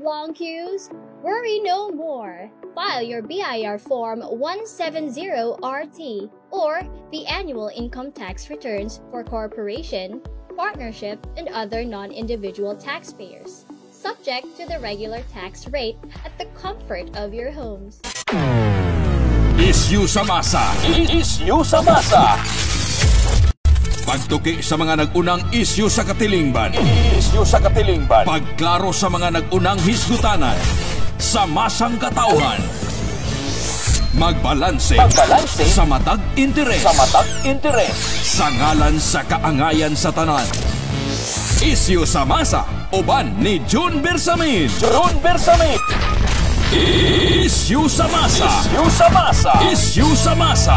long queues? Worry no more. File your BIR Form 170RT or the annual income tax returns for corporation, partnership, and other non-individual taxpayers, subject to the regular tax rate at the comfort of your homes. Isyu sa masa! Isyu sa masa! Pagtuki sa mga nag-unang isyu sa katilingban. Isyu sa katilingban. Pagklaro sa mga nag-unang hisgutanan. Sa masang katauhan. Magbalanse. Sa matag interes. Sa ngalan sa kaangayan sa tanan. Isyu sa masa. Uban ni June Bersamin. Isyu sa masa. Isyu sa masa.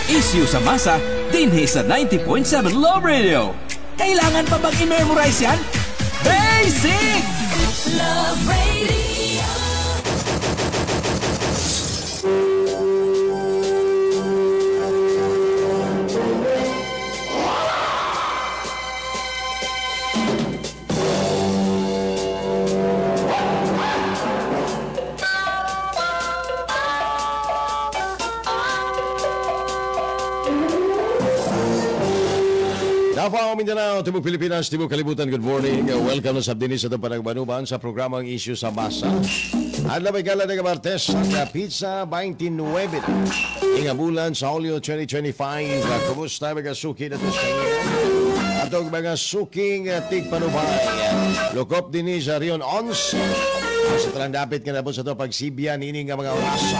Isyu sa masa, dinhi sa 90.7 Love Radio. Kailangan pa bang i-memorize yan? Basic! Love Radio! Davao, Mindanao, Timog Pilipinas, Timog Kalibutan, good morning. Welcome na sa dinis sa panagbanuban sa programang Isyu sa Masa. At labay kala ng Martes, sa Pizza 29 na. Ingabulan sa Hulyo 2025. Kumusta mga suki na ito sa inyo? Atong mga suking tigpanubay. Lukop din sa Rion Ons. Sa talang dapit ka na po sa ito pagsibyan, ini nga mga orasa.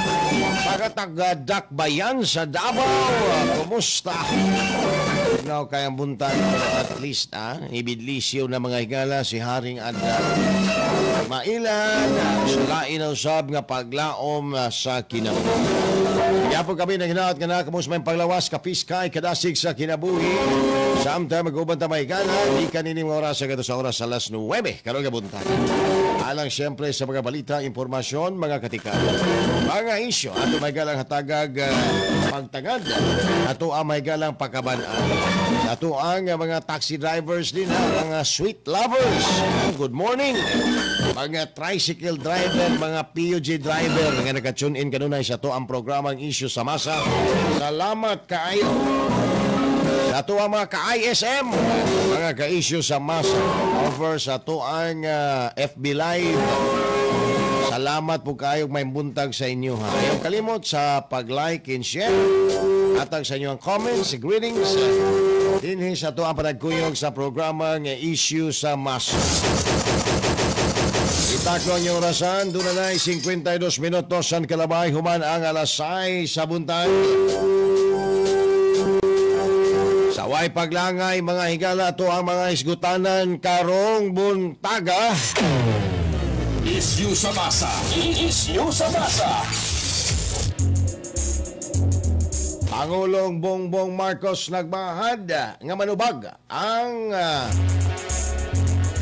Pagkatagdakbayan sa Davao. Kumusta? Now kayang buntan at least ibidlisyo na mga higala si Haring Adda. Mailan sulain ang sab nga paglaom sa kinabuhi. Kaya po kami nang hinaot nga na kamus may paglawas kapiskay kadasig sa kinabuhi. Samtang mag-uban ta may higala, di kanini mga oras sa sa oras alas 9 karong gabuntan. Alang siyempre sa mga balita, impormasyon, mga katikal. Mga isyo, ato may galang hatagag pagtagad. Ato ang may galang pakabanaan. Ato ang mga taxi drivers din, mga sweet lovers. Good morning. Mga tricycle driver, mga PUG driver nga naka-tune in kanunay sa to ang programang Isyu sa Masa. Salamat kaayo. Sa to ang mga ka-ISM, mga ka-Isyu sa Masa. Over sa to ang FB Live. Salamat po kayong may buntag sa inyo ha. Ayaw kalimot sa pag-like and share. Atag sa inyo ang comments, greetings. Dinhi sa to ang panagkuyog sa programang Isyu sa Masa. Itaklo ang orasan, doon na 52 minutos ang kalabay, human ang alas 6 sa buntag. Saway paglangay, mga higala, to ang mga isgutanan karong buntaga. Isyu sa masa. Isyu sa masa. Pangulong Bongbong Marcos nagbahad nga manubag ang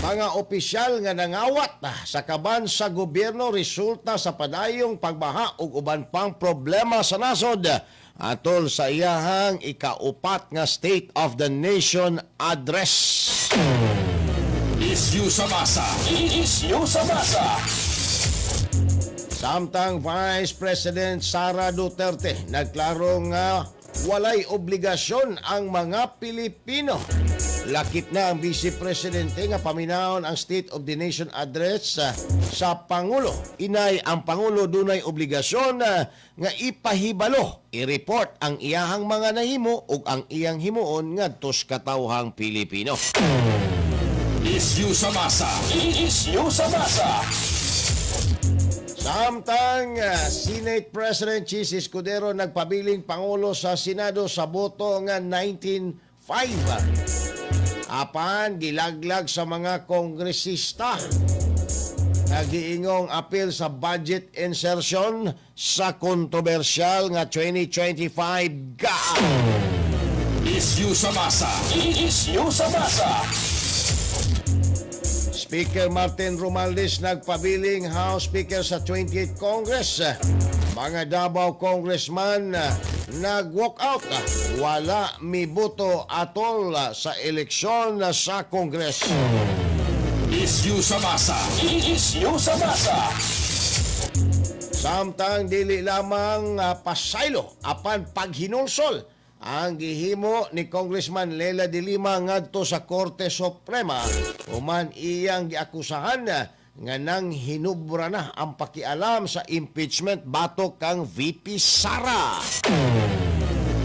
mga opisyal nga nangawat sa kaban sa gobyerno resulta sa padayong pagbaha ug uban pang problema sa nasod atol sa iyahang ikaupat nga State of the Nation address. Isyu sa masa. Isyu sa masa. Samtang Vice President Sara Duterte nagklaro nga walay obligasyon ang mga Pilipino. Lakip na ang Vice Presidente nga paminahon ang State of the Nation address sa Pangulo. Inay ang Pangulo dunay obligasyon nga ipahibalo, i-report ang iyahang mga nahimo ug ang iyang himuon ngadto sa katawhang Pilipino. Isyu sa masa. Isyu sa masa. Samtang Senate President Chis Escudero nagpabiling Pangulo sa Senado sa boto nga 19-5. Apan gilaglag sa mga kongresista. Nagiingong apil sa budget insertion sa kontrobersyal nga 2025 GAA. Isyu sa masa. Isyu sa masa. Speaker Martin Romualdez nagpabiling House Speaker sa 28th Congress. Mga Davao Congressman nag-walk out. Wala miboto atol sa eleksyon sa Kongreso. Isyu sa masa. Isyu sa masa. Samtang dili lamang pasaylo apan paghinulsol ang gihimo ni Congressman Leila de Lima ngadto sa Korte Suprema human iyang giakusahan nga nang hinubra na ang pakialam sa impeachment batok kang VP Sara.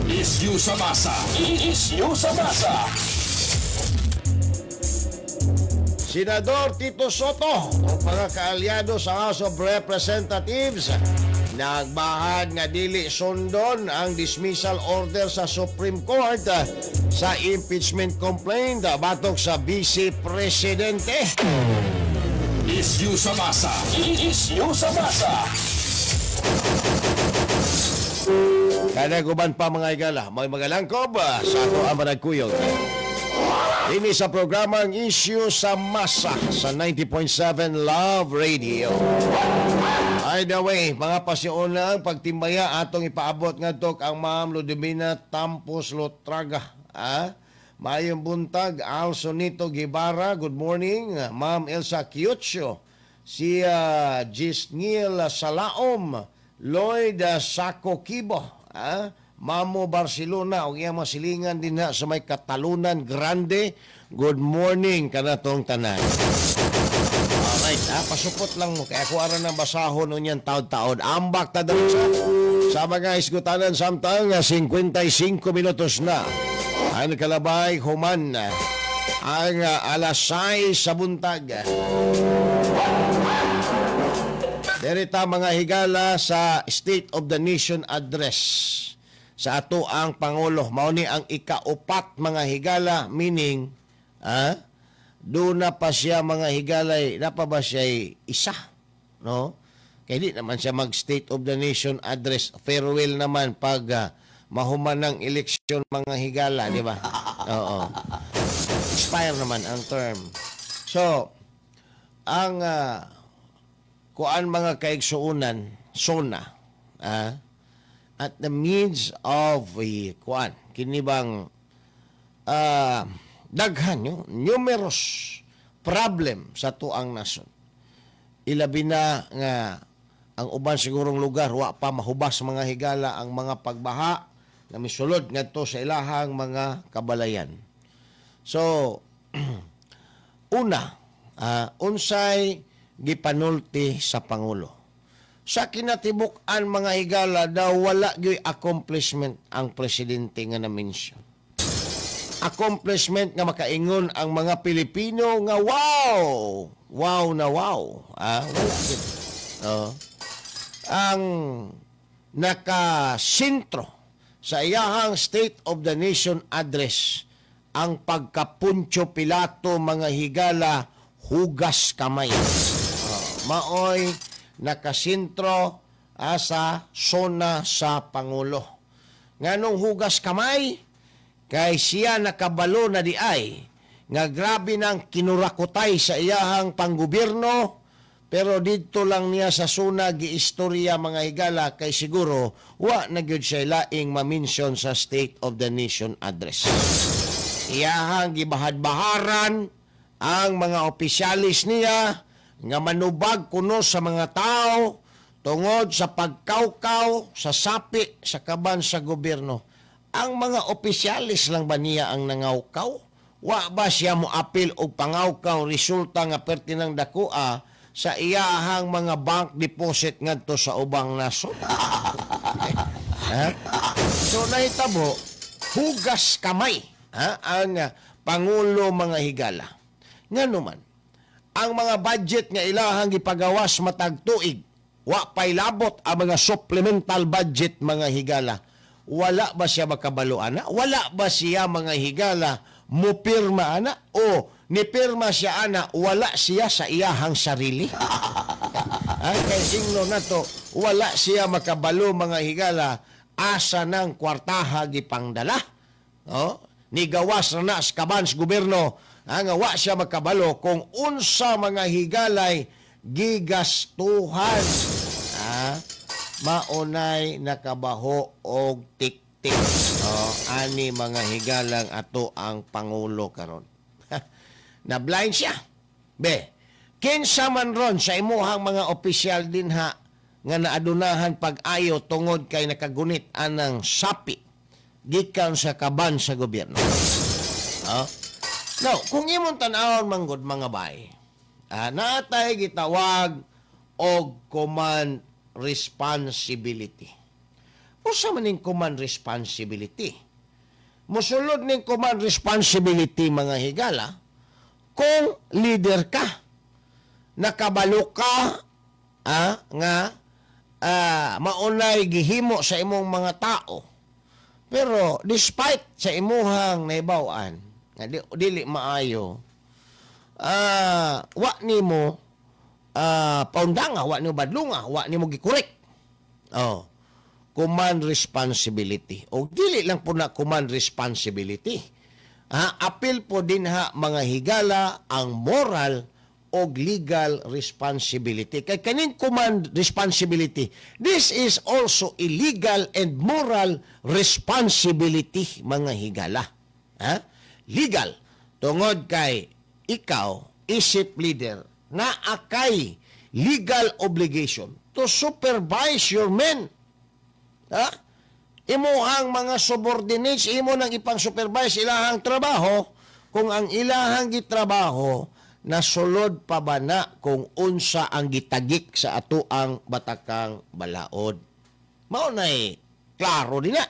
Isyu sa masa. Isyu sa masa. Senador Tito Soto, ang mga kaalyado sa House of Representatives, nagbahad nga dili sundon ang dismissal order sa Supreme Court sa impeachment complaint batok sa Vice Presidente. Isyu sa masa. Isyu sa masa. Kada guban pa mga igala, may magalangkob sa ato ang managkuyog. Ini sa programang Issue sa Masa sa 90.7 Love Radio. By the way, mga pasyon lang, pagtimbaya atong ipaabot nga tok ang Ma'am Ludmina Tampos Lotraga. Mayong buntag, Alsonito Guevara, good morning. Ma'am Elsa Kiotso, si Gisnil Salaom, Lloyd Saco Kibo, Mamo Barcelona o iyang masilingan din sa may Katalunan Grande. Good morning kanatong tanan. Alright, pasupot lang mo kaya kuwara ng basahon nun yan taon-taon. Ambak ta daw sa mga isgutanan samtang 55 minutos na. Ang kalabay human ang alas 6 sa buntag. Derita mga higala sa State of the Nation Address sa ato ang Pangulo. Mauni ang ikaupat mga higala, meaning, doon na pa siya mga higalay, na pa ba siya isa? No? Kaya di naman siya mag-State of the Nation Address. Farewell naman pag mahuman ng eleksyon mga higala, di ba? Oo. Expire naman ang term. So, ang kuan mga kaigsuunan, SONA, at the means of kuan kinibang daghan yung numerous problem sa tuang nasod. Ilabi na nga ang uban sigurong lugar wa pa mahubas mga higala ang mga pagbaha na misulod ngadto sa ilahang mga kabalayan. So una, unsay gipanulti sa Pangulo. Sa kinatibuk-an mga higala daw wala gyud accomplishment ang presidente nga na-mention. Accomplishment nga makaingon ang mga Pilipino nga wow! Wow na wow. Wala gyud. Ang nakasentro sa iyahang State of the Nation Address ang pagkapuncho Pilato mga higala hugas kamay. Maoy nakasintro sa SONA sa Pangulo. Nganong hugas kamay? Kay siya nakabalo na di ay nga grabe nang kinurakutay sa iyahang panggobyerno pero dito lang niya sa SONA giistorya mga higala kay siguro wa na gyud siya laing ma-mention sa State of the Nation Address. Iyahang gibahad-baharan ang mga opisyalis niya nga manubag kuno sa mga tao tungod sa pagkawkaw sa sapi sa kaban sa gobyerno. Ang mga opisyalis lang ba niya ang nangawkaw? Wa ba siya mo apil og pangawkaw resulta nga pertinang dakua sa iyahang mga bank deposit ngadto sa ubang nasod? So nahitabo hugas kamay ang Pangulo mga higala. Nganuman ang mga budget nga ilahang gipagawas matag tuig, wa pay labot ang mga supplemental budget mga higala. Wala ba siya makabalo ana? Wala ba siya mga higala mupirma ana? O nipirma siya ana, wala siya sa iyahang sarili? Kay ingno na to, wala siya makabalo mga higala asa ng kwartaha gipangdala. Nigawas na sa kabans gobyerno nga wa siya makabalo kung unsa mga higalay gigastuhan. Maunay nakabaho og tik-tik. Ani mga higalang ato ang Pangulo karon. Na blind siya. Be, kinsa man ron sa imuhang mga opisyal din ha nga naadunahan pag-ayo tungod kay nakagunit anang sapi gikan sa kaban sa gobyerno. Now, kung imong tan-awon manggod mga bay, naatay gitawag og command responsibility. Usa man ning command responsibility? Musulod ning command responsibility mga higala kung leader ka, nakabalo ka nga maunay gihimo sa imong mga tao. Pero despite sa imuhang naibaw-an nga dili maayo, wa nimo paundanga, wa nimo badlunga, wa nimo gikorek. Command responsibility. O dili lang po na command responsibility. Apil po din mga higala ang moral o legal responsibility. Kay kaning command responsibility, this is also illegal and moral responsibility mga higala. Legal. Tungod kay ikaw, isip leader, na akay legal obligation to supervise your men. Imo ang mga subordinates, imo nang ipang-supervise ilahang trabaho, kung ang ilahang gitrabaho nasulod pa ba na kung unsa ang gitagik sa ato ang batakang balaod. Mao nay klaro din na.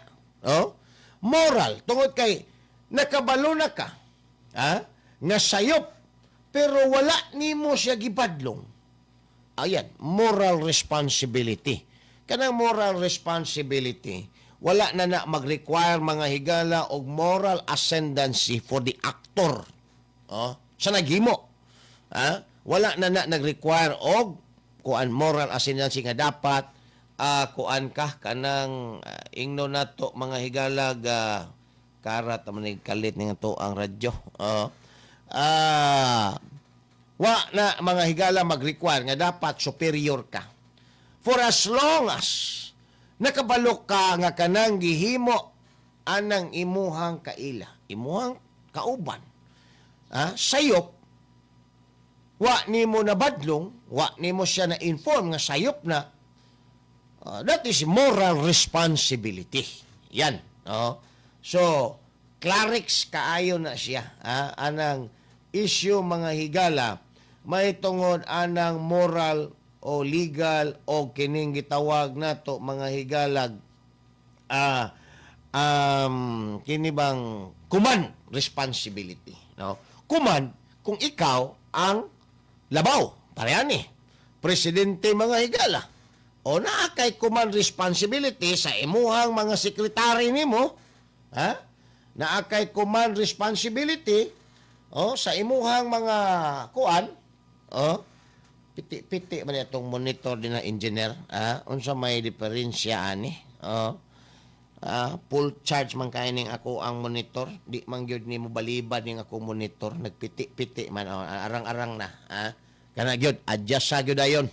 Moral, tungod kay nakabalo na ka, nga sayop, pero wala nimo siya gipadlong. Ayan, moral responsibility. Kanang moral responsibility, wala na mag-require mga higala og moral ascendancy for the actor. Sa naghimo. Wala na nag-require og kuan moral ascendancy nga dapat kuan ka kanang ingno nato mga higalag karat man kalit ning to ang radyo. Wa na mga higala mag-require nga dapat superior ka. For as long as nakabalo ka nga kanang gihimo anang imuhang kaila, imuhang kauban, sayop, wa nimo na badlong, wa nimo siya na inform nga sayop na, that is moral responsibility. Yan. So, clarix kaayo na siya. Anang issue mga higala, may tungod anang moral o legal o kining gitawag nato mga higalag kini bang command responsibility. Command kung ikaw ang labaw, parehan presidente mga higala, o naa kay command responsibility sa imuhang mga sekretary nimo, naa kay command responsibility sa imuhang mga kuan, piti-piti man itong monitor din na engineer, unsa may diferensya ani, full charge man kay ning ako ang monitor, di man gyud nimo balibad ning ako monitor, nagpiti-piti man, arang-arang na, kana gyud adjust sa gyud ayon,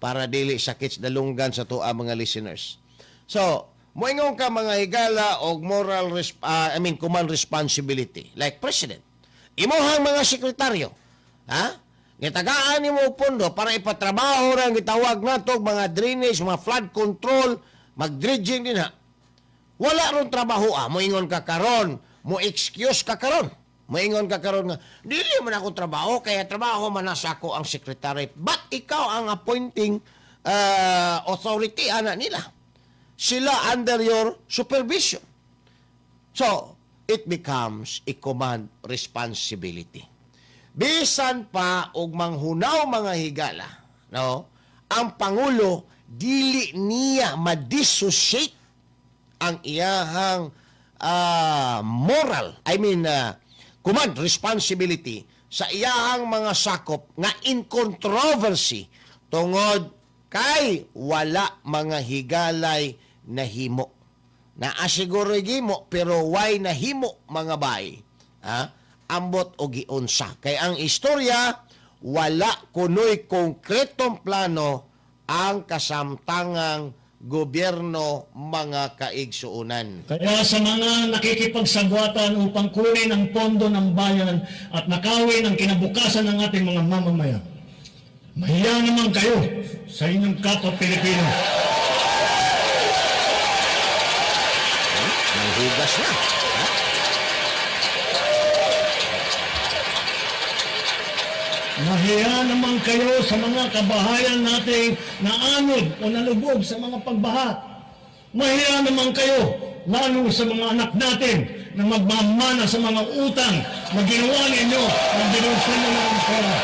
para dili sakit dalunggan sa tuwa mga listeners. So moingon ka mga higala og moral command responsibility like president, imuhang mga sekretaryo, gitagaan nimo pondo para ipatrabaho ra gitawag nato mga drainage, mga flood control, mag-dredging din wala ron trabaho moingon ka karon, mo excuse ka karon, moingon ka karon nga dili man ako trabaho kaya trabaho man sa ako ang secretary, but ikaw ang appointing authority ana nila, sila under your supervision. So it becomes a command responsibility. Bisan pa og manghunaw mga higala, ang Pangulo dili niya ma-dissociate ang iyahang command responsibility sa iyahang mga sakop nga in controversy tungod kay wala mga higalay nahimo. Naasiguro gimo pero why nahimo mga bay. Ambot o giunsa. Kay ang istorya, wala kunoy konkretong plano ang kasamtangang gobyerno mga kaigsuunan. Kaya sa mga nakikipagsagwatan upang kunin ang pondo ng bayan at nakawin ang kinabukasan ng ating mga mamamayan, mahiya naman kayo sa inyong kapwa Pilipino. Nanghugas na. Mahiya naman kayo sa mga kabahayan nating naanod o nalubog sa mga pagbaha. Mahiya naman kayo, lalo sa mga anak natin na magmamana sa mga utang na ginawa ninyo ng binulsan nyo ng pera.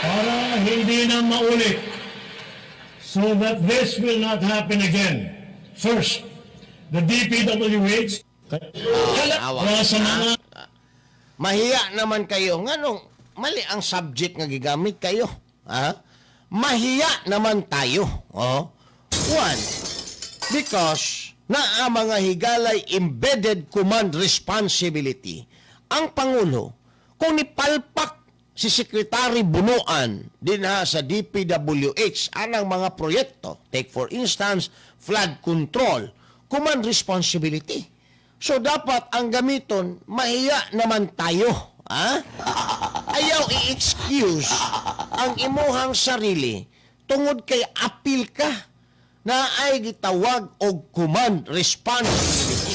Para hindi na maulit, so that this will not happen again. First, the DPWH, Awa. sa mga Mahiya naman kayo. Nganong mali ang subject nga gigamit kayo. Ha? Mahiya naman tayo. Oh. One, because na ang mga higalay embedded command responsibility. Ang Pangulo, kung nipalpak si Secretary Bunuan din sa DPWH anang mga proyekto, take for instance, flood control, command responsibility. So dapat ang gamiton, mahiya naman tayo. Ha? Ayaw i-excuse ang imuhang sarili tungod kay apil ka na ay gitawag og command responsibility.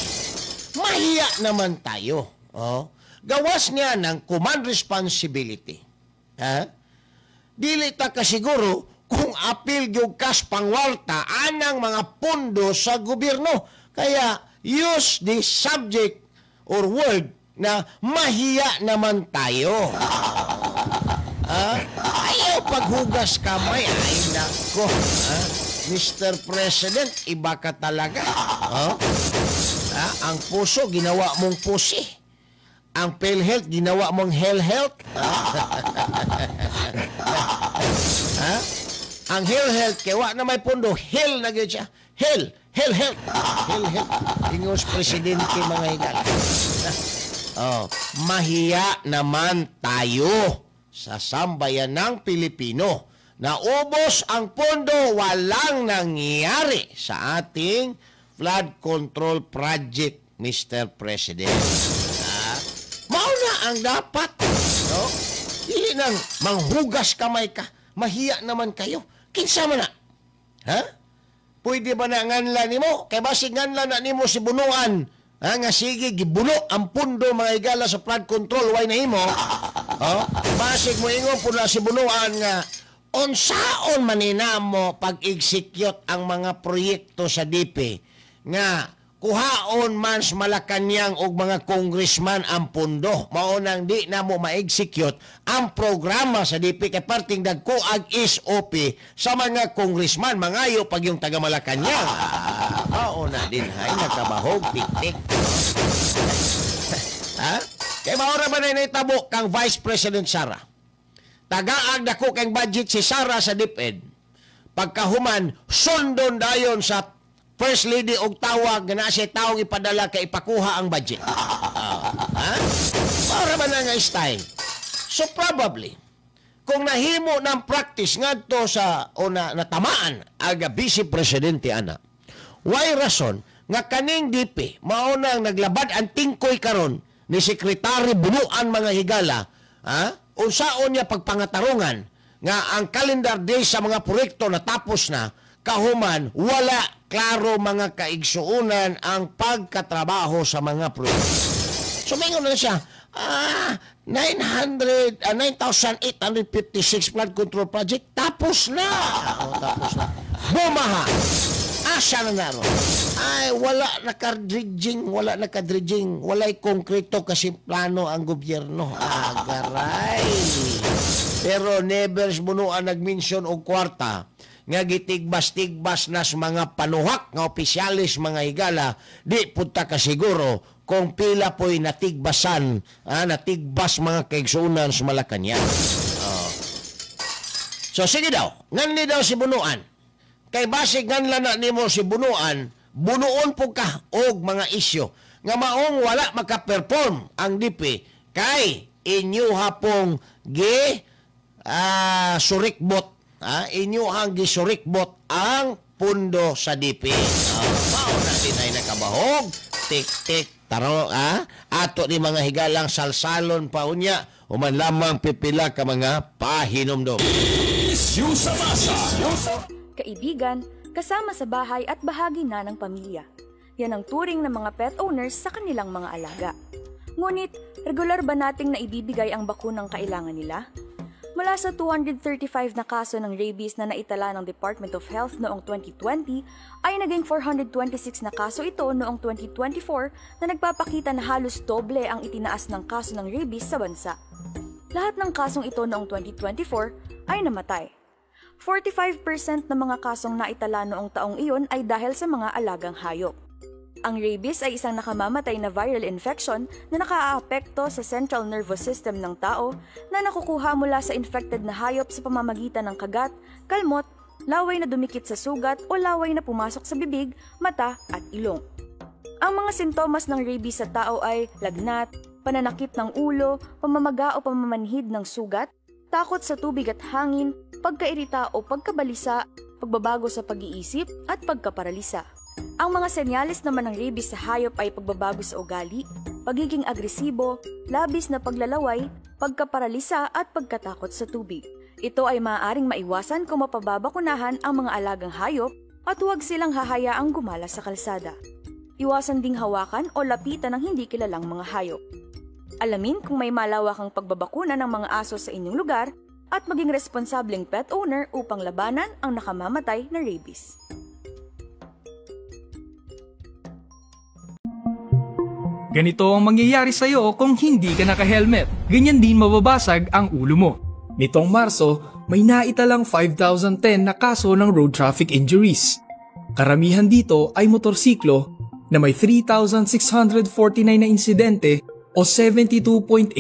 Mahiya naman tayo. Oh. Gawas niya ng command responsibility. Ha? Dili ta kasiguro kung apil gyud kas pangwarta anang mga pondo sa gobyerno. Kaya use the subject or word na mahiya naman tayo. Ha? Ayaw paghugas kamay. Ay nako. Ha? Mr. President, iba ka talaga. Ha? Ha? Ang puso, ginawa mong pusi. Ang PhilHealth, ginawa mong health. Ha? Ang health, kaya na may pondo, hell na gano'n siya. Health. Ingos presidente mga higala. Oh, mahiya naman tayo sa sambayan ng Pilipino. Naubos ang pondo, walang nangyari sa ating flood control project, Mr. President. Mauna ang dapat. No? Dili nang manghugas kamay ka. Mahiya naman kayo. Kinsa man na? Ha? Pwede ba na nganla nimo? Kay basig nganla na nimo si Bunuan. Ha? Nga sige, gibuno ang pundo mga higala sa flood control. Why na imo? Oh? Basig mo ingon po na si Bunuan nga unsaon maninamo pag-execute ang mga proyekto sa DP nga kuhaon man sa Malacanang og mga congressman ang pundo. Maunang di na mo ma-execute ang programa sa DP kay parting dagkuag SOP sa mga congressman. Mangayo pag yung taga Malacanang. Mauna din hay nakabahog tik-tik. Ha? Kay maura ba na itabo kang Vice President Sara? Tagaag dako kang budget si Sara sa DepEd. Pagkahuman, sundon dayon sa First Lady og tawag na siya taong ipadala kay ipakuha ang budget. Ha? Para man nga style. So probably, kung nahimo ng practice ngadto sa o natamaan aga Vice Presidente ana, why rason nga kaning DP mao nang naglabad ang tingkoy karon ni Secretary Bunuan mga higala, ha? Unsaon niya pagpangatarungan nga ang calendar day sa mga proyekto natapos na, kahuman wala klaro mga kaigsuunan ang pagkatrabaho sa mga proyekto. Sumingon na siya, 9,856 flood control project, tapos na. Tapos na. Bumaha. Asa na naroon? Ay, wala nakadredging, wala'y konkreto kasi plano ang gobyerno. Agaray. Pero never Bunuan nag-mention og kwarta nga gitigbas-tigbas nas mga panuhak nga opisyalis mga higala, di punta ka siguro kung pila po'y natigbasan, natigbas mga kaigsunan sa Malacanang. So sige daw, nganli daw si bunuan. Kay basig nganla na nimo si bunuan, bunuon po ka og mga isyo nga maong wala maka-perform ang DP kay inyo hapong surikbot, inyo gisurikbot ang pundo sa DP. Mao na din ay nakabahog, tik-tik, taro, ato ni mga higalang salsalon pa unya, uman lamang pipila ka mga pahinomdom. Isyu sa masa. Kaibigan, kasama sa bahay at bahagi na ng pamilya. Yan ang turing ng mga pet owners sa kanilang mga alaga. Ngunit, regular ba nating naibibigay ang bakunang kailangan nila? Mula sa 235 na kaso ng rabies na naitala ng Department of Health noong 2020, ay naging 426 na kaso ito noong 2024 na nagpapakita na halos doble ang itinaas ng kaso ng rabies sa bansa. Lahat ng kasong ito noong 2024 ay namatay. 45% ng mga kasong naitala noong taong iyon ay dahil sa mga alagang hayop. Ang rabies ay isang nakamamatay na viral infection na nakaaapekto sa central nervous system ng tao na nakukuha mula sa infected na hayop sa pamamagitan ng kagat, kalmot, laway na dumikit sa sugat o laway na pumasok sa bibig, mata at ilong. Ang mga sintomas ng rabies sa tao ay lagnat, pananakit ng ulo, pamamaga o pamamanhid ng sugat, takot sa tubig at hangin, pagkairita o pagkabalisa, pagbabago sa pag-iisip at pagkaparalisa. Ang mga senyales naman ng rabies sa hayop ay pagbabago sa ugali, pagiging agresibo, labis na paglalaway, pagkaparalisa at pagkatakot sa tubig. Ito ay maaaring maiwasan kung mapababakunahan ang mga alagang hayop at huwag silang hahayaang gumala sa kalsada. Iwasan ding hawakan o lapitan ng hindi kilalang mga hayop. Alamin kung may malawakang pagbabakuna ng mga aso sa inyong lugar at maging responsableng pet owner upang labanan ang nakamamatay na rabies. Ganito ang mangyayari sa iyo kung hindi ka naka-helmet. Ganyan din mababasag ang ulo mo. Nitong Marso, may naitalang 5,010 na kaso ng road traffic injuries. Karamihan dito ay motorsiklo na may 3,649 na insidente o 72.8%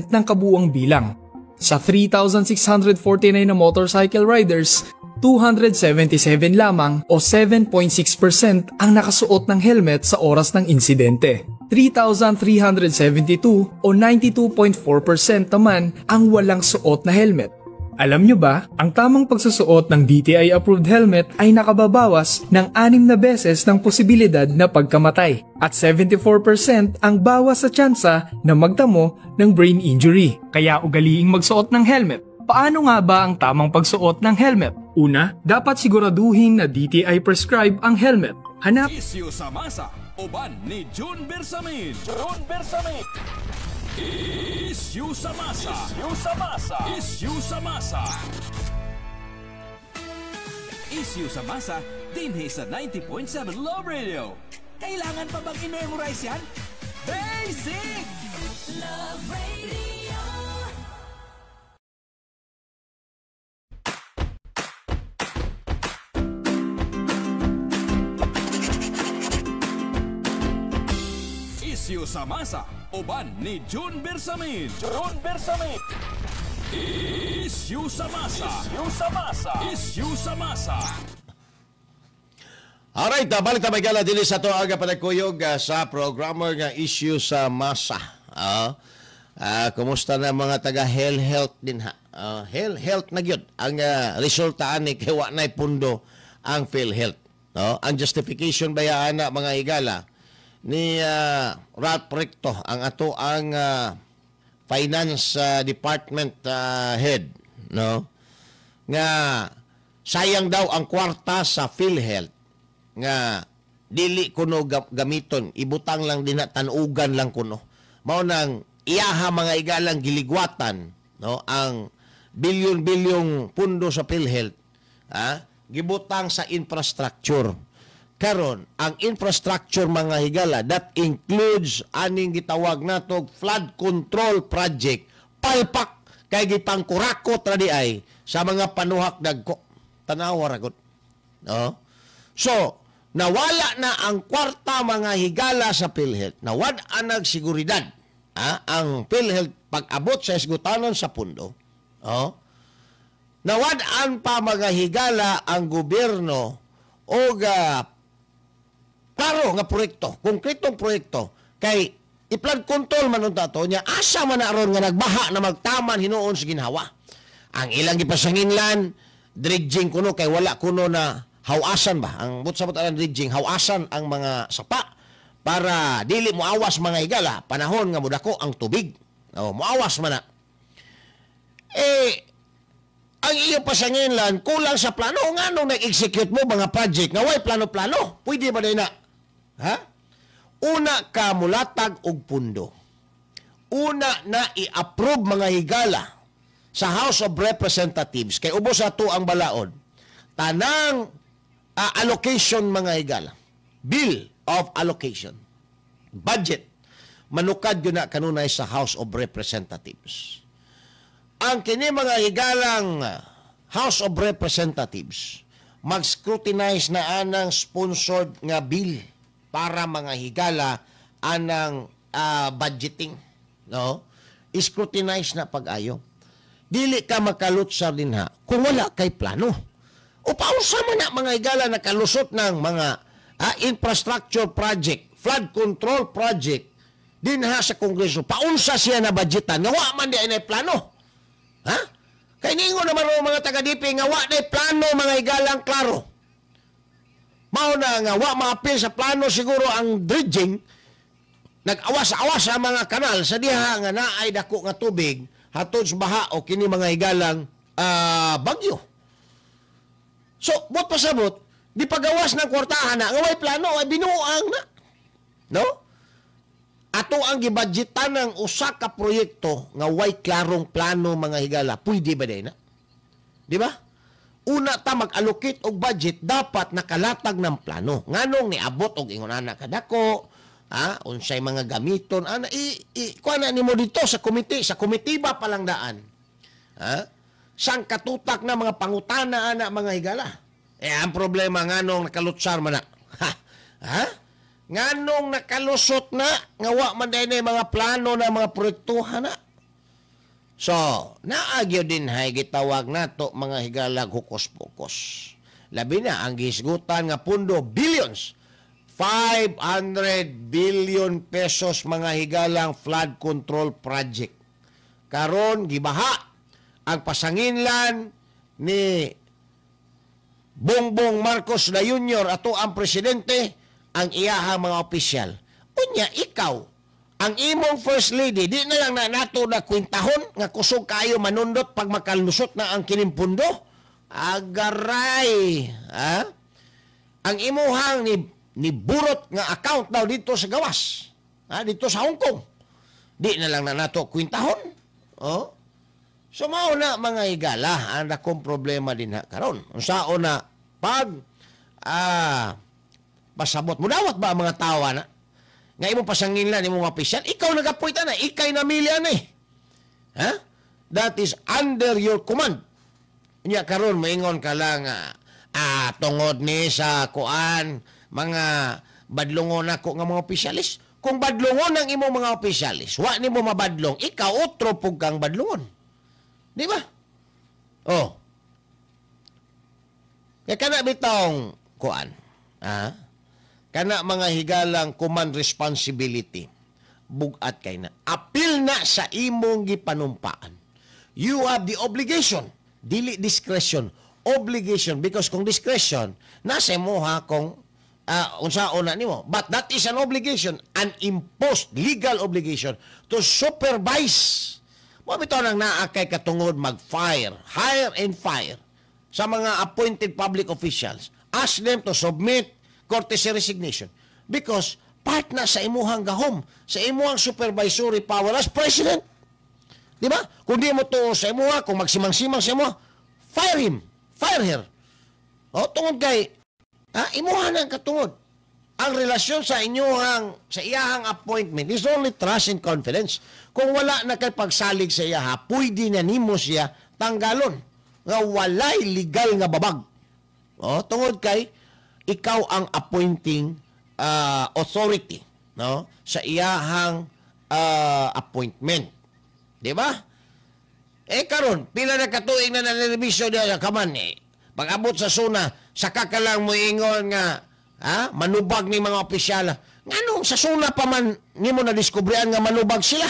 ng kabuuang bilang. Sa 3,649 na motorcycle riders, 277 lamang o 7.6% ang nakasuot ng helmet sa oras ng insidente. 3,372 o 92.4% naman ang walang suot na helmet. Alam nyo ba, ang tamang pagsusuot ng DTI-approved helmet ay nakababawas ng 6 na beses ng posibilidad na pagkamatay at 74% ang bawas sa tsansa na magtamo ng brain injury. Kaya ugaliing magsuot ng helmet. Paano nga ba ang tamang pagsuot ng helmet? Una, dapat siguraduhin na DTI prescribe ang helmet. Hanap Isyu sa masa. Uban ni June Bersamin. Isyu sa masa. Isyu sa masa. Isyu sa masa, dinhi sa 90.7 Love Radio. Kailangan pa bang i-memorize yan? Basic! Love Radio. Isyu sa masa, uban ni June Bersamin. Isyu sa masa. Isyu sa masa. Alright, balik tayo gala dili sa to aga panagkuyog sa programmer nga Isyu sa masa. Kumusta na mga taga health din ha? Health na gyud ang resulta ani kay wa nay pundo ang PhilHealth. No? Ang justification bayaan na mga higala ni Ralph Recto ang ato ang finance department head, no, nga sayang daw ang kwarta sa PhilHealth nga dili kuno gamiton, ibutang lang din tanugan lang kuno, mao nang iyaha mga igalang giligwatan, no, ang bilyon-bilyong pundo sa PhilHealth gibutang sa infrastructure. Karon, ang infrastructure mga higala, that includes aning gitawag natog flood control project. Palpak kay gipang kurakot ra di ay sa mga panuhak dagko. Tanawa ra gud. No? So, nawala na ang kwarta mga higala sa PhilHealth. Nawad-an nagsiguridad ang PhilHealth pag-abot sa isgutanon sa pundo. nawad-an pa mga higala ang gobyerno o klaro nga proyekto, konkretong proyekto, kay i-flood control man unta to niya, asa man na aron nga nagbaha na magtaman hinuon sa ginhawa. Ang ilang gipasanginlan, dredging kuno, kay wala kuno na hawasan ba? Ang butsabot ang dredging, hawasan ang mga sapa para dili mo awas mga higala, panahon nga mudako ang tubig. O, muawas man na. Ang iyo pasanginlan, kulang sa plano. Nga nung nag-execute mo mga project, nga way plano-plano. Pwede ba din na? Ha? Una ka mulatag og pundo. Una na i-approve mga higala sa House of Representatives. Kay ubos sa to ang balaod. Tanang allocation mga higala. Bill of allocation. Budget. Manukad yun na kanunay sa House of Representatives. Ang kini mga higalang House of Representatives mag-scrutinize na anang sponsored nga bill para mga higala anang budgeting. No? I-scrutinize na pag-ayo. Dili ka makalutsar din ha kung wala kay plano. O pausa man na mga higala nakalusot ng mga infrastructure project, flood control project, din ha sa Kongreso, paunsa siya na budgetan, nga wa man di ay plano. Ha? Kaya ningo naman mga taga-DP, nga wa di plano mga higalang klaro. Mao na nga wa maapil sa plano siguro ang dredging, nag-awas-awas sa mga kanal, sa diha nga naay dako nga tubig, hatod sa baha o kini mga higalang bagyo. So, bot pasabot, di pagawas ng kwartahan na, nga way plano, ay binuang na. No? Ato ang gibudgetan ng usa ka proyekto nga way klarong plano mga higala, pwede ba din na? Di ba? Una ta mag-allocate og budget, dapat nakalatag ng plano. Nganong niabot og ingon ana kadako, unsay mga gamiton, kuha na nimo dito sa komite, sa komitiba pa lang daan. Sang katutak na mga pangutana ana mga higala. Ang problema nganong nakalutsar man na. Nganong nakalusot na, nga wa man din mga plano na mga proyektuhan na. So, naagyo din hay gitawag nato mga higalag hukos-pukos. Labi na ang gisgutan nga pundo, billions. 500 billion pesos mga higalang flood control project. Karon gibaha ang pasanginlan ni Bongbong Marcos na Jr. ato ang presidente, ang iyahang mga opisyal. Unya, ikaw, ang imong first lady, di na lang na nato na kwintahon, nga kusog kayo manundot pag makalusot na ang kinimpundo? Agaray! Ang imuhang ni burot nga account daw dito sa gawas. Dito sa Hong Kong. Di na lang na nato kwintahon. So, mao na mga higala, ang akong problema din ha karon. Unsao na pag pasabot mo dawat ba ang mga tawa na nga imong pasanginlan imong opisyal, ikaw nagapuita na, ikay namili na that is under your command. Nya karon maingon ka lang tungod ni sa kuan mga badlongon ako nga mga opisyalis. Kung badlongon ang imong mga opisyalis, wa nimo mabadlong, ikaw otro pug kang badlongon. Di ba? Kaya kana bitong kuan. Kana mga higalang command responsibility. Bugat kay na. Apil na sa imong gipanumpaan. You have the obligation. Dili discretion. Obligation. Because kung discretion, nasa mo ha kung unsaon na nimo. But that is an obligation. An imposed legal obligation to supervise. Mabito nang naakay katungod mag-fire. Hire and fire. Sa mga appointed public officials. Ask them to submit courtesy resignation. Because part na sa imuhang gahom, sa imuhang supervisory power as president. Di ba? Kung di mo to sa imuha, kung magsimang-simang sa imuha, fire him, fire her. Tungod kay, imuha na katungod. Ang relasyon sa inyuhang, sa iyahang appointment is only trust and confidence. Kung wala na kay pagsalig sa iyaha, pwede na nimo siya tanggalon. Nga walay legal nga babag. Tungod kay, ikaw ang appointing authority, no, sa iyahang appointment. Di ba? Karon, pila na katuig na nanirevisyo niya sa kaman Pag-abot sa suna, saka ka lang mo ingon nga, manubag ni mga opisyala. Nganong sa suna pa man, ni mo na-diskubrihan nga manubag sila.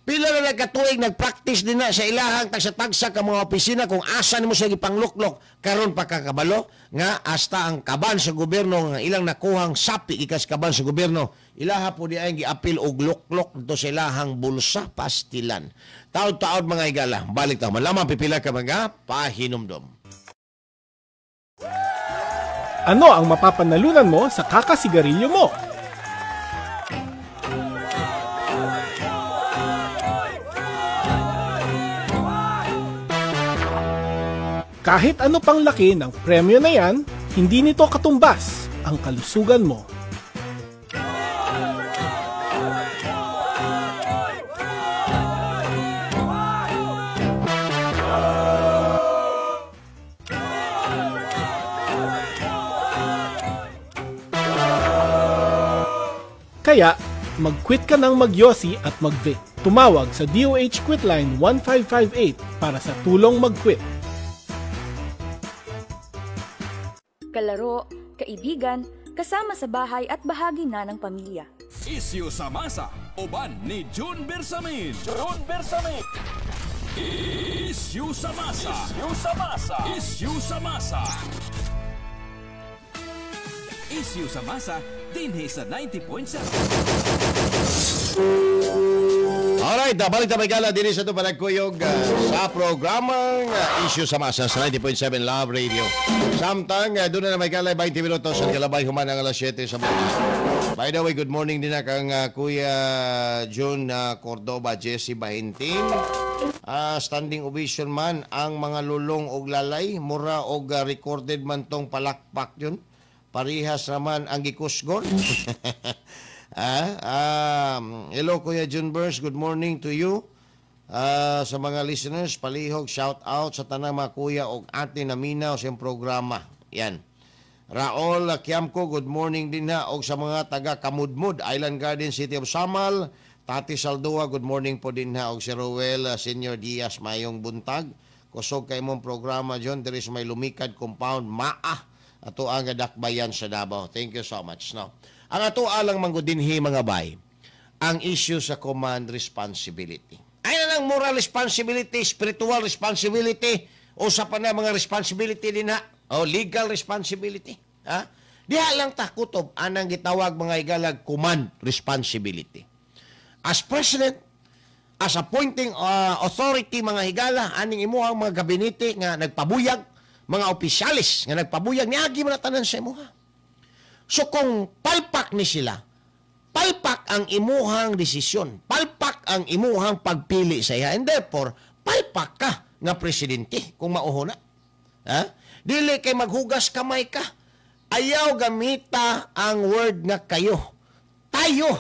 Pila na nagkatuig, nag-practice din na sa ilahang tagsa-tagsa ka mga opisina kung asa ni mo siya ipangluklok. Karon pa kakabalo, nga hasta ang kaban sa gobyerno, nga ilang nakuhang sapi ikas kaban sa gobyerno, ilaha po di ay giapil og luklok dito sa ilahang bulsa pastilan. Taod-taod mga higala, balik tayo. Malaman pipila ka mga pahinumdom. Ano ang mapapanalunan mo sa kakasigarilyo mo? Kahit ano pang laki ng premyo na yan, hindi nito katumbas ang kalusugan mo. Kaya, mag-quit ka ng magyosi at mag-vape. Tumawag sa DOH Quitline 1558 para sa tulong mag-quit. Kalaro, kaibigan, kasama sa bahay at bahagi na ng pamilya. Isyu sa masa, uban ni June Bersamin. June Bersamin. Isyu sa masa. Isyu sa masa. Isyu sa masa. Isyu sa masa, dinhi sa 90.7. Alright, balik na may gala din sa ito panagkuyog sa programang Issue sa Masa sa 90.7 Love Radio. Samtang doon na may gala 20 minutos sa kalabay human ang alas 7 sa mga. By the way, good morning din na kang Kuya June Cordoba, Jesse Bahintin. Standing ovation man ang mga lulong og lalay, mura og recorded man tong palakpak yun. Parihas naman ang gikusgon. Hello Kuya June Burns, good morning to you. Sa mga listeners, palihog, shout out sa tanang mga kuya o ate na minaw sa programa. Yan. Raol Kiamco, good morning din ha. O sa mga taga Kamudmud, Island Garden, City of Samal. Tati Saldua, good morning po din ha. O si Roel Senior Diaz, mayong buntag. Kusog kay mong programa, John. There is may lumikad compound, Maa. Ato ang dakbayan sa Davao. Thank you so much. No? Ang ato alang manggudinhi mga bay, ang issue sa command responsibility. Ay na lang moral responsibility, spiritual responsibility, o sa pa na mga responsibility din ha, o legal responsibility. Ha? Diha lang takutob, anang gitawag mga igalag command responsibility. As president, as appointing authority mga higala, aning imuhang mga gabinete nga nagpabuyag, mga opisyalis nga nagpabuyag, niagi mo na tanan sa imuha. So kung palpak ni sila, palpak ang imuhang desisyon, palpak ang imuhang pagpili sa iya, and therefore, palpak ka nga presidente kung mauhuna. Dili kay maghugas kamay ka. Ayaw gamita ang word nga kayo. Tayo.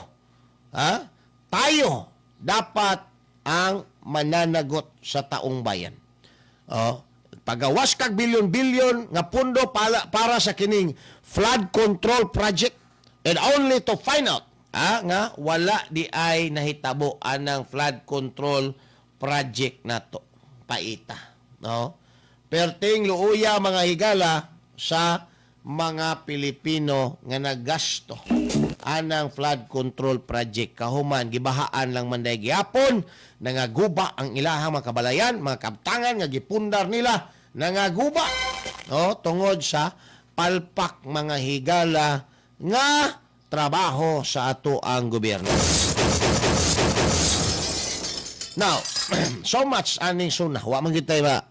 Tayo dapat ang mananagot sa taong bayan. Pagawas kag bilyon-bilyon nga pundo para sa kining flood control project, and only to find out nga wala di ay nahitabo anang flood control project nato paita, no? Perting luuya mga higala sa mga Pilipino nga naggasto anang flood control project. Kahuman gibahaan lang man day gihapon, nangaguba ang ilahang mga kabalayan, mga kabtangan nga gipundar nila, nangaguba, no, tungod sa palpak mga higala nga trabaho sa ato ang gobyerno. Now, so much aning suna. Wa man gitay ba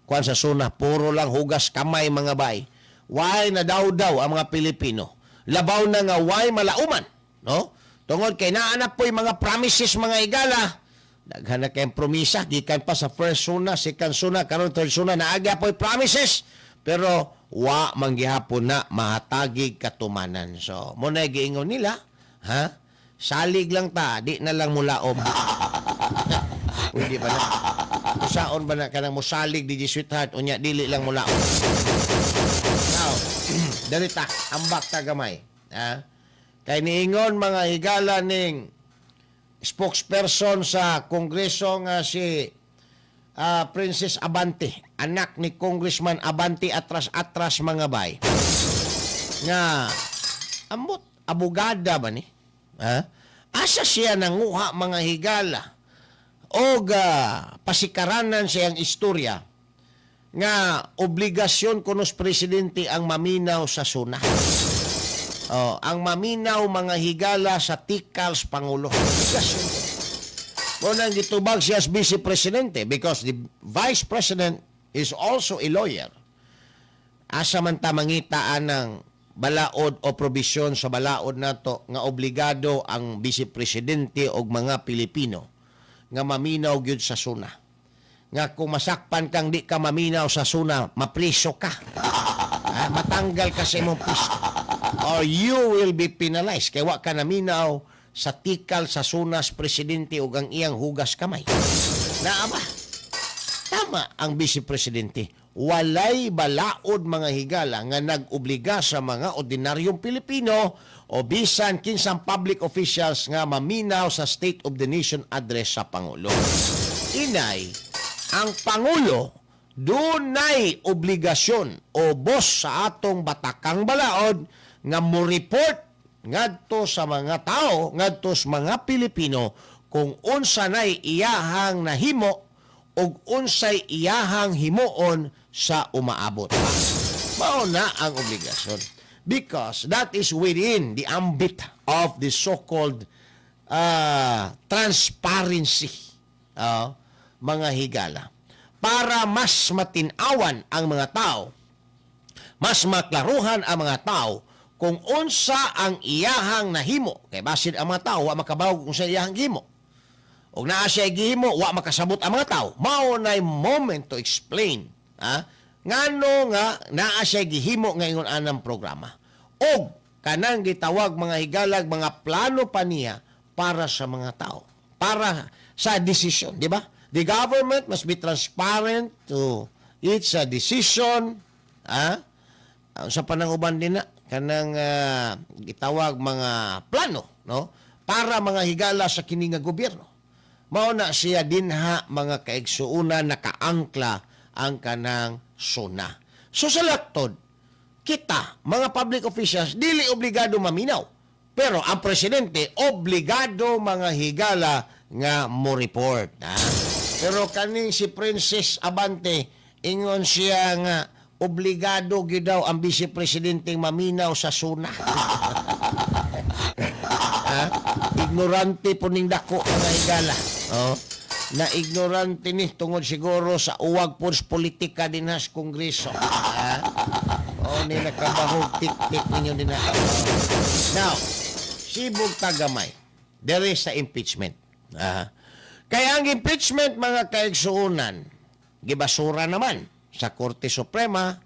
kuan sa suna, puro lang hugas kamay mga bay. Why na daw ang mga Pilipino? Labaw na nga why malauman, no? Tungod kay naanap po'y mga promises mga higala. Daghan na kayong promisa, gikan pa sa first suna, second suna, karon third suna, naagya po'y promises. Pero wa manggihapon na mahatagig katumanan. So, mo na giingon nila, salig lang ta, di na lang mulaom. Pwede ba na? Usaon ba na kanang musalig di sweetheart, unya dili lang mulaom. Now, dalita, ambak ta gamay. Kay niingon mga higala ning spokesperson sa Kongreso nga si Princess Abante, anak ni Congressman Abante, atras-atras mga bay. Nga, ambot, abogada ba ni? Asa siya nanguha mga higala o pasikaranan siyang istorya nga obligasyon kunos presidente ang maminaw sa suna. Ang maminaw mga higala sa tikals Pangulo. Obligasyon. Munang gitubag siya as vice presidente because the vice president is also a lawyer. Asa man ta mangitaan ng balaod o probisyon sa balaod nato nga obligado ang vice presidente og mga Pilipino nga maminaw gyud sa suna. Nga kung masakpan kang di ka maminaw sa suna, mapriso ka. Matanggal ka sa imong pisto. Or you will be penalized. Kaya wa ka naminaw sa tikal sa sunas presidente ug ang iyang hugas kamay. Naaba. Tama ang vice presidente. Walay balaod mga higala nga nag-obliga sa mga ordinaryong Pilipino o bisan kinsang public officials nga maminaw sa State of the Nation address sa Pangulo. Inay, ang Pangulo dunay obligasyon o boss sa atong batakang balaod nga mo report ngadto sa mga tao, ngadto sa mga Pilipino kung unsa nay iyahang nahimo ug unsay iyahang himuon sa umaabot. Mao na ang obligasyon. Because that is within the ambit of the so-called transparency, mga higala. Para mas matinawan ang mga tao, mas maklaruhan ang mga tao kung unsa ang iyahang nahimo. Kay basid ang mga tao, wa makabawag kung sa iyahang himo. O naa siya gihimo, wa makasabot ang mga tao. Mao na'y moment to explain. Ngano nga naa siya gihimo ngayon anang programa. O kanang gitawag mga higalag, mga plano pa niya para sa mga tao. Para sa decision, di ba? The government must be transparent to its decision. Sa pananguban din na, kanang gitawag mga plano, no? Para mga higala sa kini nga gobyerno. Mao na siya dinha mga kaigsuuna nakaangkla ang kanang suna. So sa laktod, kita, mga public officials, dili obligado maminaw. Pero ang presidente, obligado mga higala nga mo report. Pero kaning si Princess Abante, ingon siya nga, obligado gyud daw ang vice presidenteng maminaw sa suna. Ignorante po ning dako mga higala. Na ignorante ni tungod siguro sa uwag po politika din sa Kongreso. Ni nakabahog tik-tik ninyo din na. Now, sibog tagamay. There is the impeachment. Kaya ang impeachment mga kaigsuunan, gibasura naman sa Korte Suprema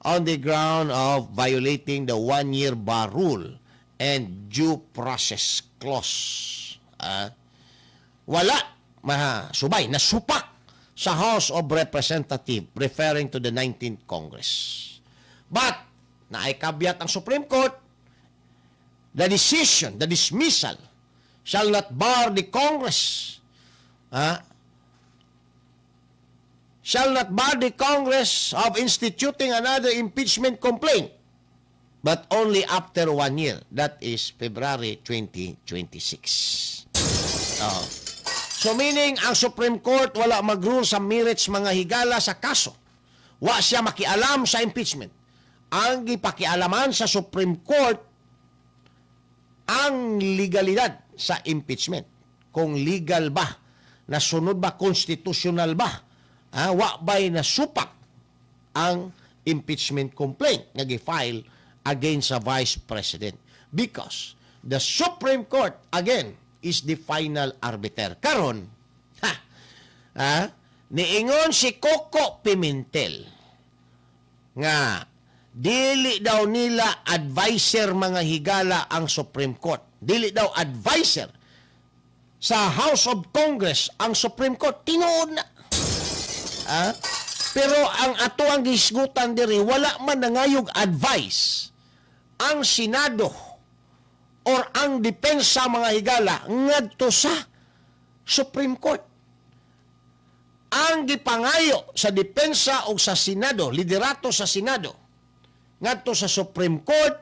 on the ground of violating the one-year bar rule and due process clause. Wala subay, nasupak sa House of Representatives referring to the 19th Congress. But, naikabyat ang Supreme Court, the decision, the dismissal, shall not bar the Congress. Shall not bar the Congress of instituting another impeachment complaint, but only after 1 year. That is February 2026. So meaning, ang Supreme Court wala mag-rule sa merits mga higala sa kaso. Wa siya makialam sa impeachment. Ang gipakialaman sa Supreme Court ang legalidad sa impeachment. Kung legal ba, nasunod ba, constitutional ba, wa ba'y nasupak ang impeachment complaint na gi-file against sa Vice President. Because the Supreme Court, again, is the final arbiter. Karon, niingon si Coco Pimentel nga dili daw nila advisor mga higala ang Supreme Court. Dili daw advisor sa House of Congress ang Supreme Court. Tinuod na. Pero ang ato ang gisgutan diri, wala man nangayog advice ang Senado or ang defense, 'depensa, mga higala, ngadto sa Supreme Court. ang gipangayo sa depensa o sa Senado, liderato sa Senado, ngadto sa Supreme Court,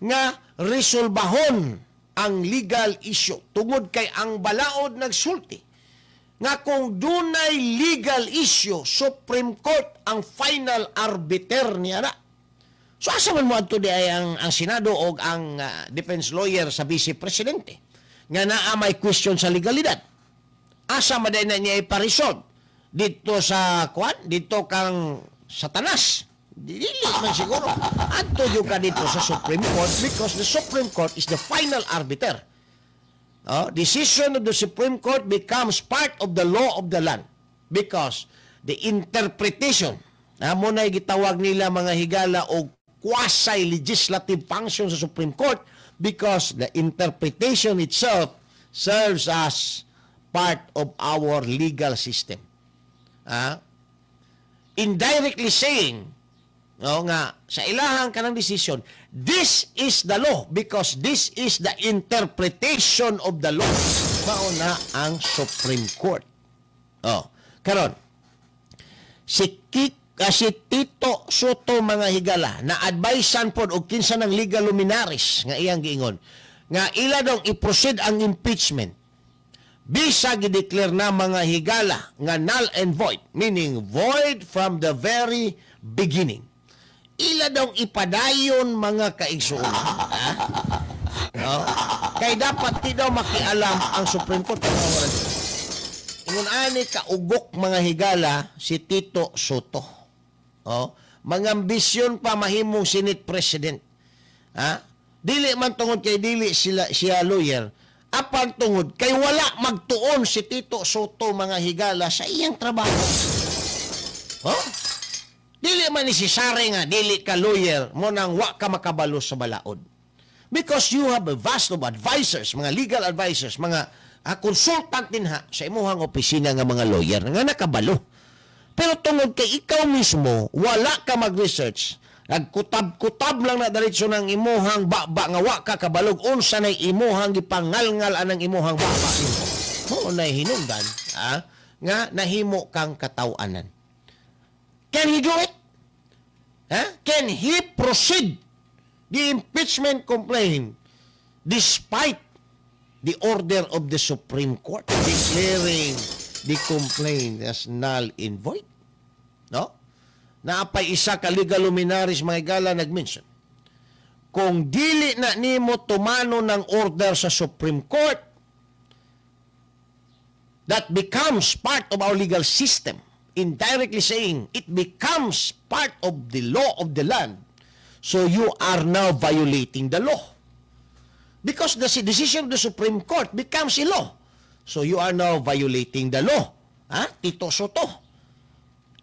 nga resolbahon ang legal issue. Tungod kay ang balaod nagsulti, nga kung dunay legal issue, Supreme Court ang final arbiter niya na. So asa man mo adto di ay ang Senado o ang defense lawyer sa Vice Presidente nga naa may question sa legalidad. Asa maday na niya iparesolve dito sa dito kang Satanas. Dili man siguro. Adto jud ka dito sa Supreme Court because the Supreme Court is the final arbiter. Decision of the Supreme Court becomes part of the law of the land because the interpretation mo na gitawag nila mga higala o quasi-legislative function sa Supreme Court because the interpretation itself serves as part of our legal system. Indirectly saying, nga sa ilahang kanang decision, this is the law because this is the interpretation of the law. Mauna ang Supreme Court. Karon, si Tito Soto mga higala na advisean pod og kinsa ng legal luminaries nga iyang giingon nga ila daw i-proceed ang impeachment bisa gideclare na mga higala nga null and void, meaning void from the very beginning. Ila daw ipadayon mga kaigsuon. Kay dapat ti daw makialam ang Supreme Court. Ingon ani kaugok mga higala si Tito Soto. Mga ambisyon pa mahimong Senate President. Dili man tungod kay dili siya lawyer. Apan tungod kay wala magtuon si Tito Soto mga higala sa iyang trabaho. Dili man ni si Sare nga dili ka lawyer mo nang wa ka makabalo sa balaod. Because you have a vast of advisors, mga legal advisors, mga consultant din sa imuhang opisina nga mga lawyer nga nakabalo. Pero tungod kay ikaw mismo, wala ka mag-research, nagkutab-kutab lang na diretso ng imuhang baba nga wa ka kabalog unsa nay imuhang gipangalngal anang imuhang baba nimo. Mo nay hinungdan, nga nahimo kang kataw-anan. Can he do it? Can he proceed the impeachment complaint despite the order of the Supreme Court declaring the complaint as null and void? Naapay isa ka legal luminaries mga higala nag-mention. Kung dili na nimo tumano ng order sa Supreme Court, that becomes part of our legal system. Indirectly saying, it becomes part of the law of the land. So you are now violating the law. Because the decision of the Supreme Court becomes a law. So you are now violating the law. Tito Soto.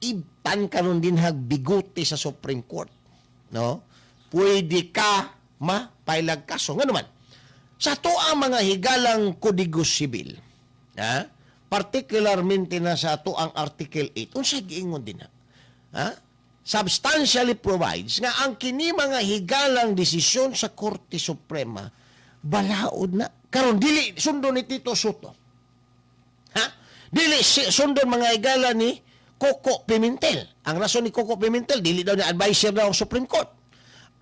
Iban ka nun din bigote sa Supreme Court. Pwede ka mapailag kaso. Nga naman, sa to ang mga higalang Kodigo Sibil, particularmente na sa to ang Article 8, unsa giingon din substantially provides nga ang kini mga higalang desisyon sa Korte Suprema balaod na. Karon dili sundo ni Tito Soto. Dili sundon mga higala ni Coco Pimentel. Ang rason ni Coco Pimentel, dili daw na advisor daw ang Supreme Court.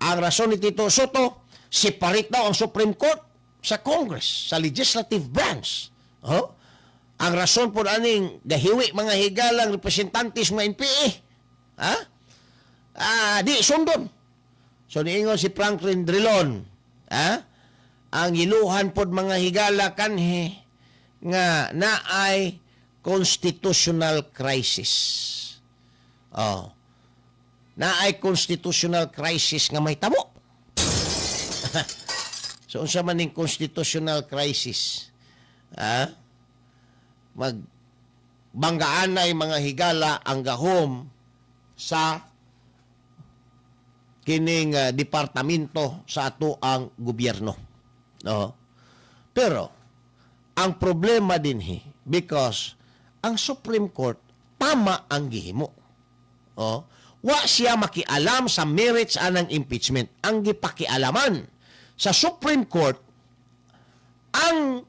Ang rason ni Tito Soto, separate daw ang Supreme Court sa Congress, sa legislative branch. Ang rason po aning gahiwi mga higalang representantes mga NPA. Di sundon. So niingon si Franklin Drilon, ang iluhan pod mga higala kanhi nga naay constitutional crisis. Naay constitutional crisis nga may tabo. So unsa man ning constitutional crisis? Magbanggaan ay mga higala ang gahom sa kining departamento sa ato ang gobyerno. Pero ang problema dinhi because ang Supreme Court tama ang gihimo. Wa siya makialam sa merits anang impeachment. Ang gipakialaman sa Supreme Court ang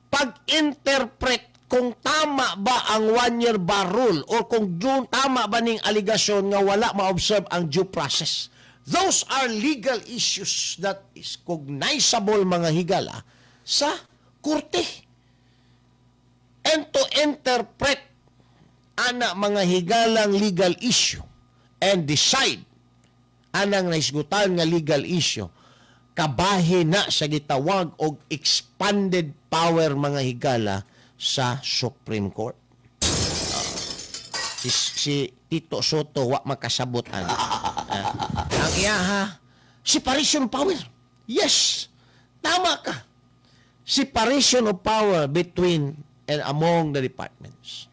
pag-interpret kung tama ba ang 1-year bar rule or kung tama ba ning aligasyon nga wala ma-observe ang due process. Those are legal issues that is cognizable, mga higala, sa korte. And to interpret ana mga higalang legal issue and decide anang naisgutan nga legal issue, kabahin na sa gitawag og expanded power, mga higala, sa Supreme Court. Si Tito Soto wa makasabutan. Ang iyaha, separation power. Yes, tama ka. Separation of power between and among the departments.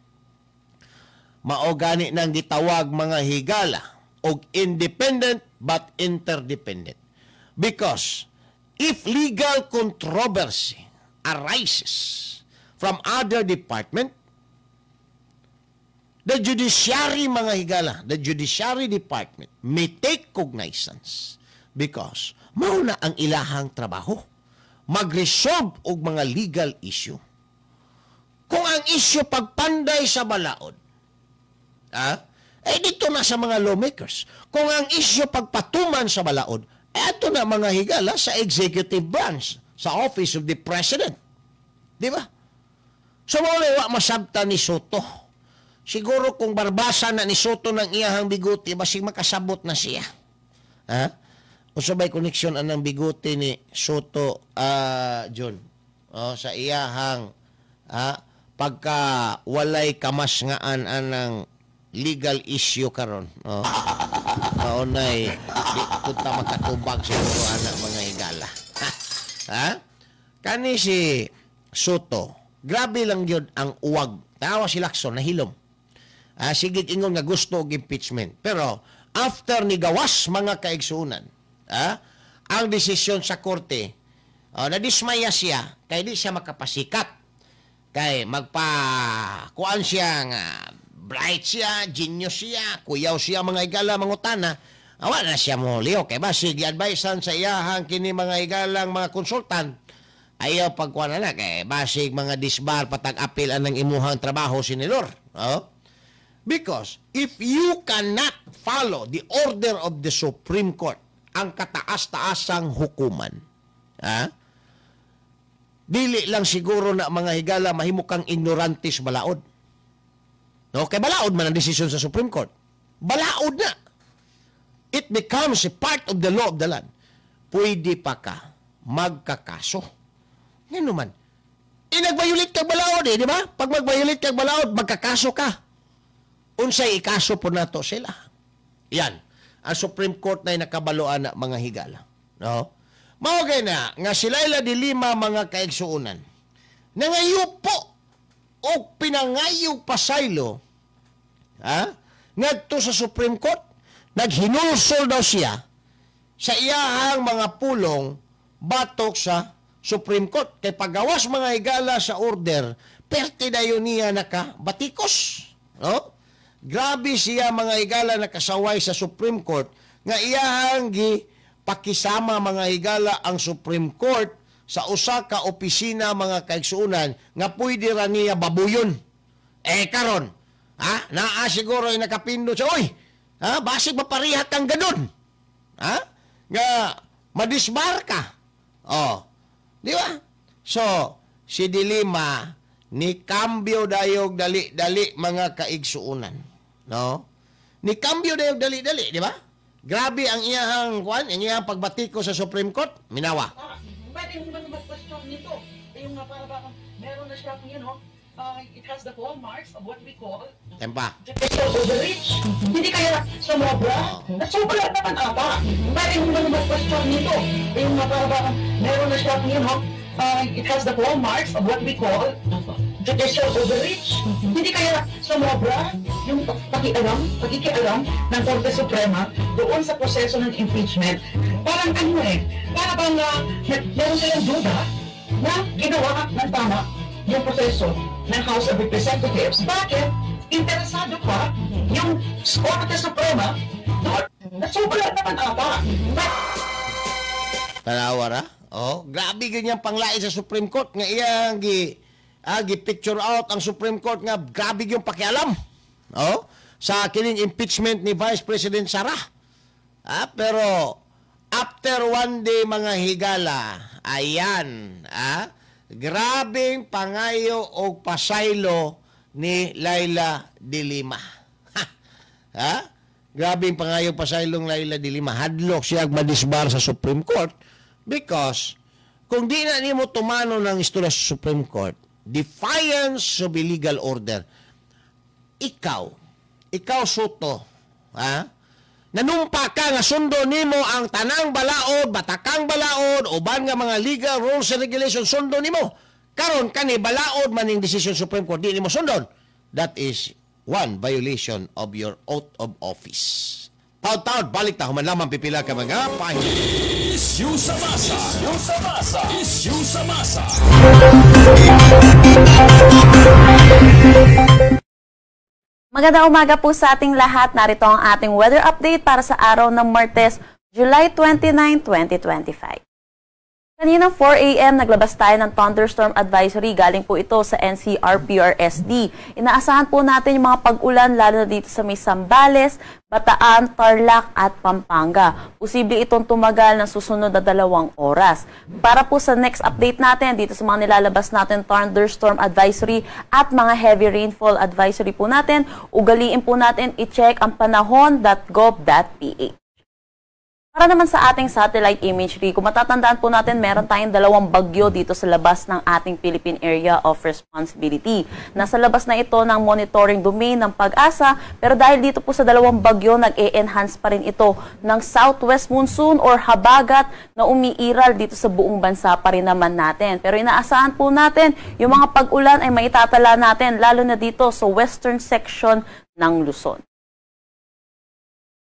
Mao gani nang gitawag, mga higala, og independent but interdependent. Because if legal controversy arises from other department, the judiciary, mga higala, the judiciary department may take cognizance because mauna ang ilahang trabaho mag-resolve og mga legal issue. Kung ang issue pagpanday sa balaod, dito na sa mga lawmakers. Kung ang issue pagpatuman sa balaod, ito na, mga higala, sa executive branch, sa office of the president. Di ba? So, wala masabta ni Soto. Siguro kung barbasa na ni Soto ng iyahang biguti, basig makasabot na siya. O sabay koneksyon anang biguti ni Soto, John, sa iyahang pagka walay kamasngaan anang legal issue karon. Maunay, di punta makatubag siguro anak, mga higala. Kani si Soto, grabe lang yun ang uwag. Tawa si Lacson, nahilom. Sige ingon nga gusto og impeachment. Pero, after ni gawas mga kaigsuunan, ang desisyon sa korte, nadismaya siya, kaya di siya makapasikat. Kaya kuan siya nga, bright siya, genius siya, kuyaw siya, mga higala, mangutana. Wala na siya mo, Leo. Kaya basig, i-advisean sa iyahang kini mga higalang mga konsultan, ayaw pagkuhan na kay basig mga disbar patag-apil anang imuhang trabaho, senador. Because if you cannot follow the order of the Supreme Court, ang kataas-taasang hukuman, dili lang siguro na, mga higala, mahimo kang ignorantes balaod. Kay balaod man ang desisyon sa Supreme Court. Balaod na. It becomes a part of the law of the land. Pwede pa ka magkakaso. Yan naman. Nag-violate kag balaod di ba? Pag mag-violate kag balaod, magkakaso ka. Unsay ikaso po nato sila. Yan. Ang Supreme Court na nakabaloan na, mga higala. Maugay na, nga sila de Lima, mga kaigsuunan, nangayupo o pinangayog pasaylo, ngadto sa Supreme Court, naghinulsol daw siya sa iyahang mga pulong batok sa Supreme Court. Kay pagawas, mga higala, sa order, perte na yun niya nakabatikos. Grabe siya, mga higala, nakasaway sa Supreme Court, nga iyahang pakisama, mga higala, ang Supreme Court sa usa ka opisina, mga kaigsuunan, nga pwede ra niya babuyon. Karon, naa siguro ay nakapindot siya, basig maparihat kang ganun. Nga madisbar ka. Di ba? So, si Dilima, ni kambyo dayog dali-dali, mga kaigsuunan. Ni kambyo dayog dali-dali, di ba? Grabe ang iyahang pagbatiko sa Supreme Court, minawa. Pwede mo ba mag-question nito? Yung para ba, meron na siya, it has the hallmarks of what we call Tempa. judicial overreach. Hindi kaya sumobra? Sobra naman ata. Pwede mo ba mag-question nito? Yung para ba, meron na siya, it has the hallmarks of what we call judicial overreach. Hindi kaya sumobra yung pakikialam ng Korte Suprema doon sa proseso ng impeachment. Parang para bang meron silang duda na ginawa ng tama yung proseso ng House of Representatives. Bakit? Interesado pa yung Korte Suprema doon na sobra naman ata. Tanawara? Grabe ganyan panglait sa Supreme Court nga iyang gi-picture out ang Supreme Court nga grabe yung pakialam sa kining impeachment ni Vice President Sara. Pero after one day mga higala, ayan, grabing pangayo o pasaylo ni Laila de Lima. Grabing pangayo pasaylong Laila de Lima. Hadlok siya madisbar sa Supreme Court because kung di na nimo tumano ng istorya sa Supreme Court, defiance of illegal order, ikaw Soto, nanumpa ka nga sundo nimo ang tanang balaod, batakang balaod, uban nga mga legal rules and regulations sundo nimo. Karon kani balaod maning decision Supreme Court di nimo sundon. That is one violation of your oath of office. Taud-taud balik ta human lamang pipila ka mga pahina. Issue sa masa. Issue sa masa. Magandang umaga po sa ating lahat. Narito ang ating weather update para sa araw ng Martes, July 29, 2025. Kaninang 4 a.m. naglabas tayo ng thunderstorm advisory. Galing po ito sa NCR-PRSD. Inaasahan po natin yung mga pag-ulan lalo na dito sa may Zambales, Bataan, Tarlac at Pampanga. Posible itong tumagal ng susunod na 2 oras. Para po sa next update natin, dito sa mga nilalabas natin thunderstorm advisory at mga heavy rainfall advisory po natin, ugaliin po natin i-check ang panahon.gov.ph. Para naman sa ating satellite imagery, kung matatandaan po natin, meron tayong 2 bagyo dito sa labas ng ating Philippine Area of Responsibility. Nasa labas na ito ng monitoring domain ng Pag-asa, pero dahil dito po sa 2 bagyo, nag-e-enhance pa rin ito ng southwest monsoon or habagat na umiiral dito sa buong bansa pa rin naman natin. Pero inaasahan po natin, yung mga pag-ulan ay maitatala natin, lalo na dito sa western section ng Luzon.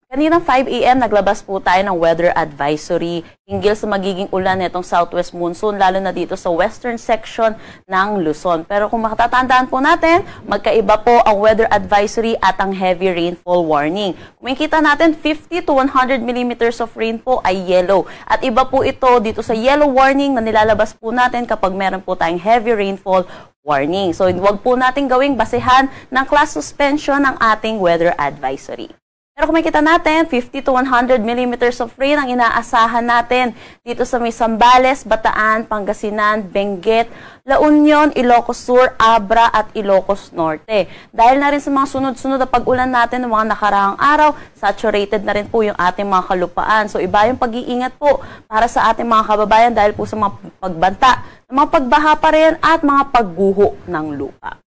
Kaninang 5 a.m. naglabas po tayo ng weather advisory hinggil sa magiging ulan nitong southwest monsoon, lalo na dito sa western section ng Luzon. Pero kung makatatandaan po natin, magkaiba po ang weather advisory at ang heavy rainfall warning. Kung makikita natin, 50 to 100 millimeters of rain po ay yellow. At iba po ito dito sa yellow warning na nilalabas po natin kapag meron po tayong heavy rainfall warning. So, huwag po natin gawing basehan ng class suspension ng ating weather advisory. Pero kung makikita natin, 50 to 100 millimeters of rain ang inaasahan natin dito sa may Zambales, Bataan, Pangasinan, Benguet, La Union, Ilocos Sur, Abra at Ilocos Norte. Dahil na rin sa mga sunod-sunod na pag-ulan natin ng mga nakaraang araw, saturated na rin po yung ating mga kalupaan. So iba yung pag-iingat po para sa ating mga kababayan dahil po sa mga pagbanta, mga pagbaha pa rin at mga pagguho ng lupa.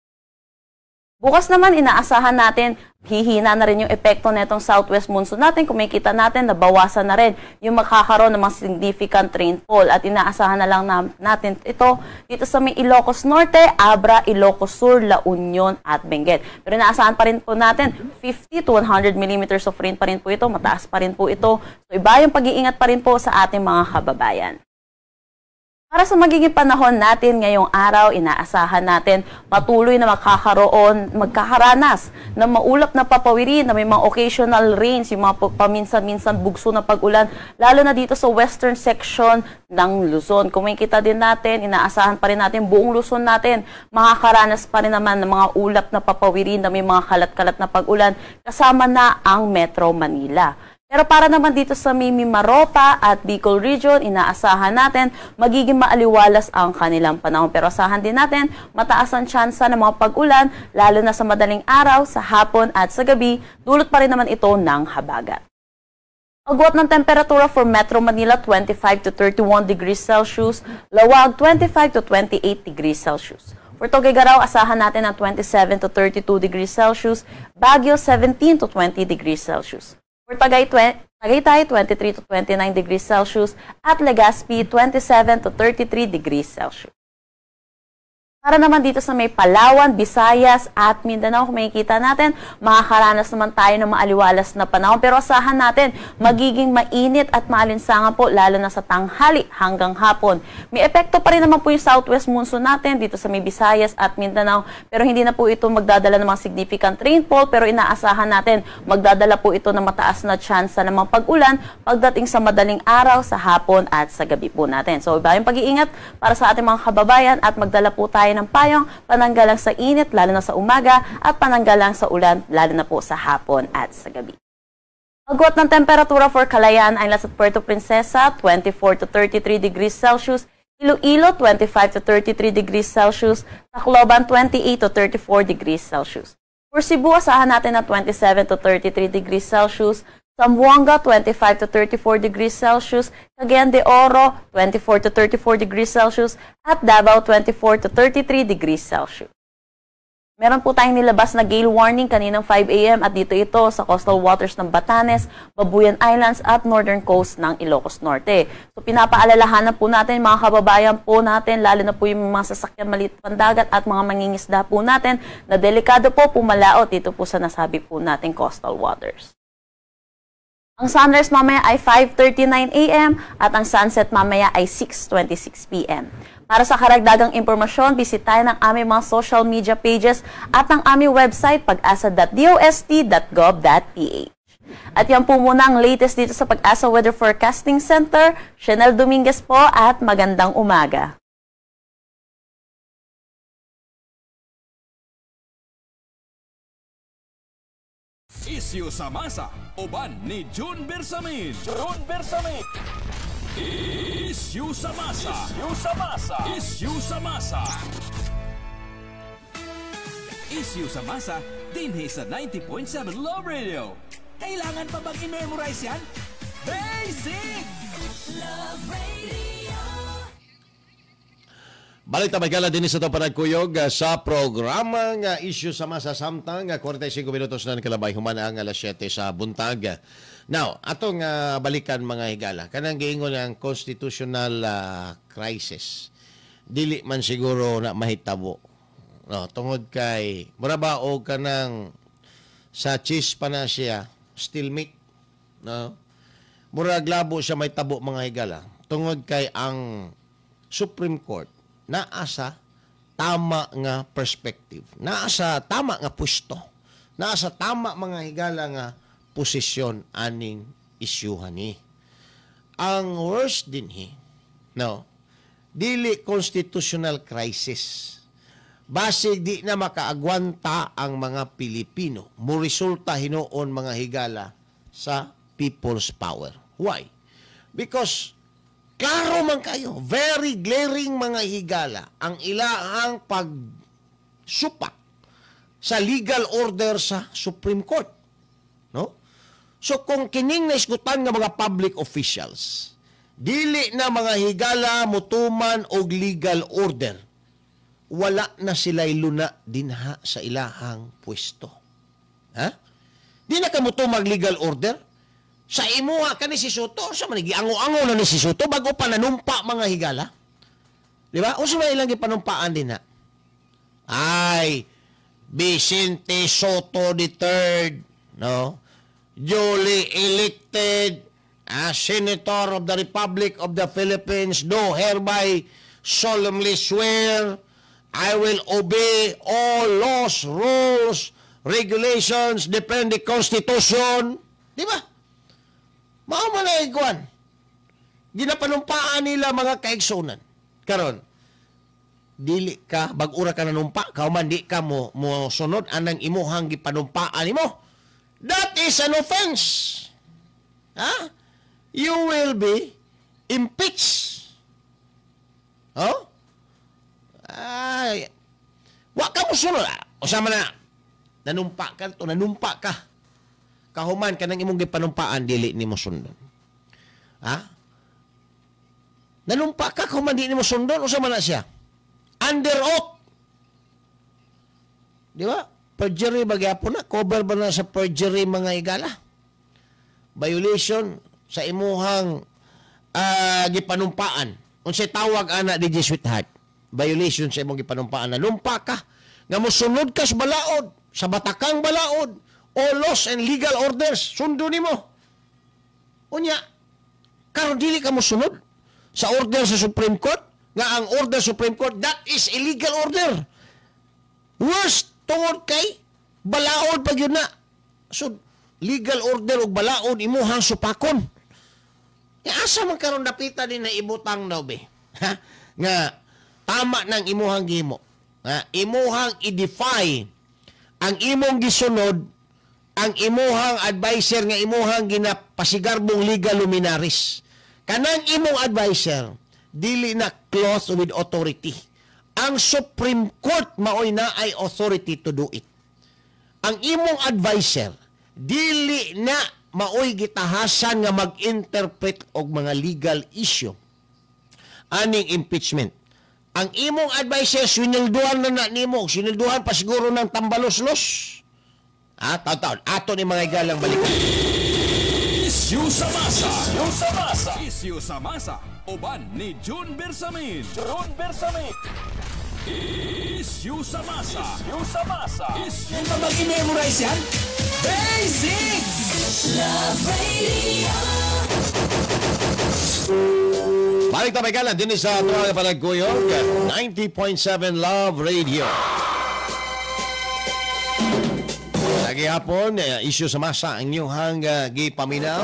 Bukas naman, inaasahan natin, hihina na rin yung epekto na itong southwest monsoon natin. Kung makikita natin, nabawasan na rin yung makakaroon ng mga significant rainfall. At inaasahan na lang natin ito dito sa may Ilocos Norte, Abra, Ilocos Sur, La Union at Benguet. Pero inaasahan pa rin po natin, 50 to 100 millimeters of rain pa rin po ito, mataas pa rin po ito. So iba yung pag-iingat pa rin po sa ating mga kababayan. Para sa magiging panahon natin ngayong araw, inaasahan natin patuloy na magkakaranas ng maulap na papawirin na may mga occasional rains, yung mga paminsan-minsan bugso na pag-ulan, lalo na dito sa western section ng Luzon. Kung makikita din natin, inaasahan pa rin natin buong Luzon natin, makakaranas pa rin naman ng mga ulap na papawirin na may mga kalat-kalat na pag-ulan, kasama na ang Metro Manila. Pero para naman dito sa Mimaropa at Bicol Region, inaasahan natin magiging maaliwalas ang kanilang panahon. Pero asahan din natin mataas ang tsansa ng mga pag-ulan, lalo na sa madaling araw, sa hapon at sa gabi, dulot pa rin naman ito ng habagat. Agwat ng temperatura for Metro Manila, 25 to 31 degrees Celsius, Lawag, 25 to 28 degrees Celsius. For Tuguegarao, asahan natin ang 27 to 32 degrees Celsius, Baguio, 17 to 20 degrees Celsius. For Tagaytay, 23 to 29 degrees Celsius at Legazpi, 27 to 33 degrees Celsius. Para naman dito sa may Palawan, Visayas at Mindanao, kung makikita natin, makakaranas naman tayo ng maaliwalas na panahon. Pero asahan natin, magiging mainit at maalinsangan po, lalo na sa tanghali hanggang hapon. May epekto pa rin naman po yung southwest monsoon natin dito sa may Visayas at Mindanao. Pero hindi na po ito magdadala ng mga significant rainfall. Pero inaasahan natin, magdadala po ito ng mataas na tsansa ng mga pag-ulan pagdating sa madaling araw, sa hapon at sa gabi po natin. So iba yung pag-iingat para sa ating mga kababayan at magdala po tayo tayo ng payong, pananggalang sa init, lalo na sa umaga, at pananggalang sa ulan, lalo na po sa hapon at sa gabi. Agwat ng temperatura for Kalayaan ay nasa Puerto Princesa, 24 to 33 degrees Celsius, Iloilo, 25 to 33 degrees Celsius, Tacloban, 28 to 34 degrees Celsius. For Cebu, asahan natin na 27 to 33 degrees Celsius, Zamboanga, 25 to 34 degrees Celsius, Cagayan de Oro, 24 to 34 degrees Celsius, at Davao, 24 to 33 degrees Celsius. Meron po tayong nilabas na gale warning kaninang 5 a.m. at dito ito sa coastal waters ng Batanes, Babuyan Islands at northern coast ng Ilocos Norte. So pinapaalalahanan po natin mga kababayan po natin, lalo na po yung mga sasakyan maliit pandagat at mga mangingisda po natin na delikado po pumalaot dito po sa nasabi po natin coastal waters. Ang sunrise mamaya ay 5:39 a.m. at ang sunset mamaya ay 6:26 p.m. Para sa karagdagang impormasyon, bisitahin ang aming mga social media pages at ang aming website pag-asa.dost.gov.ph. At yan po muna ang latest dito sa Pag-asa Weather Forecasting Center. Chanel Dominguez po at magandang umaga. Isyu sa masa, uban ni June Bersamin. June Bersamin. Isyu sa masa. Isyu sa masa. Isyu sa masa. Isyu sa masa, dinhi sa 90.7 Love Radio. Kailangan pa bang i-memorize yan? Basic! Love Radio. Balik ta magala din sa itong panagkuyog sa programa nga Isyu sa Masa Samtang 45 minutos na kalabay humana ang alas 7 sa buntag. Now, atong balikan mga higala. Kanang giingon ang constitutional crisis. Dili man siguro na mahitabo. No, tungod kay mura ba og kanang sa cheese pa na siya stalemate. No? Mura glabo siya may tabo mga higala. Tungod kay ang Supreme Court naasa tama nga perspective, naasa tama nga pwesto, naasa tama mga higala nga posisyon aning isyuhan ni. Ang worst dinhi, no, dili constitutional crisis. Basig di na makaagwanta ang mga Pilipino, mo resulta hinuon mga higala sa people's power. Why? Because klaro man kayo, very glaring mga higala ang ilaang pagsupak sa legal order sa Supreme Court. No? So kung kining naisgutan nga mga public officials, dili na mga higala mutuman og legal order, wala na sila'y luna dinha sa ilahang pwesto. Ha? Di na ka mutumag legal order? Sa imuha ka ni si Soto, sa manigi ango-ango na ni si Soto bago pa nanumpa mga higala. Di ba? O sa ilang ipanumpaan din ha? Ay, Vicente Soto III, no? Duly elected as Senator of the Republic of the Philippines, do hereby solemnly swear I will obey all laws, rules, regulations, defend the Constitution. Di ba? Mao man na iguan. Ginapanumpaan nila mga kaigsunan. Karon, dili ka, bag-ura ka nanumpa, kauman di ka mo sunod anang imuhang gipanumpaan nimo. That is an offense. Ha? You will be impeached. Oh? Ay, wa ka mo sunod. O sama na, nanumpa ka to, nanumpa ka. Kahuman ka ng imong gipanumpaan, dili ni mo sundon. Ha? Nanumpa ka, kahuman di ni mo sundon, o sama na siya? Under oath. Di ba? Perjury bagyapo na. Cover ba na sa perjury mga higala? Violation sa imuhang gipanumpaan. Unsay tawag ana di sweetheart? Violation sa imong gipanumpaan. Nanumpa ka. Nga mosunod ka sa balaod. Sa batakang balaod. All laws and legal orders, sundo ni mo. Unya, karon dili ka mo sunod sa order sa Supreme Court, nga ang order sa Supreme Court, that is illegal order. Worst, tungod kay balaod pag yun na. So, legal order o balaod, imuhang supakon. Asa man karon napita din na ibutang daw be. Ha? Nga, tama ng imuhang gimo. imuhang i-defy ang imong gisunod, ang imuhang advisor nga imuhang ginapasigarbong legal luminaries. Kanang imong advisor, dili na close with authority. Ang Supreme Court maoy na ay authority to do it. Ang imong advisor, dili na maoy gitahasan nga mag-interpret og mga legal issue aning impeachment. Ang imong advisor, sinilduhan na nimo, sinilduhan pa siguro ng tambalos-los. Taon-taon, ato ni mga igalang balikan. Isyu sa masa. Isyu sa masa. Isyu sa masa. Uban ni June Bersamin. June Bersamin. Isyu sa masa. Isyu sa masa. Yan pa mag-memorize yan? Basic! Love Radio! Balik na may kalan din sa mga panagkuyog, 90.7 Love Radio. Lagi hapon, isyu sa masa ang inyong gipaminaw.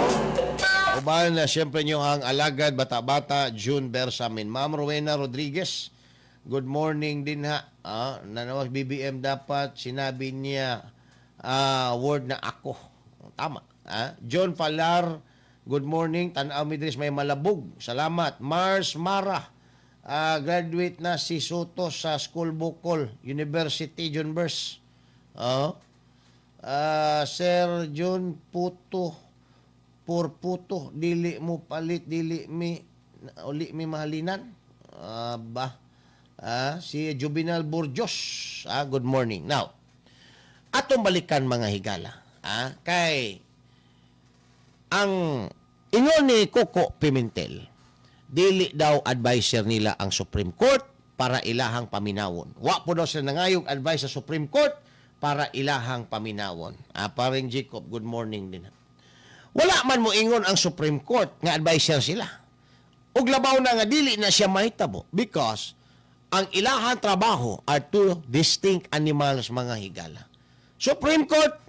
Uban, siyempre inyong alagad, bata-bata, June Bersamin. Ma'am Rowena Rodriguez, good morning din ha. Nanawas BBM dapat, sinabi niya word na ako. Tama. John Falar, good morning. Tanaw Midris may malabog. Salamat. Mars Mara, graduate na si Soto sa School Bukol University, John Bers. Sir John Puto, Purputo, dili mo palit, dili mi mahalinan. Si Juvenal Burgos, good morning. Now, atong balikan mga higala. Kay ang ingon ni Coco Pimentel, dili daw advisor nila ang Supreme Court para ilahang paminawon. Wa po daw sila nangayog advice sa Supreme Court para ilahang paminawon. Paring Jacob, good morning din. Wala man mo ingon ang Supreme Court nga advisor sila. Ug labaw na nga dili na siya mahitabo because ang ilahang trabaho are two distinct animals mga higala. Supreme Court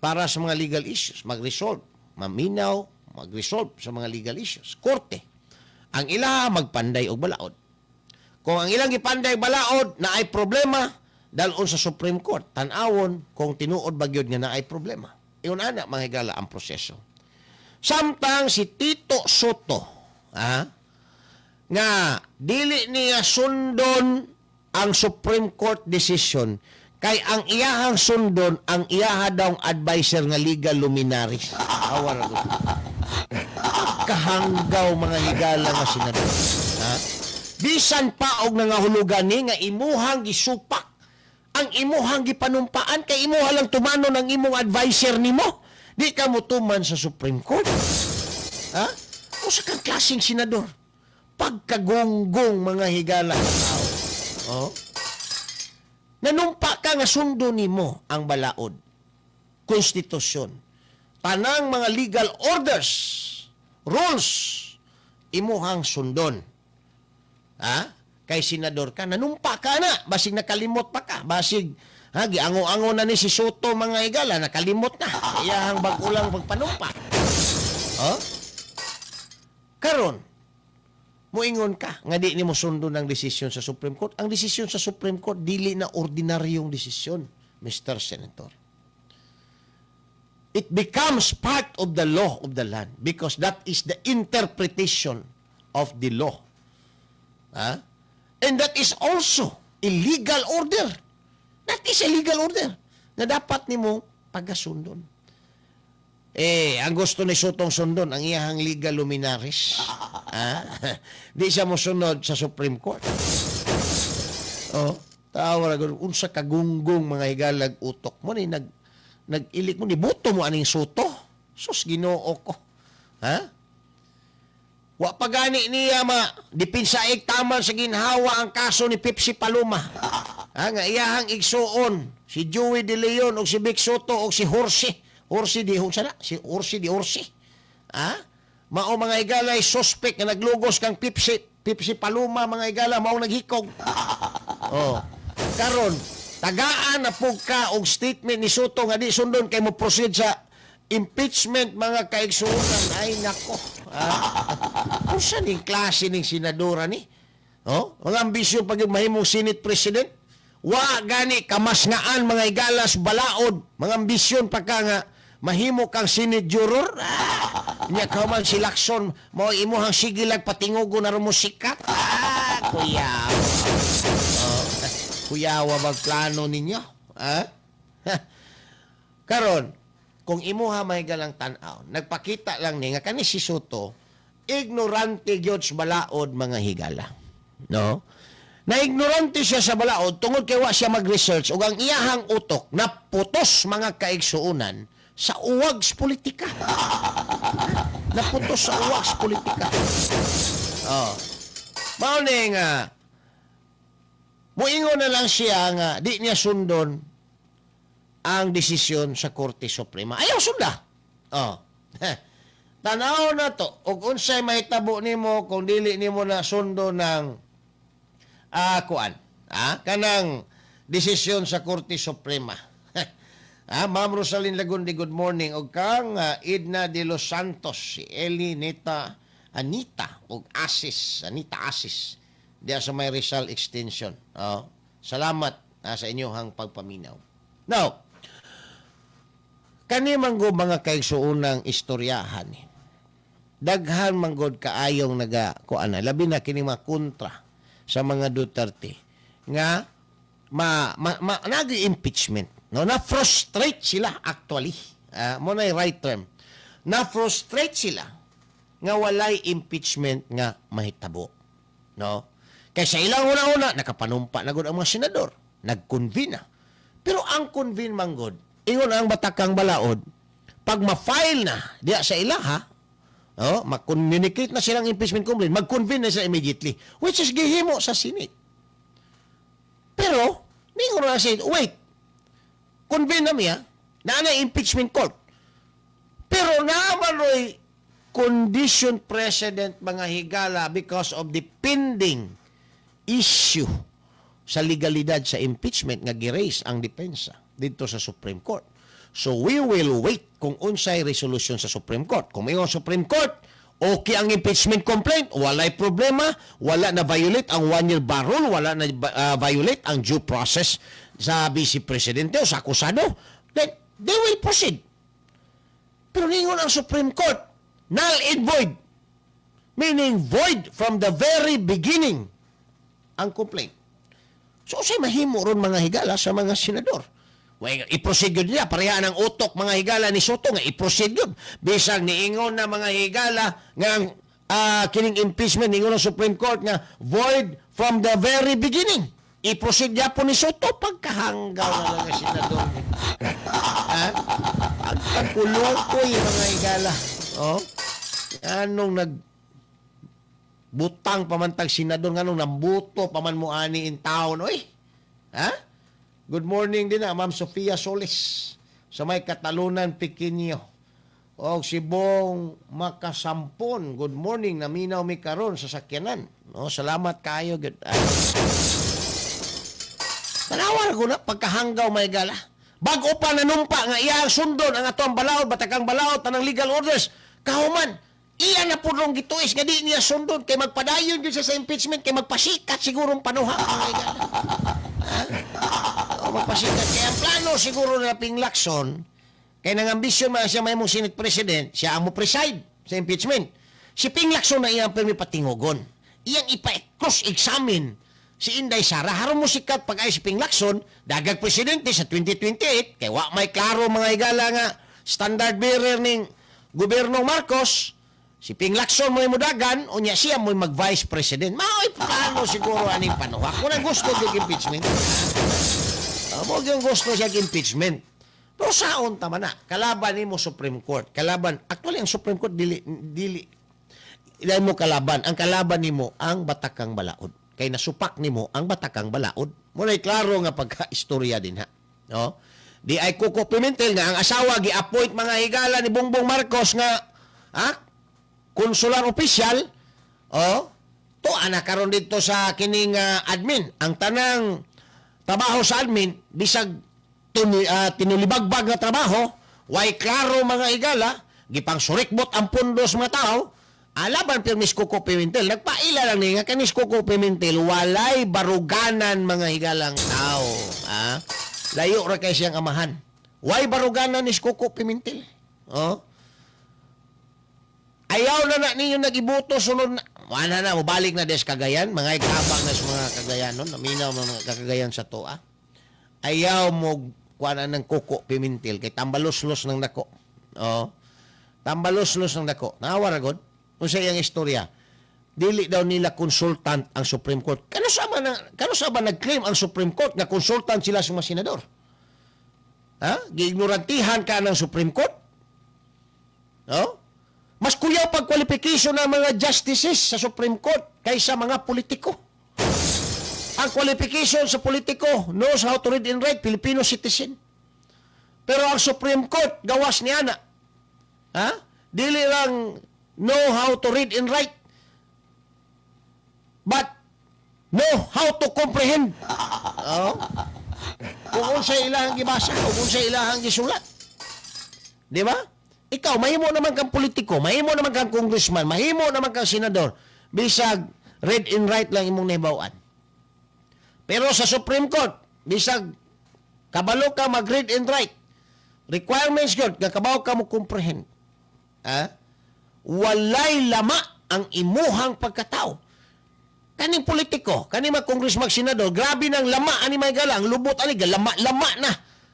para sa mga legal issues, mag-resolve, maminaw, mag-resolve sa mga legal issues. Korte, ang ilaha magpanday og balaod. Kung ang ilang gipanday balaod na ay problema, dalon sa Supreme Court, tanawon kung tinuod bagyod nga na ay problema. Iyon ana mga higala ang proseso. Samtang si Tito Soto, nga dili niya sundon ang Supreme Court decision kay ang iyahang sundon ang iyaha daw advisor nga legal luminaries. Awar ako. Kahanggaw mga higala nga senador. Bisan pa og nangahulugan ni nga imuhang gisupak ang imuhang gipanumpaan kay imuha lang tumano ng imong advisor nimo. Di ka mo tuman sa Supreme Court. O sa kang klaseng senador. Pagkagunggong mga higala. Nanumpa ka nga sundo nimo ang balaod, konstitusyon, tanang mga legal orders, rules, imuhang sundon. Kay senador ka, nanumpa ka na, basig nakalimot pa ka, basig, giango-ango na ni si Soto mga higala, nakalimot na, iyahang bagulang pagpanumpa. Karon, muingon ka nga di nimo sundo ng desisyon sa Supreme Court. Ang desisyon sa Supreme Court dili na ordinaryong desisyon, Mr. Senator. It becomes part of the law of the land because that is the interpretation of the law. And that is also a legal order. That is a legal order na dapat nimo pagasundon. Ang gusto ni Sotong sundon, ang iyahang legal luminaries. Di siya mo sunod sa Supreme Court. Tawa na unsa kagunggong mga higalag utok mo ni nag-ilik mo ni buto mo aning Soto. Sus Ginoo ko. Wa pa gani niya dipinsaig taman sa ginhawa ang kaso ni Pepsi Paloma. Nga iyahang igsuon si Joey De Leon o si Vic Soto o si Horsey. Orsi di Orsi. Mao mga igala ay suspect na naglugos kang Pepsi Paloma mga igala mao naghikog. Karon tagaan na pug ka og statement ni Soto nga di sundon kay mo proceed sa impeachment mga kaigsuonan. Ay nako. Unsa ning klase ning senadora ni? Ang ambisyon pag mahimong Senate President Wa gani kamasngaan mga igalas balaod, mga ambisyon pa ka nga mahimo kang Senate juror. Nya ka man si Lacson mo imuhang sigilag patingugo na rumusika. Kuya. Kuyawa bag plano ninyo? Karon, kung imuha may galang tanaw, nagpakita lang ni nga kani si Soto, ignorante gyud sa balaod mga higala. No? Na ignorante siya sa balaod tungod kay wa siya mag-research ug ang iyahang utok naputos mga kaigsuunan sa uwags politika. Naputos sa uwags politika. Mao ni nga muingon na lang siya nga di niya sundon ang desisyon sa Korte Suprema. Ayaw sunda. Tanaw na to. Ug unsay mahitabo nimo kung dili nimo na sundo ng kanang desisyon sa Korte Suprema. Ma'am Rosalyn Lagundi, good morning. Ug kang Edna de los Santos, si Eli Anita Asis diya sa may Rizal Extension. Salamat sa inyong pagpaminaw. Now, kani manggod mga kaigsuunang istoryahan. Daghan manggod kaayong labi na kini mga kontra sa mga Duterte nga nag-impeachment. No, na-frustrate sila actually. Mo na yung right term. Na-frustrate sila nga walay impeachment nga mahitabo. No? Kaysa ilang una-una, nakapanumpa na gud ang mga senador. Nag-convene na. Pero ang convene manggod, ingon ang batakang balaod, pag ma-file na diya sa ilaha, mag-communicate na silang impeachment complaint, mag-convene na sila immediately, which is gihimo sa Senate. Pero, ningon na siya, wait, convene na miya, na impeachment court. Pero naman ro'y condition precedent mga higala because of the pending issue sa legalidad sa impeachment nga gi-raise ang depensa dito sa Supreme Court. So we will wait kung unsay resolution sa Supreme Court. Kung may Supreme Court, okay ang impeachment complaint, walay problema, wala na violate ang one-year bar rule, wala na violate ang due process sa Vice Presidente o sa akusado, then they will proceed. Pero ningon ang Supreme Court, null and void. Meaning void from the very beginning ang complaint. So, say mahimo ron mga higala sa mga senador. I-proceed yun nila. Pareha ng utok mga higala ni Soto nga i-proceed yun. Bisag niingon na mga higala nga kining impeachment, niingon ng Supreme Court nga void from the very beginning. I-proceed niya po ni Soto pagkahanggaw na lang ang senador. Pagkulukoy mga higala. Anong butang pamantag senador nga nung nambuto paman mo ani in town, oy. Good morning din Ma'am Sofia Solis sa may Katalunan, Pequeño. O si Bong Makasampon, good morning, naminaw mi karon sa sakyanan. Salamat kayo. Tanawar ko na pagkahanggaw may gala. Bago pa nanumpa nga iya sundon ang atong balaod, batakang balaod tanang legal orders. Kahuman iya na pudrong gituis nga di niya sundon kay magpadayon gyud sa impeachment kay magpasikat sigurong panuha magpasikat kay ang plano siguro na Ping Lacson kay nang ambisyon man siya may mong Senate President, siya ang mo preside sa impeachment. Si Ping Lacson na iyang permi patingugon, iyang ipa-cross-examine si Inday Sara haron mo sikat pag ay si Ping Lacson dagag presidente sa 2028 kay wa may klaro mga higala nga standard bearer ning Gobernong Marcos. Si Ping Lacson mo mudagan, o niya siya mo mag-vice president. Mao'y plano siguro aning panuha. Kung ang gusto yung impeachment. Mo yung gusto siya impeachment. Pero saon tama na. Kalaban ni mo Supreme Court. Kalaban. Actually, ang Supreme Court, dili mo kalaban. Ang kalaban ni mo, ang batakang balaod. Kay nasupak ni mo, ang batakang balaod. Muna'y klaro nga pagka-istorya din ha. No? Di ay Coco Pimentel nga, ang asawa, gi-appoint mga higala ni Bongbong Marcos nga, konsular official, to anak karon dito sa kining admin. Ang tanang trabaho sa admin, bisag tinulibagbag na trabaho, way klaro mga higala, gipang surikbot ang pundos mga tao, alaban pirmis Coco Pimentel. Nagpaila lang nga kanis Coco Pimentel, walay baruganan mga higalang tao. Layo ra kay siyang amahan. Why baruganan ni Coco Pimentel? Oh. Ayaw na ninyo nagibuto sunod na. Wala na, mabalik na des Cagayan. Mga ikabang na sa mga Cagayanon. Naminaw mga Cagayan sa toa. Ayaw mo kuwanan ng Coco Pimentel kay tambalos-los ng dako. Oh. Tambalos-los ng dako. Nawaragon? Kung sa iyang istorya, dili daw nila consultant ang Supreme Court. Kano sa ba nag-claim ang Supreme Court na consultant sila sa mga senador? Ha? Giignorantihan ka ng Supreme Court? No? Mas kuyaw pag-qualification ng mga justices sa Supreme Court kaysa mga politiko. Ang qualification sa politiko, knows how to read and write, Filipino citizen. Pero ang Supreme Court, gawas niya na. Ha? Dili lang know how to read and write, but know how to comprehend. Oh. Kung sa ilahang gibasa, kung sa ilahang gisulat. Di ba? Ikaw, mahimo naman kang politiko, mahimo naman kang congressman, mahimo naman kang senador, bisag read and write lang imong nahibawan. Pero sa Supreme Court, bisag kabalo ka mag-read and write, requirements yun, kabaw ka mo comprehend. Ha? Walay lama ang imuhang pagkatao. Kaning politiko, kaning mga congressman, senador, grabe ng lama ani may galang, lubot ani lama na.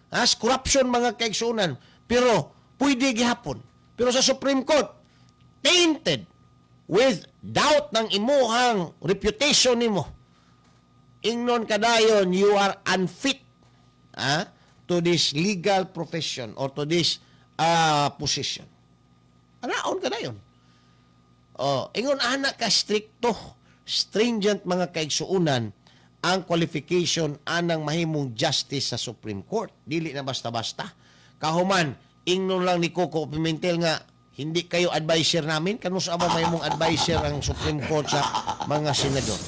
As corruption mga kaigsunan. Pero pwede gihapon. Pero sa Supreme Court, tainted with doubt ng imuhang reputation nimo. Ingnon kadayon, you are unfit to this legal profession or to this position. Anaon kadayon. Oh, ingon anak ka stricto, stringent mga kaigsuunan ang qualification anang mahimong justice sa Supreme Court. Dili na basta-basta. Kahuman, ingnon lang ni Coco Pimentel nga hindi kayo advisor namin. Kanus aba mahimong advisor ang Supreme Court sa mga senador.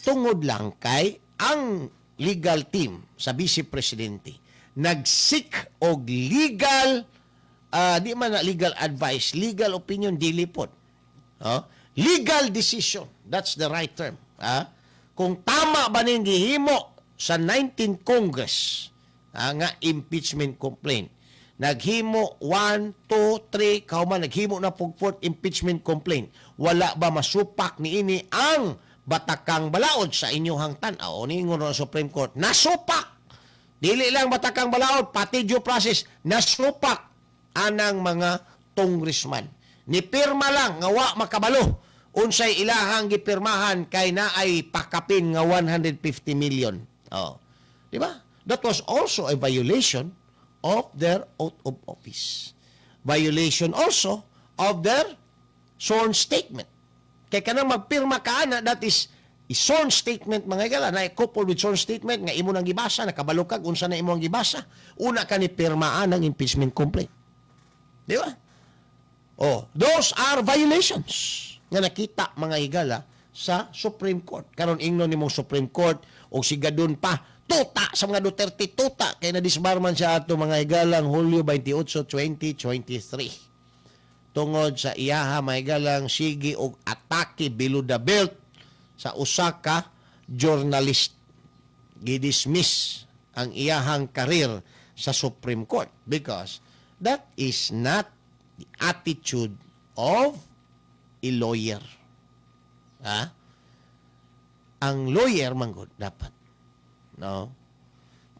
Tungod lang kay ang legal team sa Vice Presidente nag-seek og legal di man na legal advice, legal opinion, dili pod. Legal decision, that's the right term. Kung tama ba ning gihimo sa 19th Congress nga impeachment complaint. Naghimo 1, 2, 3, kauman naghimo na pug 4th impeachment complaint. Wala ba masupak niini ang batakang balaod sa inyong tan-aw ni ngono Supreme Court? Nasupak. Dili lang batakang balaod, pati due process nasupak anang mga congressman. Ni pirma lang nga wa makabalo unsay ilahang gipirmahan kay naay pakapin nga 150 million. Di ba? That was also a violation of their oath of office. Violation also of their sworn statement. Kay kanang magpirma ka ana, that is sworn statement mga igala, na coupled with sworn statement nga imo nang gibasa, nakabalo kag unsa na imo ang gibasa, una ka ni pirmaan ang impeachment complaint. Di ba? Those are violations nga nakita mga higala sa Supreme Court. Karon ingnon nimong Supreme Court o sigadon pa tuta sa mga Duterte, tuta kay nadisbarman siya ato mga higalang Hulyo 28, 2023. Tungod sa iyaha mga higalang sige og atake below the belt sa usa ka journalist. Gidismiss ang iyahang karir sa Supreme Court because that is not the attitude of a lawyer. Ang lawyer manggod dapat, no?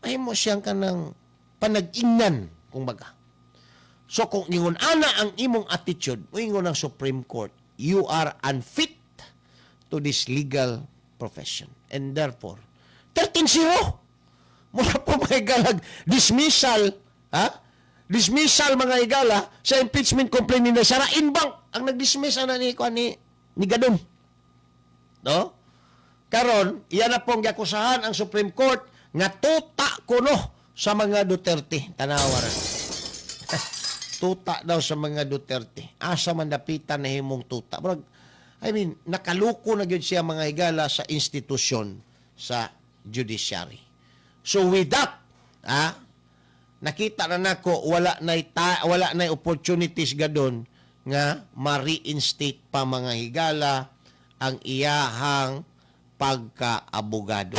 Mahimo siyang kanang panag-ingnan kung baga. So kung ingon ana ang imong attitude, ingon ng Supreme Court, you are unfit to this legal profession. And therefore, 13-0. Mula po mga igalag, dismissal, dismissal mga igala sa impeachment complaint ni Sara Inbang ang nag-dismiss ana ni Gadon. No? Karon, iyan na pong giakusahan ang Supreme Court nga tuta kuno sa mga Duterte. Tanawar. Tuta daw sa mga Duterte. Asa man dapitan na himong tuta. Nakaluko na gyud siya mga higala sa institusyon sa judiciary. So with that, nakita na nako wala na opportunities gadon nga ma-reinstate pa mga higala ang iyahang pagka-abogado.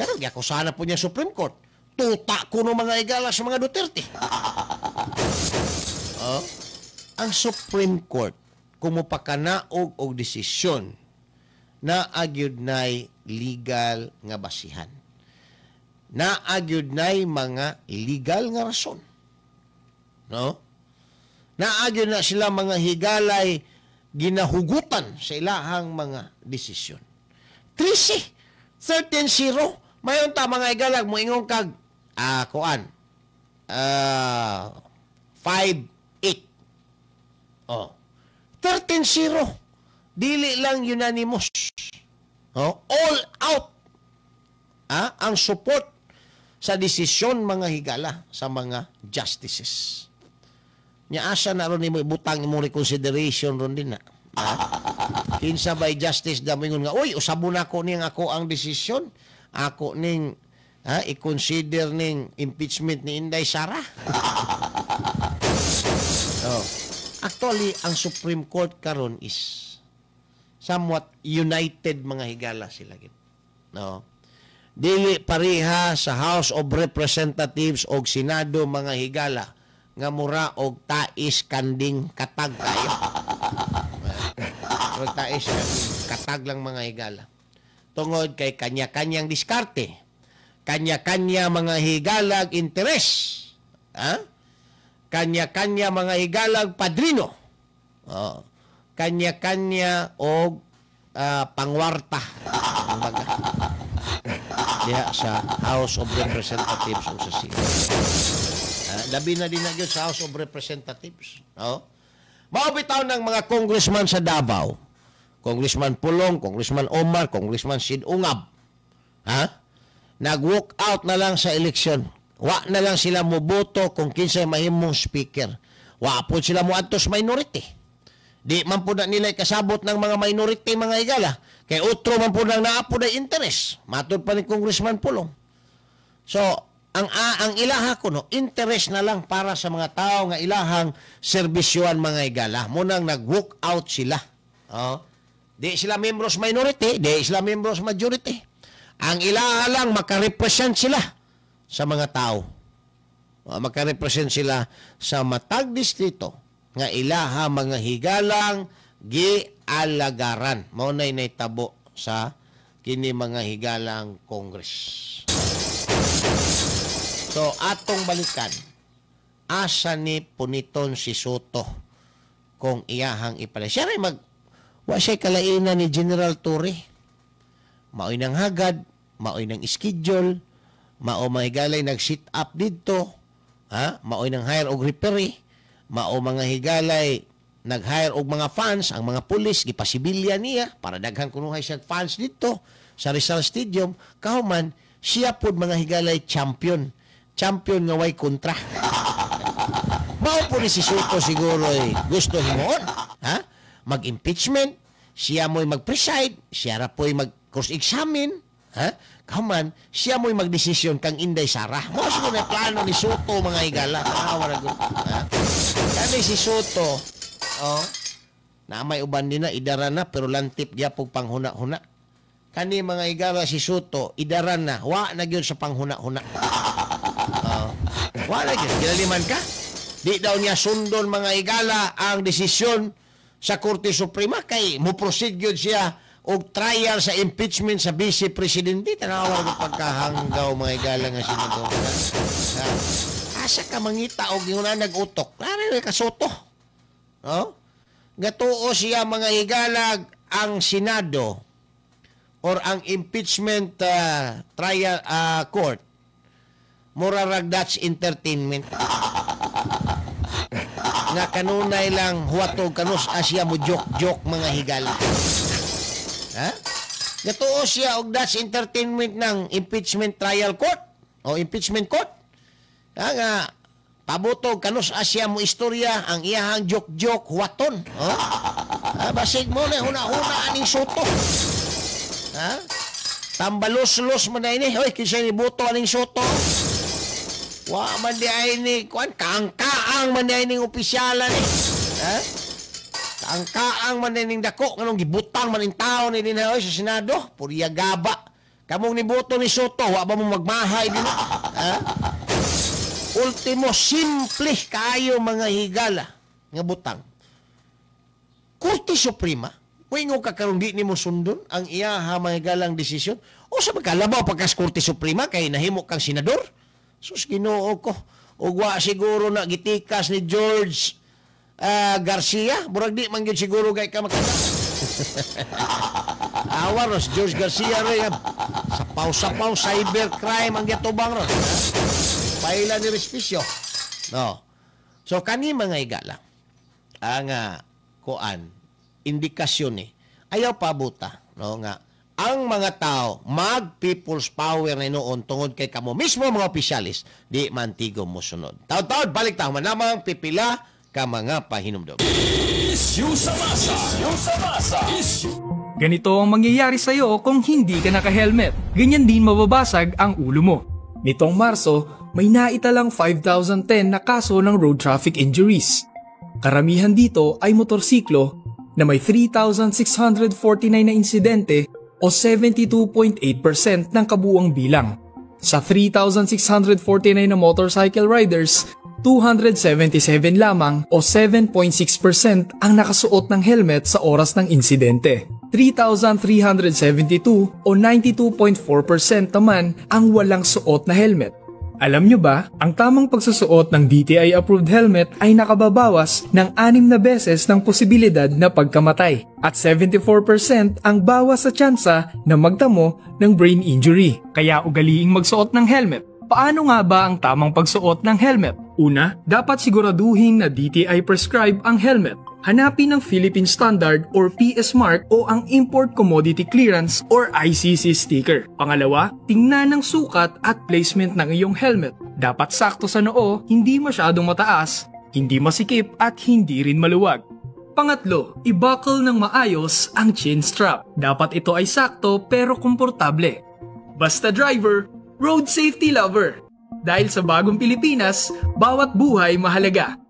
Karon giakusahan po niya Supreme Court. Tuta ko no mga higala sa mga Duterte. Ang Supreme Court kumupakanaog og desisyon na agyud nay legal nga basihan. Na agyud nay mga legal nga rason. No? Na agyud na sila mga higalay ginahugutan sa ilahang mga desisyon. 13-0 mayon ta mga higalag mo ingong kag 5-8. 13-0. Dili lang unanimous. All out. Ang support sa desisyon mga higala sa mga justices. Nya asa na ron nimo ibutang imong reconsideration ron din na. Kinsa by justice damingon nga, uy, usabo na ko ning ako ang desisyon. Ako ning i-consider ning impeachment ni Inday Sara. Actually, ang Supreme Court karon is somewhat united mga higala sila gid. No. Dili pareha sa House of Representatives o Senado mga higala nga mura og tais kanding katag kayo. Og tais katag lang mga higala. Tungod kay kanya-kanyang diskarte. Kanya-kanya mga higalag interes. Kanya-kanya mga higalag padrino. Kanya-kanya og pangwarta. Diha sa House of Representatives o sa Senate. Labi na din na yun sa House of Representatives. Maubitaw ng mga congressman sa Davao. Congressman Pulong, Congressman Omar, Congressman Sid Ungab. Nag-walk out na lang sa eleksyon. Wa na lang sila moboto kung kinsay mahimong speaker. Wa po sila mo adtos minority. Di man po na nila kasabot ng mga minority mga higala. Kay utro man po nang naapo na interest. Matod pa ni Congressman Pulong. So, ang ilaha ko no, interest na lang para sa mga tao nga ilahang serbisyoan mga higala. Munang nag-walk out sila. Di sila members minority, di sila members majority. Ang ilaha lang makarepresent sila sa mga tao. Makarepresent sila sa matag distrito nga ilaha mga higalang gialagaran. Mao nay naitabo sa kini mga higalang Congress. So atong balikan, asa ni puniton si Soto kung iyahang ipalay. Siya rin wa siya kalainan ni General Torre. Maoy nang hagad, maoy nang schedule, mao mahigalay nag-sit up dito, maoy nang hire og referee, mao mga higalay nag-hire og mga fans, ang mga pulis gipasibilya niya para daghan kunuhay siya fans dito sa Rizal Stadium. Kahuman siya pud mga higalay champion nga way kontra. Mao po ni si Soto siguro gusto himoon, mag-impeachment, siya mo'y mag-preside, siya ra po'y mag-cross-examine, kaman, siya mo'y mag-desisyon kang Inday Sara. Mo siguro na plano ni Soto mga higala. Kani si Soto, na may uban din na, idara na, pero lantip niya pong panghuna-huna. Kani mga higala si Soto, idara na, wa na yun sa panghuna-huna. Wa na yun, ginaliman ka? Di daw niya sundon mga higala ang desisyon sa Korte Suprema kay mo proceed yun siya og trial sa impeachment sa Vice Presidente. Tanawa ng pagkahanggaw mga higala nga senador. Asa ka mangita og yun na nag-utok. Klaro ka Soto. Gatuo siya mga higalag ang Senado or ang impeachment trial court. Murarag that's entertainment. Nga kanunay lang huwatog kanus asya mo joke mga higala. Gatuo siya og that's entertainment ng impeachment trial court o impeachment court. Nga pabutog kanus asya mo istorya ang iyahang joke huwaton. Basig mo na huna-huna aning Soto. Tambalos-los man na ini. Hoy, kinsa ni buto aning Soto? Wa man di ay ni kuan kaang man di ay ning opisyalan ni. Kaang man ning dako nganong gibutang man ing tao ni dinha sa Senado, puriya gaba. Kamong ni boto ni Soto, wa ba mo magmahay din? Ha? Ultimo, simple kayo mga higala nga butang. Korte Suprema, wingo ka karon di nimo sundon ang iyaha mga higalang desisyon. O sa magkalabaw pagkas Korte Suprema kay nahimo kang senador? Sus, Ginoo ko. Ugwa siguro na gitikas ni George Garcia. Burag di man gyud siguro kay ka Awa ros, George Garcia rin. Sapaw-sapaw, cybercrime ang gatubang ron. Paila ni Respisyo. No. So, kani mga higala, ang kuan, indikasyon ayaw pabuta, no, nga, ang mga tao, mag-people's power na noon tungod kay kamo mismo mga opisyalis, di mantigo mo sunod. Taon-taon, balik tayo manamang pipila ka mga pahinumdum. Issue sa masa. Issue sa masa. Issue. Ganito ang mangyayari sa'yo kung hindi ka naka-helmet. Ganyan din mababasag ang ulo mo. Nitong Marso, may naitalang 5,010 na kaso ng road traffic injuries. Karamihan dito ay motorsiklo na may 3,649 na insidente o 72.8% ng kabuuang bilang. Sa 3,649 na motorcycle riders, 277 lamang o 7.6% ang nakasuot ng helmet sa oras ng insidente. 3,372 o 92.4% naman ang walang suot na helmet. Alam nyo ba, ang tamang pagsusuot ng DTI-approved helmet ay nakababawas ng 6 na beses ng posibilidad na pagkamatay at 74% ang bawas sa tsansa na magtamo ng brain injury. Kaya ugaliing magsuot ng helmet. Paano nga ba ang tamang pagsuot ng helmet? Una, dapat siguraduhin na DTI prescribe ang helmet. Hanapin ang Philippine Standard or PS Mark o ang Import Commodity Clearance or ICC sticker. Pangalawa, tingnan ng sukat at placement ng iyong helmet. Dapat sakto sa noo, hindi masyadong mataas, hindi masikip at hindi rin maluwag. Pangatlo, i-buckle ng maayos ang chin strap. Dapat ito ay sakto pero komportable. Basta driver, road safety lover. Dahil sa bagong Pilipinas, bawat buhay mahalaga.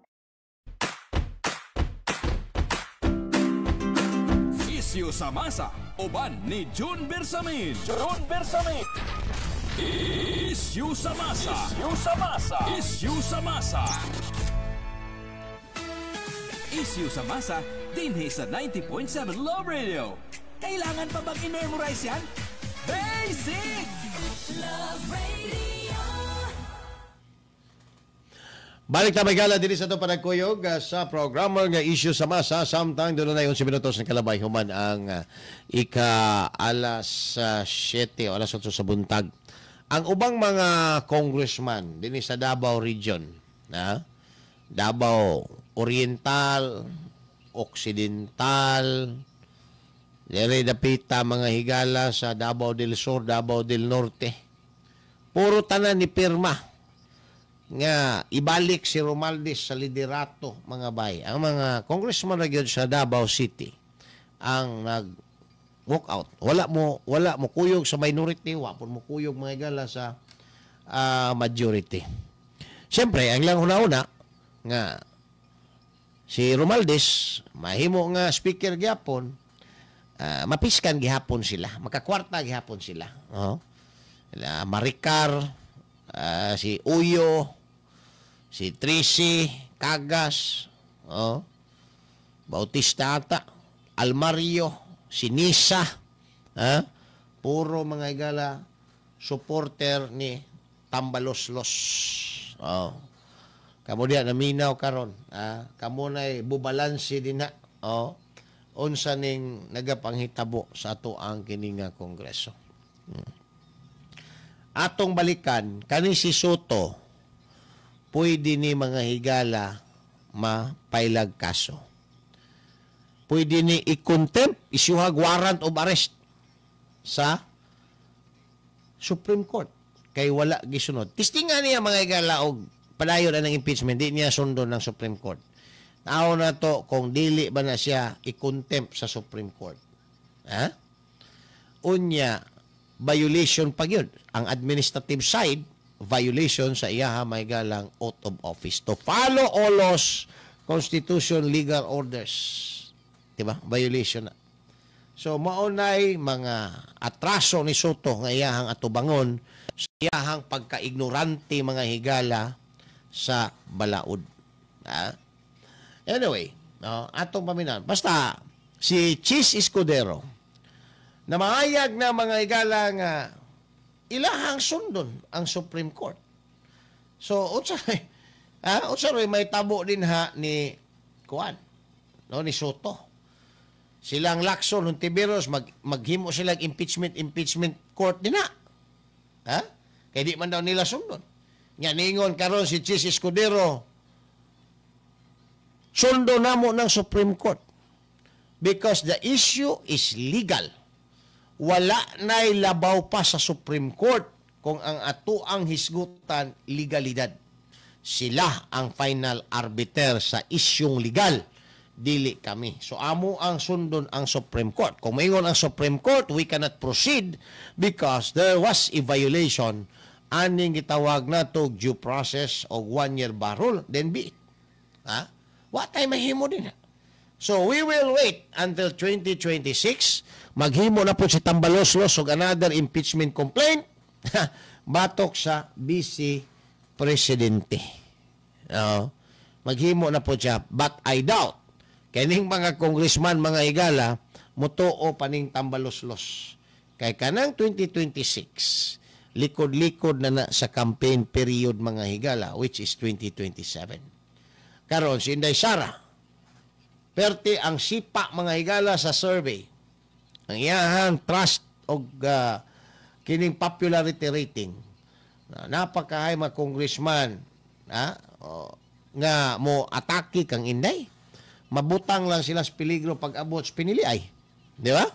Isyu sa masa, uban ni June Bersamin. June Bersamin. Isyu sa masa. Isyu sa masa. Isyu sa masa. Isyu sa masa, dinhi sa 90.7 Love Radio. Kailangan pa bang i-memorize yan? Basic! Love Radio. Balik na may gala din sa ito panagkuyog sa programa nga Issue sa Masa. Samtang doon na 11 minutos ng kalabay human ang alas 7 o alas 8 sa buntag. Ang ubang mga congressman din sa Davao Region, Davao Oriental, Occidental, dere dapita mga higala sa Davao del Sur, Davao del Norte. Puro tanan ni pirma nga ibalik si Romualdez sa liderato mga bay. Ang mga congressman na sa Davao City ang nag-walk out. Wala mo kuyog sa minority, wala mo kuyog mga higala sa majority. Siyempre, ang lang una-una nga si Romualdez mahimo nga speaker gyapon, mapiskan gihapon sila, makakwarta gihapon sila. Maricar, si Uyo, si Tracy, Cagas, Bautista ata, Almario, si Nisa, puro mga higala supporter ni Tambaloslos. Kamo diya naminaw karon, kamo nay bubalansi din na, unsa ning nagapanghitabo sa ato ang kining kongreso. Atong balikan kani si Soto, pwede ni mga higala mapailag kaso. Pwede ni i-contempt, isyuhag warrant of arrest sa Supreme Court. Kay wala gisunod. Tistingan niya mga higala og padayon na ng impeachment, di niya sundo ng Supreme Court. Tao na to kung dili ba na siya i-contempt sa Supreme Court. Unya, violation pa yun. Ang administrative side, violation sa iyaha may galang oath of office to follow all laws, constitution, legal orders. Diba? Violation na. So maunay mga atraso ni Soto nga iyahang atubangon sa iyahang pagka-ignorante mga higala sa balaod. Anyway, atong paminan. Basta si Chis Escudero na maayag na mga higala nga ilahang sundon ang Supreme Court. So unsa may tabo din ha ni Kuan, no, ni Soto. Silang Lacson, Hontiveros, maghimo silang impeachment court din na. Kaya di man daw nila sundon. Nga ningon karon si Chis Escudero, sundo na mo ng Supreme Court because the issue is legal. Wala na'y labaw pa sa Supreme Court kung ang atuang hisgutan legalidad. Sila ang final arbiter sa isyung legal. Dili kami. So, amo ang sundon ang Supreme Court. Kung mayroon ang Supreme Court, we cannot proceed because there was a violation. Aning gitawag na to due process o 1-year barrel, then be it. What time mahimo din? So, we will wait until 2026. Maghimo na po si Tambaloslos o another impeachment complaint batok sa Vice Presidente. Maghimo na po siya. But I doubt kaning mga congressman, mga higala, mutuo paning Tambaloslos. Kay kanang 2026, likod-likod na sa campaign period mga higala, which is 2027. Karon si Inday Sara, perti ang sipa mga higala sa survey. Ang iyahang trust o kining popularity rating. Napakahay mga congressman nga mo atake kang Inday. Mabutang lang sila sa peligro pag abot sa piniliay. Di ba?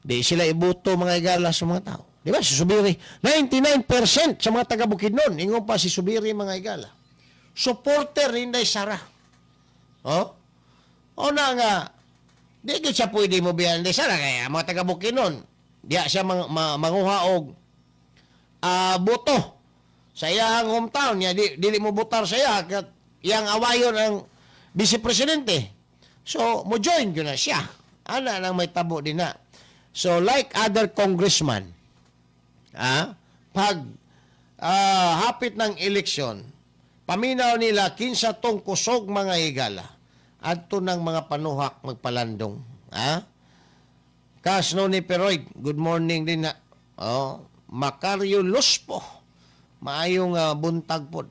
Di sila ibuto mga higala sa mga tao. Di ba? Si Subiri, 99% sa mga taga-Bukidnon, ingon pa si Subiri mga higala. Supporter ni Inday Sara. O na nga, di siya pwede mo biyan Inday Sara, kaya mga taga-Bukidnon, diya siya manguha og boto sa iyang hometown. Dili mo butar sa iya, kat iyang awayon ang Vice Presidente. So, mo join ko na siya. Ana nang may tabo din na. So, like other congressman, pag hapit ng eleksyon, paminaw nila kinsa tong kusog mga higala adto ng mga panuhak magpalandong. Kasno ni Peroy, good morning din na. Macario Lospo, maayong buntag po.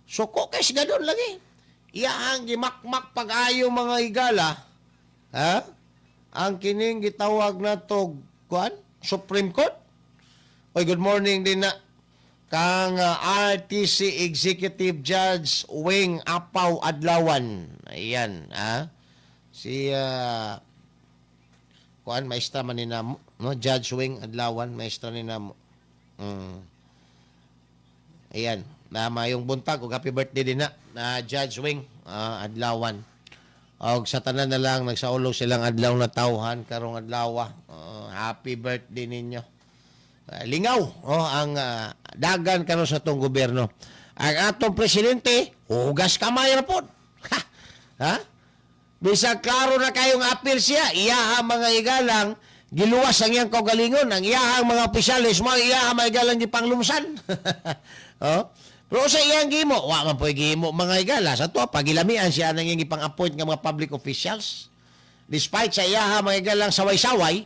So, kokes gadon lagi. Iyahang gimakmak pag-ayo mga higala, ang kining gitawag na to, Supreme Court. Oy, good morning din na kang RTC Executive Judge Wing Apaw Adlawan. Ayan, si maestra man nina mo, no? Judge Wing Adlawan, maestra nina mo. Ayan, mayong buntag ug happy birthday din na Judge Wing Adlawan. Og sa tanan na lang nagsaulog silang adlaw na tawhan karong adlaw. Happy birthday ninyo. Lingaw ang dagan karon sa tong gobyerno. Ang atong presidente hugas kamay ra pod. Bisag klaro na kayong apil siya, iyaha mga igalang giluwas ang iyang kaugalingon, ang iyahang mga opisyalis mga iyahang mga igalang gipanglumsan. Pero sa iyang gimo, wa man po'y gimo mga higala. Sa to, pagilamian siya nang iyang ipang-appoint ng mga public officials. Despite sa iyaha mga higalang saway-saway,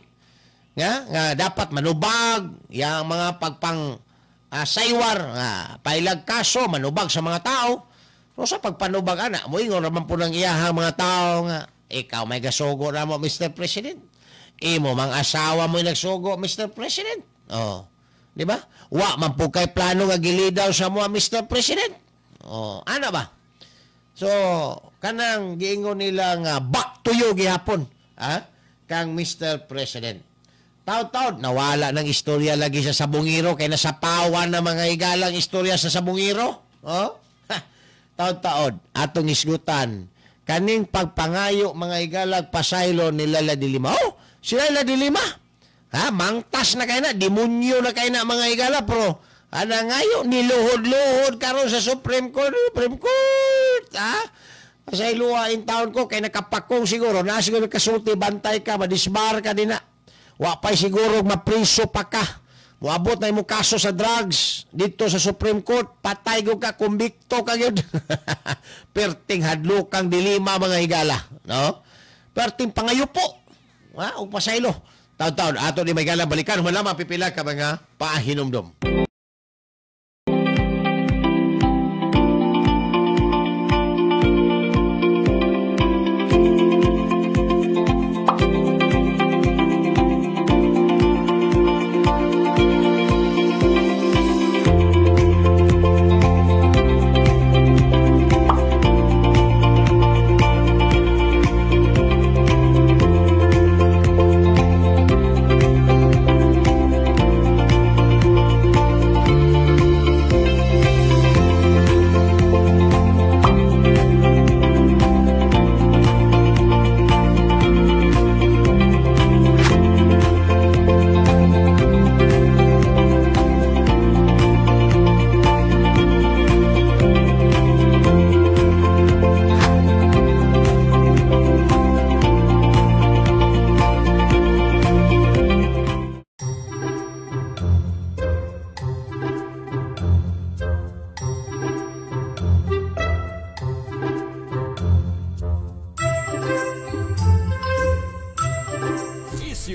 nga dapat manubag, yung mga saywar, pailag kaso, manubag sa mga tao. Pero sa pagpanubag, moingon naman po ng iyaha mga tao nga, ikaw may gasugo na mo, Mr. President. Imo, mga asawa mo yung nagsugo, Mr. President. Di ba? Wa man po kay plano nga gilidaw sa mga Mr. President. Ano ba? So, kanang giingon nila nga back to you gihapon, kang Mr. President. Taud-taud nawala ng istorya lagi sa Sabungiro kay nasapawan na mga higalang istorya sa Sabungiro. Taud-taud atong isgutan kaning pagpangayo mga higalang pasaylo ni Lala Dilima. Sila Lala Dilima. Mangtas na kayo na, demonyo na kayo na mga higala, pero ngayon, niluhod-luhod karon sa Supreme Court, pasayloa in town ko, kay nakapakong siguro, na siguro kasulti, bantay ka, madisbar ka din na. Wapay siguro, mapriso pa ka. Muabot na yung kaso sa drugs dito sa Supreme Court, patay ko ka, kumbikto ka yun. Perting hadlo kang dilima mga higala. No? Perting pangayupo. O pasaylo. Taon-taon, ato ni may higala balikan, wala mapipila ka mga paahinomdom.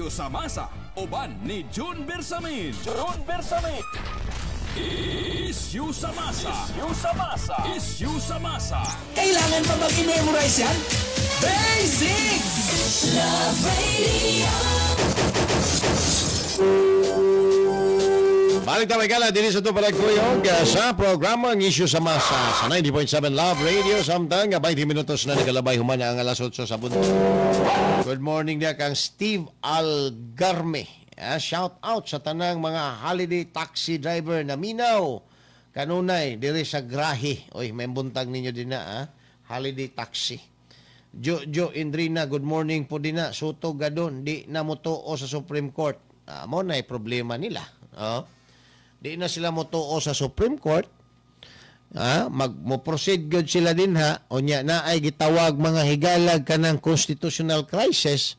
Sa masa, uban ni June Bersamin. June Bersamin. Issue sa masa. Issue sa masa. Issue sa masa. Kailangan pa bang i-memorize yan? Basic! Love Radio! Balik tayo kala, dili sa ito palagkuyog sa programang Issue sa Masa sa 90.7 Love Radio. Samtang 20 minutos na nagalabay humana ang alas 8 sa buntag. Good morning niya kang Steve Algarme. Shout out sa tanang mga holiday taxi driver na minaw. Kanunay, diri sa Grahe. Oy, may buntag ninyo din na, holiday taxi. Jojo Indrina, good morning po din na. Soto Gadon, di na mutuo sa Supreme Court. Mo na problema nila. Di na sila mutuo sa Supreme Court. Mo-proceed good sila din o nya na ay gitawag mga higalag kanang constitutional crisis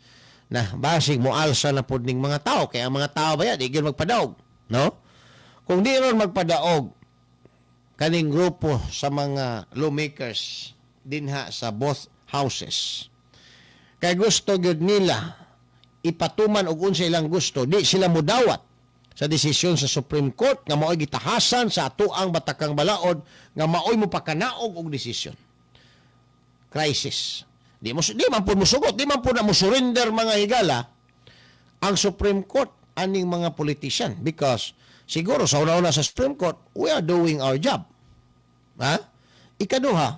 na basig mo alsa na pud ning mga tao. Kaya ang mga tao ba yan, di gyud magpadaog. No? Kung di ron magpadaog, kaning grupo sa mga lawmakers dinha sa both houses, kay gusto gyud nila ipatuman og unsa ilang gusto, di sila mudawat sa desisyon sa Supreme Court nga mao'y gitahasan sa atuang batakang balaod nga mao'y mo pakanaog og desisyon. Crisis. Di man po musugot, di man po na musurrender mga higala ang Supreme Court aning mga politician because siguro sa una-una sa Supreme Court, we are doing our job. Ikaduha,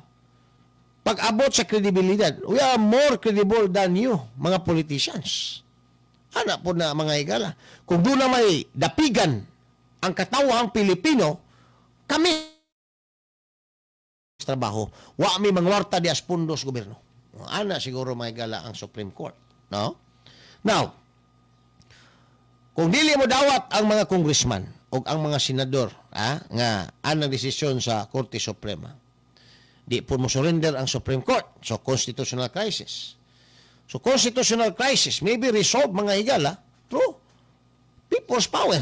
pag-abot sa kredibilidad, we are more credible than you, mga politicians. Anak po na mga higala. Kung doon na may dapigan ang katawang Pilipino, kami trabaho. Wa may mangwarta di aspundos gobyerno. Ana siguro mga higala ang Supreme Court. No? Now, kung dili mo dawat ang mga congressman o ang mga senador nga anang desisyon sa Korte Suprema, di po mo surrender ang Supreme Court. So, constitutional crisis. So, constitutional crisis may be resolved, mga higala, through people's power.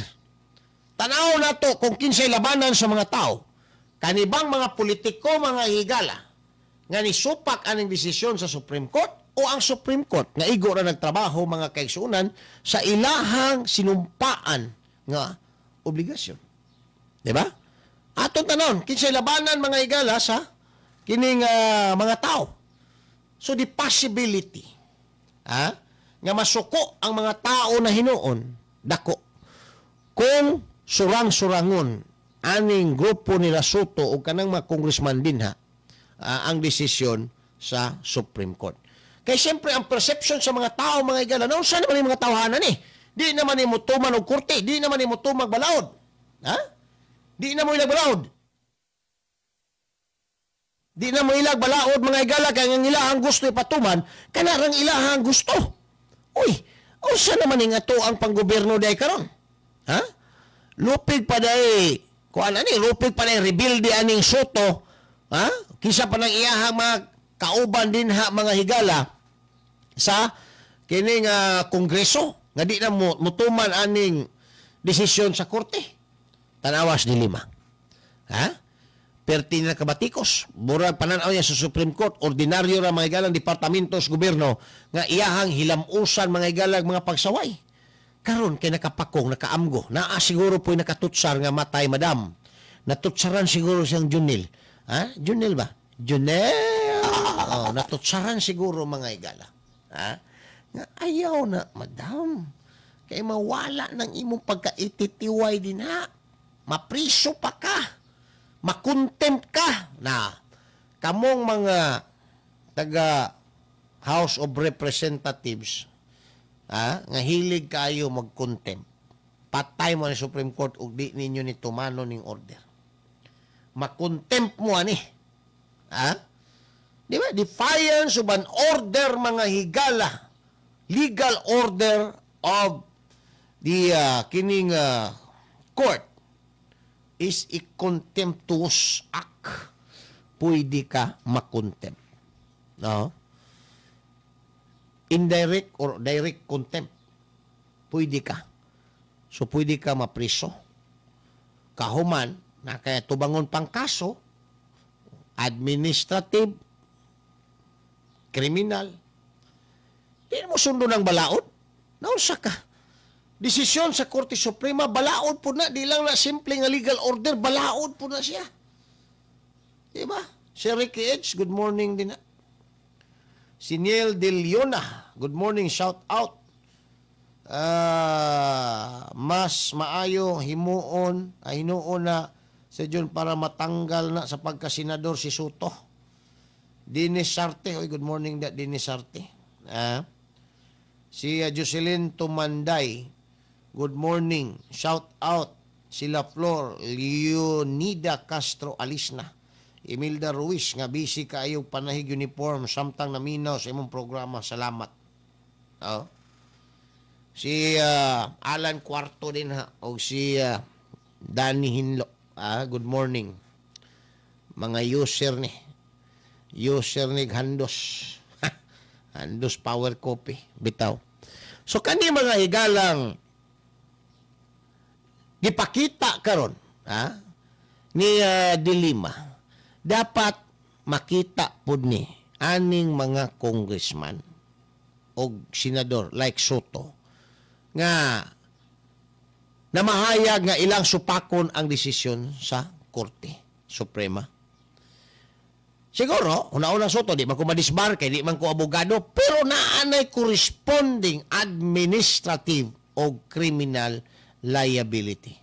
Tanaw na to kung kinsay labanan sa mga tao. Kanibang mga politiko, mga higala, nga nisupak aning desisyon sa Supreme Court o ang Supreme Court nga igo na nagtrabaho, mga kaigsunan, sa ilahang sinumpaan nga obligasyon. Diba? Atong tanon, kinsay labanan, mga higala, sa kining mga tao. So, the possibility nga masuko ang mga tao na hinuon, dako. Kung surang-surangon aning grupo nila Soto o kanang mga congressman din ang desisyon sa Supreme Court. Kaya siyempre, ang perception sa mga tao, mga higala, no, saan naman yung mga tawahanan Di naman yung mutuman o kurte, di naman yung mutumag balaod. Di na mo ilag balaod. Di na mo ilag balaod, mga higala, kaya ang ilahang gusto ipatuman, kanarang ilahang gusto. Uy, o saan naman yung ato ang panggoberno day karon? Lupig pa day, lupig pa day rebuild di aning Soto, kisa pa ng iyahang mga kauban din ha mga higala sa kining kongreso nga di na mutuman aning desisyon sa korte. Tanawas ni lima. Ha? Perti na kabatikos. Murag pananaw niya sa Supreme Court, ordinaryo ra mga higalang departamentos gobyerno nga iyahang hilamusan mga higalang mga pagsaway. Karon kay nakapakong, nakaamgo, naa siguro po'y nakatutsar nga matay madam. Natutsaran siguro siyang Junil. Ha? Junil ba? Junil! Oh, natutsaran siguro mga higala. Ha? Nga ayaw na, madam. Kaya mawala ng imong pagkaititiway din ha. Mapriso pa ka. Makontempt ka na kamong mga taga House of Representatives nga hilig kayo mag-contempt. Patay mo ng Supreme Court ug di ninyo ni tumano ning order. Makontempt mo ani. Di ba? Defiance of an order mga higala. Legal order of the kining court is a contemptuous act. Pwede ka makontempt. No? Indirect or direct contempt. Pwede ka. So, pwede ka mapriso. Kahuman, na kaya tubangon pang kaso, administrative, criminal, di mo sundo ng balaod. Naunsa ka? Desisyon sa Korte Suprema, balaod po na. Di lang na simple nga legal order, balaod po na siya. Diba? Si Ricky Edge, good morning din na. Si Niel De Leona, good morning, shout out. Mas maayo hinuon na sa John para matanggal na sa pagkasenador si Soto. Dinis Sarte, good morning da Dinis Sarte. Si Jocelyn Tumanday, good morning, shout out. Sila Flor, Leonida Castro Alisna, Imelda Ruiz, nga busy kaayong panahig uniform, samtang naminaw sa imong programa, salamat. Si Alan Cuarto din ha, o si Danny Hinlo, good morning. Mga user ni Handos. Handos Power Coffee, bitaw. So kani mga higalang gipakita karon ni Dilima, dapat makita pud ni aning mga congressman o senador like Soto nga namahayag nga ilang supakon ang desisyon sa Korte Suprema. Siguro, una-una Soto, di man ko madisbar kay di man ko abogado, pero naanay corresponding administrative o criminal liability.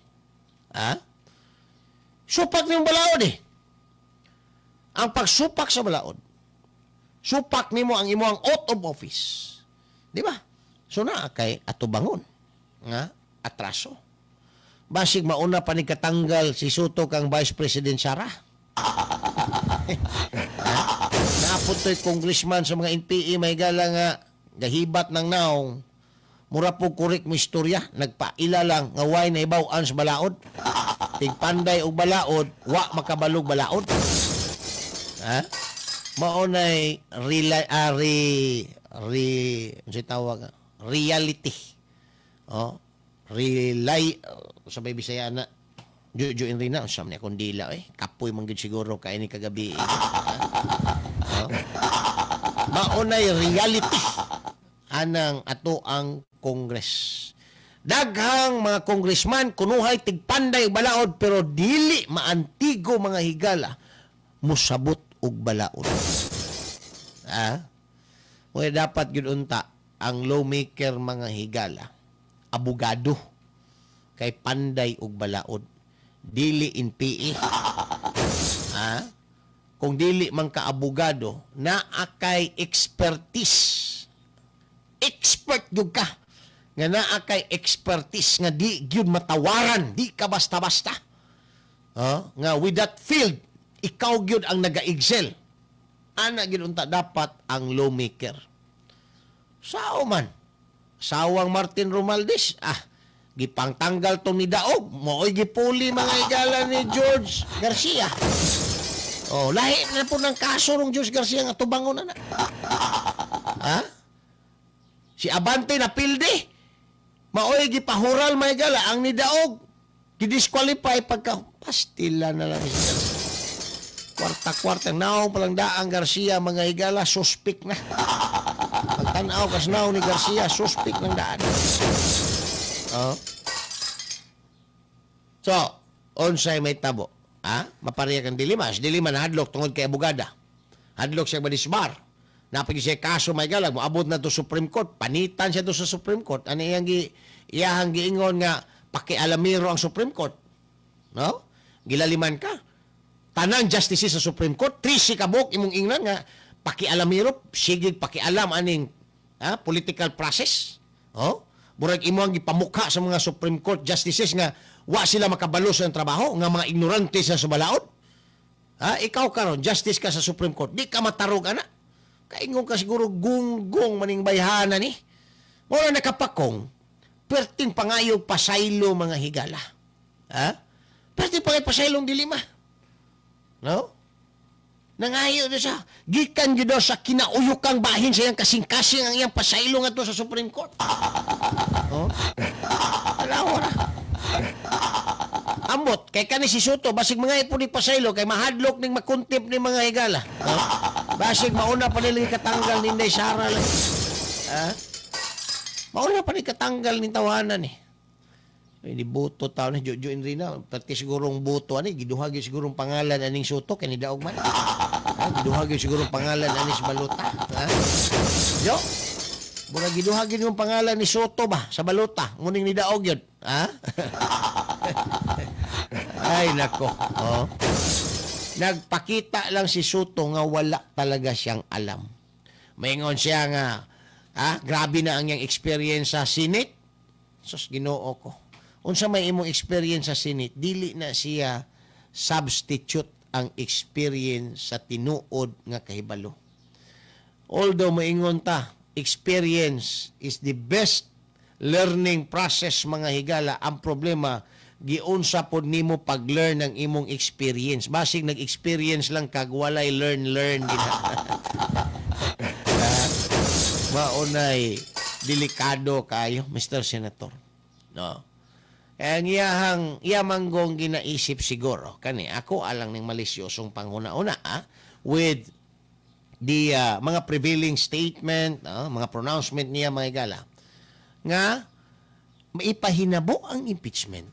Supak niyong balaod eh. Ang pagsupak sa balaod, supak nimo ang imo ang oath of office. Di ba? So na kay atubangon nga atraso. Basig mauna pa ni katanggal si Soto kang Vice President Sara. Naapot to'y congressman sa mga NPA may gala nga gahibat ng naong mura po korek mo istorya, nagpaila lang nga way na ibawaan sa balaod. Tigpanday og balaod, wa makabalog balaod. Maunay reality. Sabay Bisaya na Juju in rina usam ni kondila kapoy man gid siguro kay ni kagabi. Maunay reality anang ato ang Congress. Daghang mga congressman kunuhay tigpanday og balaod pero dili maantigo mga higala musabot og balaod. Moy dapat gyud unta ang lawmaker mga higala abogado kay panday og balaod. Dili in PE. Kung dili man ka abogado, naakay expertise. Expert gyud ka. Nga naakay expertise nga di gyud matawaran, di ka basta-basta. Nga with that field, ikaw gyud ang naga-excel. Ana gyud unta dapat ang lawmaker. Sao man? Sawang Martin Romualdez, gipangtanggal to ni Daog, mooy gipuli mga higala ni George Garcia. Oh, lahi na po ng kaso ng Diyos Garcia nga tubangon na. Ha? Si Abante na pilde. Maoy gipahural may gala ang nidaog. Gidisqualify pagka pastila na lang siya. Kwarta-kwarta naong palang daang Garcia mga higala suspek na. Pagtanaw kas naong ni Garcia suspek ng daan. Oh. So, onsay may tabo. Ha? Mapariya kang dilima. Si dilima na hadlok tungod kay abogada. Hadlok siya madisbar. Napag siya kaso may galag. Moabot na to Supreme Court. Panitan siya to sa Supreme Court. Ano iyahang giingon nga pakialamiro ang Supreme Court. No? Gilaliman ka. Tanang justices sa Supreme Court. 3 kabok imong ingnan nga pakialamiro. Sigig pakialam aning political process. Oh? Burag imo ang gipamukha sa mga Supreme Court justices nga wa sila makabalo sa trabaho nga mga ignorante sa subalaod. Ikaw karon justice ka sa Supreme Court. Di ka matarog ana. Kaingon ka siguro gunggong maning bayhana ni. Mo na nakapakong perting pangayog pasaylo mga higala. Perting pasaylong dilima. No? Nangayo na siya. Gikan yun daw sa kinauyukang bahin sa iyang kasing-kasing ang iyang pasaylo nga to sa Supreme Court. Oh? Alaw na. Ambot, kay kani si Soto, basig mga ipon ni pasaylo, kay mahadlok ning makuntip ni mga higala. Oh? Basig mauna pa nila katanggal ni Inday Sara lang. Mauna pa nila katanggal ni tawanan eh. Di buto tao na Jojo Enrina pati sigurong buto ani giduhag sigurong pangalan aning Soto kay ni daog man. Giduhag sigurong pangalan aning Baluta. Jo. Mura giduhag yung pangalan ni Soto ba sa Baluta nguning ni daog yun. Ay nako. Oh. Nagpakita lang si Soto nga wala talaga siyang alam. Maingon siya nga grabe na ang iyang experience sa Senate. Sus Ginoo ko. Unsa may imong experience sa Senate, dili na siya substitute ang experience sa tinuod nga kahibalo. Although maingon ta, experience is the best learning process mga higala. Ang problema, giunsa pod nimo pag-learn ng imong experience. Basig nag-experience lang kag walay learn gina. Maunay delikado kayo, Mr. Senator. No. Ang iyamanggong ginaisip siguro kani ako alang ning malisyosong panghuna-una with the mga prevailing statement, mga pronouncement niya mga higala nga maipahinabo ang impeachment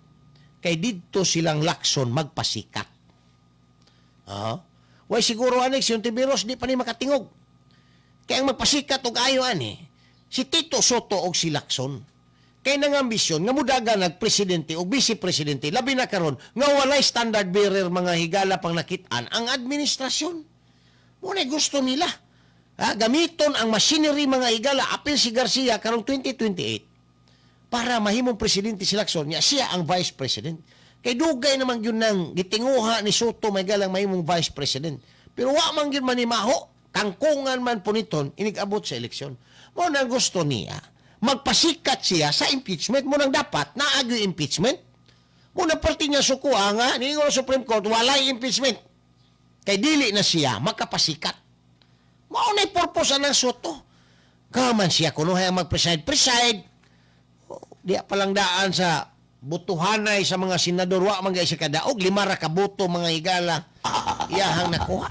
kay didto silang Lacson magpasikat. Way siguro anex yung Tiberos di pa ni makatingog. Kaya ang magpasikat og ayo ani si Tito Soto og si Lacson. Kaya nang ambisyon nga mudaga nagpresidente o vice-presidente labi na karon nga walay standard bearer mga higala pang nakitaan ang administrasyon. Muna gusto nila. Gamiton ang machinery mga higala apil si Garcia karong 2028 para mahimong presidente si Lacson niya siya ang vice president. Kay dugay naman yun nang gitinguha ni Soto may galang mahimong vice president. Pero wa man yun manimaho kangkungan man po niton inigabot sa eleksyon. Muna gusto niya magpasikat siya sa impeachment mo nang dapat naagyo impeachment. Muna parte niya sukuha nga ningon sa Supreme Court walay impeachment. Kay dili na siya makapasikat. Mao na purpose ng Soto. Kaman siya kuno hay magpreside. Di pa lang daan sa butuhanay sa mga senador wa man gay sa kadaog 5 ra ka boto mga higala. Iyahang nakuha.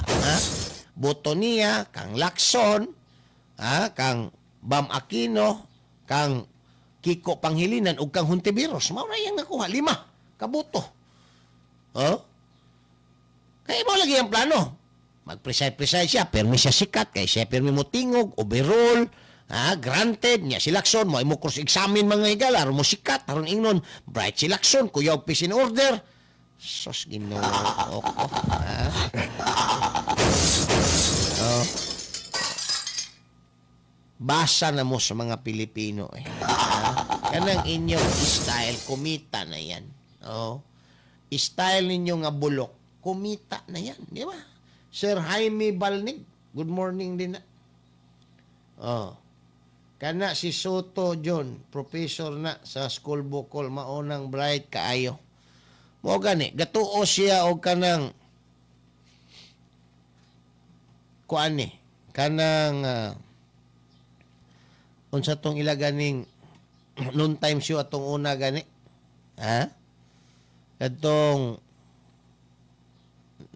Boto niya kang Lacson, kang Bam Aquino, kang Kiko Panghilinan ug kang Hontiveros. Mao na yang nakuha 5 kabuto. Kaya mo lagi ang plano. Mag-preside siya, permi siya sikat, kay siya permi mo tingog, overall, granted, niya si Lacson, mo cross-examine mga higala, aron mo sikat, aron ingnon, bright si Lacson, kuya og peace in order. Sos Ginoo ko. Basa na mo sa mga Pilipino kanang inyong style kumita na yan. Style ninyo nga bulok kumita na yan, di ba? Sir Jaime Balnig, good morning din na. Kana si Soto John, professor na sa School Bukol, maunang bright kaayo. Mo gani, gatuo siya og kanang kuan ni kanang unsa tong ila ganing noon time show atong una gani. Ha? Kadtong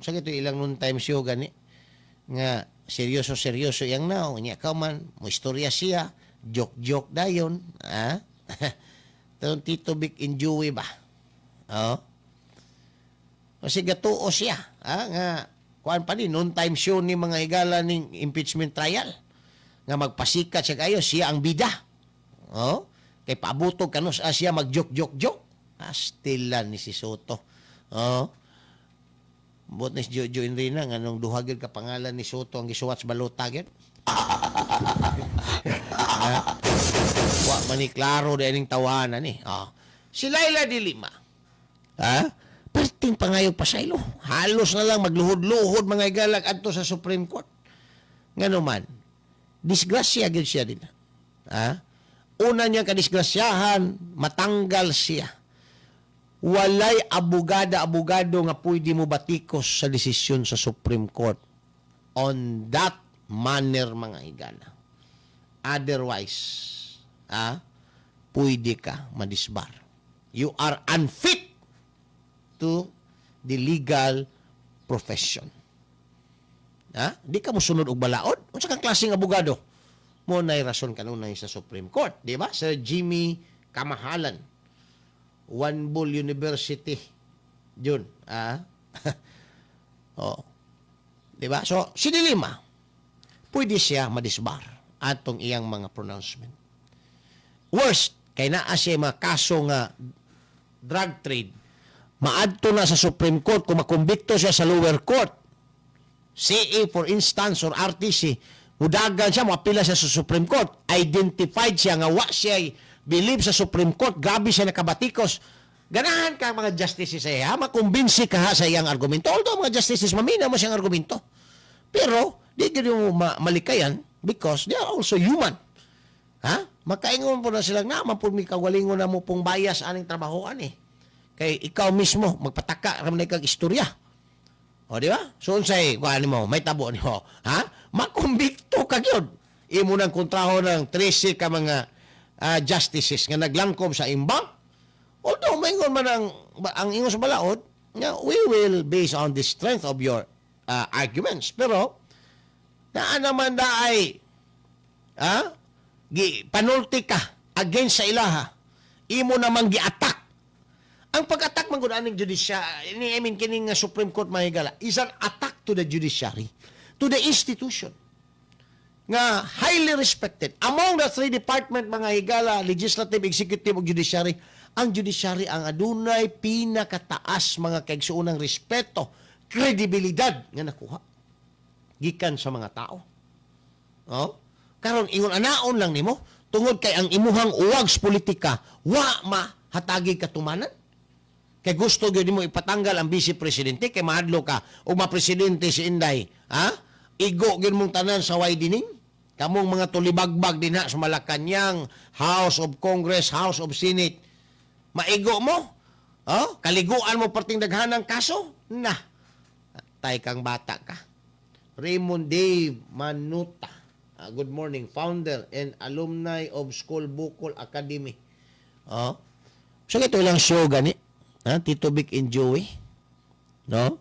sa gito ilang noon time show gani nga seryoso yang now nya ka man mo istorya siya joke dayon. Ha? Tong Tito Vic enjoy ba? Oh. Kasi gatuo siya, nga kuan pa ni noon time show ni mga higala ning impeachment trial nga magpasikat siya kayo siya ang bida. Oh, kay paabutog kanos siya mag-joke. Astilan ni si Soto. Oh. Bot ni Jojo Enrina nga nung duhagid ka pangalan ni Soto ang gisuwat sa balota gid. Wa man ni klaro dining tawanan ni. Oh. Si Laila de Lima. Ha? Perting pangayo pasaylo. Halos na lang magluhod-luhod mga igalag adto sa Supreme Court. Ngano man, disgrasya gid siya din. Ha? Una niya kadisgrasyahan, matanggal siya. Walay abogado nga pwede mo batikos sa desisyon sa Supreme Court on that manner mga higala. Otherwise, pwede ka madisbar. You are unfit to the legal profession. Di ka mo sunod og balaod? Unsa kang klaseng abogado? Mo nay rason kanunay sa Supreme Court, di ba? Sir Jimmy Kamahalan, One Bull University. Yun. Oh. Di ba? So, si De Lima, pwede siya madisbar atong iyang mga pronouncement. Worst, kay naa siya mga kaso nga drug trade, maadto na sa Supreme Court kung makumbikto siya sa lower court. CA for instance or RTC, mudagan siya, maapila siya sa Supreme Court. Identified siya nga wa siya believe sa Supreme Court, grabe siya nakabatikos. Ganahan ka mga justices siya, makumbinsi ka sa iyang argumento. Although mga justices, mamina mo siyang argumento. Pero, di mo malikayan because they are also human. Ha? Makaingon po na silang naman po may kawalingon na mo pong bias aning trabahoan Kay ikaw mismo, magpataka, ramay kang istorya. O, di ba? So, unsay, kuhaan mo, may tabo niyo. Ha? Makumbikto ka yun. Imo ng kontraho ng 13 ka mga justices nga naglangkom sa imbang. Although, maingon man ang ingon sa balaod, we will base on the strength of your arguments. Pero, naan naman na ay panulti ka against sa ilaha. Imo naman gi-attack. Ang pag-attack man gud aning judiciary, kining Supreme Court mahigala, is an attack to the judiciary, to the institution nga highly respected. Among the three department mga higala, legislative, executive, ug judiciary, ang judiciary ang adunay pinakataas mga kaigsuonang respeto, kredibilidad nga nakuha gikan sa mga tao. Karon ingon anaon lang nimo tungod kay ang imuhang uwags politika wa mahatagi katumanan. Kay gusto gyud mo ipatanggal ang vice presidente kay mahadlo ka og ma-presidente si Inday, igo gyud mong tanan sa widening. Kamong mga tulibagbag dinha sa Malacañang, House of Congress, House of Senate. Maigo mo? Kaliguan mo parting daghanang kaso? Tay kang bata ka. Raymond Dave Manuta, good morning, founder and alumni of School Bukol Academy. So ito lang show gani. Tito Vic and Joey. No?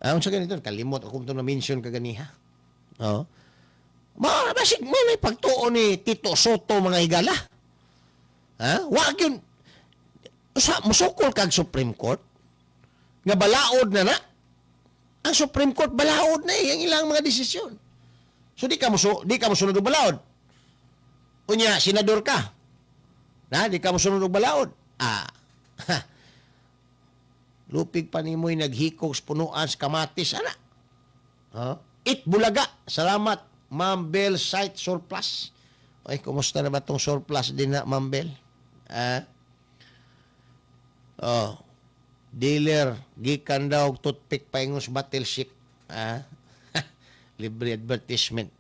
Unsa ganito? Kalimot ako ito na-mention kaganiha. Basig mo na pagtuo ni Tito Soto mga higala. Wag yun. Musukol kag Supreme Court. Nga balaod na. Ang Supreme Court balaod na ang ilang mga desisyon. So di ka musunod og balaod. Unya, senador ka. Di ka musunod og balaod. Lupig pa ni mo'y naghikog punuan sa kamatis, Itbulaga. Salamat, Ma'am Bell Site Surplus. Ay, kumusta na ba itong surplus din na, Ma'am Bell? Dealer, gikan daw, toothpick pa yung battleship. Libre advertisement.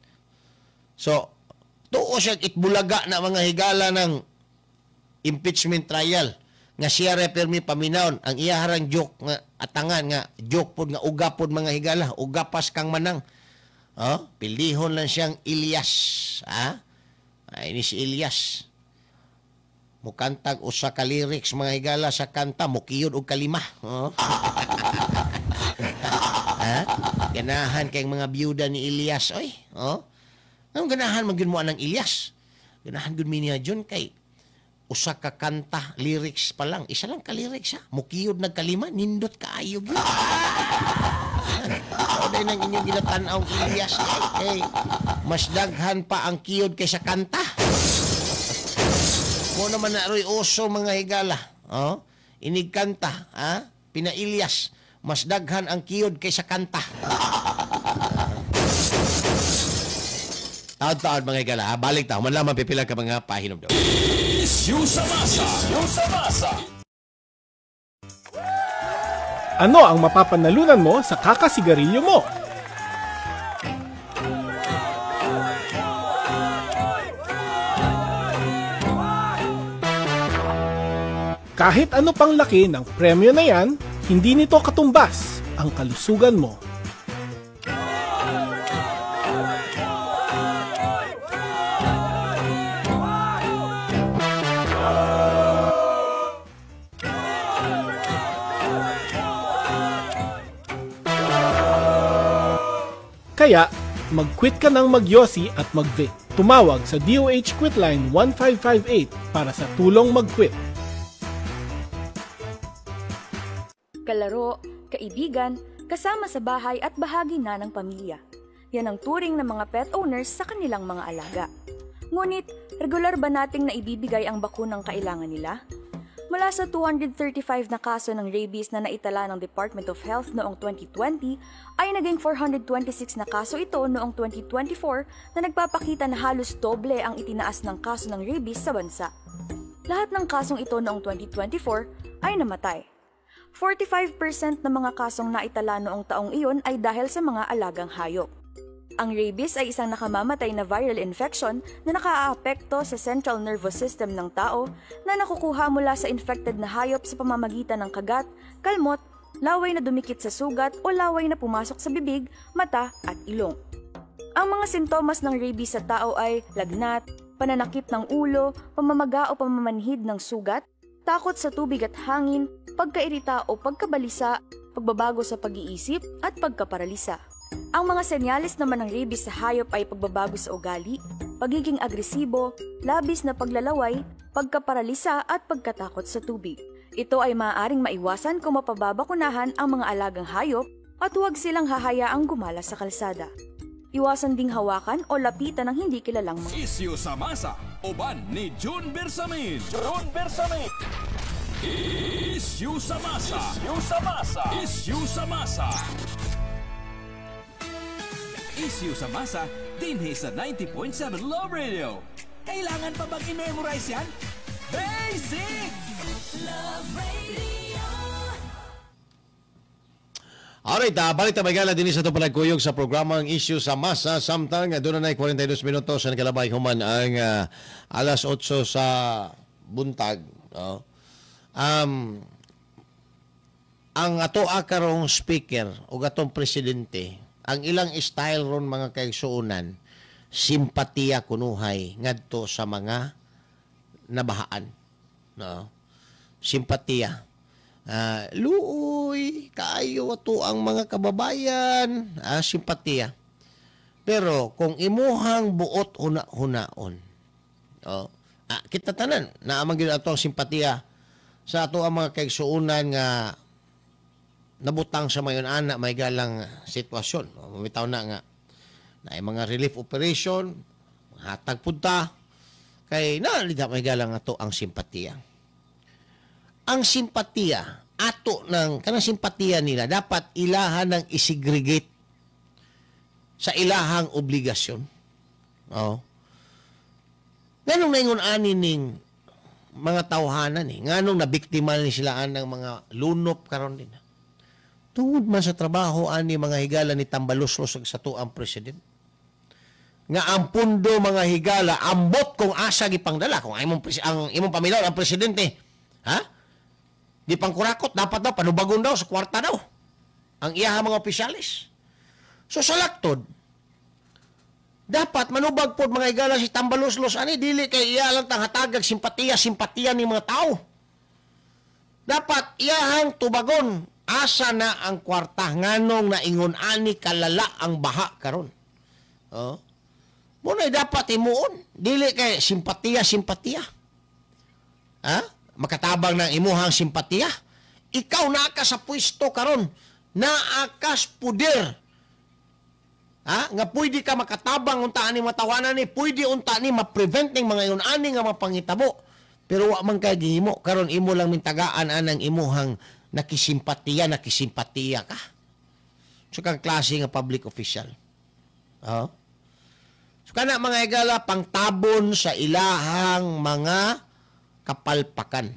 So, tuo siya itbulaga na mga higala ng impeachment trial. nga siya repermi paminaon ang iyaharang joke nga atangan nga joke pod nga uga pod mga higala, ugapas kang manang. Oh, pilihon lang siyang Ilyas, ha? Ay ni si Ilyas. Mukantag usa ka lyrics mga higala sa kanta, mukiyod og kalima. Oh. Ha? Ganahan kay mga byuda ni Ilyas, oy. Oh. Anong ganahan man gyud mo anang Ilyas? Ganahan gyud mi niya John kay usa ka kanta, lyrics pa lang. Isa lang ka lyrics ha. Mukiyod nagkalima, nindot kaayo gyud. Oday nang inyong ginatanaw Ilyas kay mas daghan pa ang kiyod kaysa kanta. Mo naman na roy uso mga higala. Oh, inig kanta, ha? Pina Ilyas, mas daghan ang kiyod kaysa kanta. Taon-taon mga higala, ha? Balik ta, man lamang pipila ka mga pahinom daw. Isyu sa masa. Ano ang mapapanalunan mo sa kakasigarilyo mo? Kahit ano pang laki ng premyo na yan, hindi nito katumbas ang kalusugan mo. Kaya, mag-quit ka ng mag-yosi at mag-vape. Tumawag sa DOH Quitline 1558 para sa tulong mag-quit. Kalaro, kaibigan, kasama sa bahay at bahagi na ng pamilya. Yan ang turing ng mga pet owners sa kanilang mga alaga. Ngunit, regular ba nating naibibigay ang bakunang kailangan nila? Mula sa 235 na kaso ng rabies na naitala ng Department of Health noong 2020, ay naging 426 na kaso ito noong 2024 na nagpapakita na halos doble ang itinaas ng kaso ng rabies sa bansa. Lahat ng kasong ito noong 2024 ay namatay. 45% ng mga kasong naitala noong taong iyon ay dahil sa mga alagang hayop. Ang rabies ay isang nakamamatay na viral infection na nakaaapekto sa central nervous system ng tao na nakukuha mula sa infected na hayop sa pamamagitan ng kagat, kalmot, laway na dumikit sa sugat o laway na pumasok sa bibig, mata at ilong. Ang mga sintomas ng rabies sa tao ay lagnat, pananakit ng ulo, pamamaga o pamamanhid ng sugat, takot sa tubig at hangin, pagkairita o pagkabalisa, pagbabago sa pag-iisip at pagkaparalisa. Ang mga senyales naman ng rabies sa hayop ay pagbabago sa ugali, pagiging agresibo, labis na paglalaway, pagkaparalisa at pagkatakot sa tubig. Ito ay maaaring maiwasan kung mapababakunahan ang mga alagang hayop at huwag silang hahayaang gumala sa kalsada. Iwasan ding hawakan o lapitan ng hindi kilalang mga... Isyu sa masa, uban ni June Bersamin. Isyu sa masa. Isyu sa masa, dinhi sa 90.7 Love Radio. Kailangan pa bang i-memorize yan? Basic! Love Radio! Alright, balik tayo magala din sa ito panagkuyog sa programang Isyu sa Masa. Samtang doon na 42 minutos sa nakalabay human ang alas 8 sa buntag. Ang ato akarong speaker o atong presidente, ang ilang style ron mga kaigsuunan, simpatiya kunuhay ngadto sa mga nabahaan. No? Simpatiya. Luoy, kaayo ato ang mga kababayan, simpatiya. Pero kung imuhang buot una-hunaon, kita tanan, naamang gina ato ang simpatiya sa ato ang mga kaigsuunan nga nabutang sa mayon ana may galang sitwasyon. Mumitaw na nga na mga relief operation, hatag punta kay nalida may galang ato ang simpatiya. Ang simpatiya ato ng kanang simpatiya nila dapat ilahan ng isegregate sa ilahang obligasyon. Nganong naingon ani ning mga tawhanan nganong nabiktima ni sila ng mga lunop karon din. Tungod man sa trabaho ani mga higala ni Tambaluslos sa tuang president. Nga ang pundo mga higala ambot kung asa gipangdala kung ang imong pamilaw ang presidente. Ha? Di pang kurakot, dapat daw, panubagon daw, sa kwarta daw. Ang iya mga opisyalis. So sa laktod, dapat manubag po mga higala si Tambalos-los, ani, dili kay iya lang tang hatagag simpatiya ni mga tao. Dapat iyahang tubagon, asa na ang kwarta, nganong naingon ani kalala ang baha karon. Oh. Muna'y dapat imuon, dili kay simpatiya. Ha? Makatabang ng imuhang simpatiya. Ikaw naa ka sa pwesto karon, naa kas puder. Ha? Nga pwede ka makatabang unta ani matawanan ni, pwede unta ni ma-prevent ning mga iyon ani nga mapangitabo. Pero wa man kay gihimo karon imo lang mintagaan anang imuhang nakisimpatiya ka. So kang klase nga public official. Oh. So kana mga higala pangtabon sa ilahang mga kapalpakan.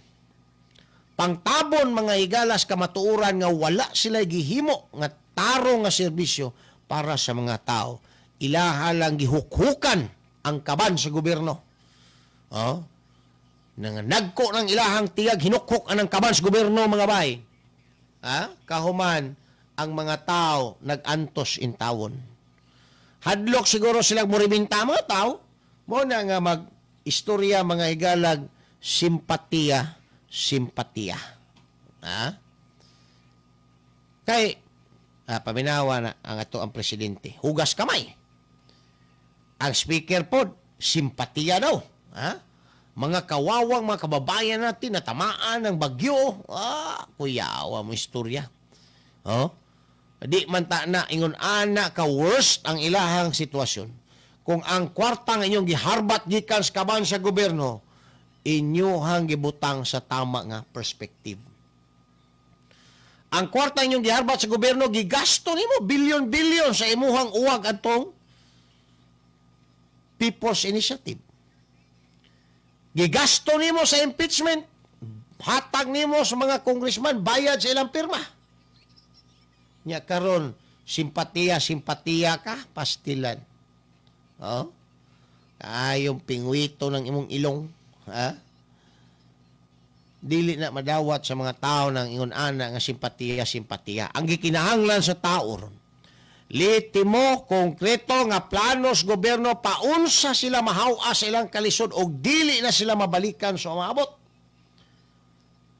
Pangtabon mga higalas kamatuoran nga wala sila gihimo nga tarong nga serbisyo para sa mga tao. Ilaha lang gihukhukan ang kaban sa gobyerno. Oh. Nagko ng ilahang tiyag hinukhok anang kaban sa gobyerno mga bay. Ha? Kahuman ang mga tao nagantos in tawon. Hadlok siguro silang muribinta mga tao. Mo na nga mag-istorya mga higalag simpatiya. Ha? Kay paminawa na ang ato ang presidente. Hugas kamay. Ang speaker pod, simpatiya daw. Ha? Mga kawawang mga kababayan natin na tamaan ng bagyo. Kuyawa mo istorya. Oh? Di man ta na ingon ana ka worst ang ilahang sitwasyon. Kung ang kwarta nga inyong giharbat gikan sa kaban sa gobyerno, inyong gibutang sa tama nga perspective. Ang kwarta inyong giharbat sa gobyerno, gigasto nimo bilyon-bilyon sa imuhang uwag atong People's Initiative. Gigasto nimo sa impeachment, hatag nimo sa mga congressman, bayad sa ilang pirma. Nya karon simpatiya ka, pastilan. Oh? Yung pingwito ng imong ilong, ha? Dili na madawat sa mga tao ng ingon ana nga simpatiya. Ang gikinahanglan sa tao ron, litimo konkreto nga planos gobyerno paunsa sila mahawa sa ilang kalisod o dili na sila mabalikan sa maabot.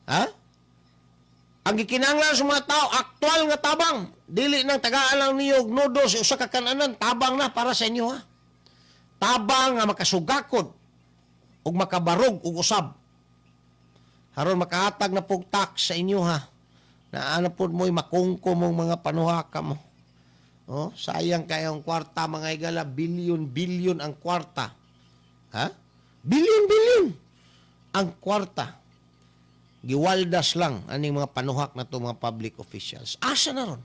Ha? Ang gikinahanglan sa mga tao, aktual nga tabang. Dili nang tagaan lang niyo nudo sa usa ka kananan, tabang na para sa inyo, ha? Tabang nga makasugakod ug makabarog ug usab. Haron makahatag na pug tax sa inyo, ha? Na ano pud mo'y makungko mong mga panuhaka mo. Oh, sayang kayong kwarta mga higala, bilyon ang kwarta. Ha? Bilyon ang kwarta. Giwaldas lang aning mga panuhak na to mga public officials. Asa na ron?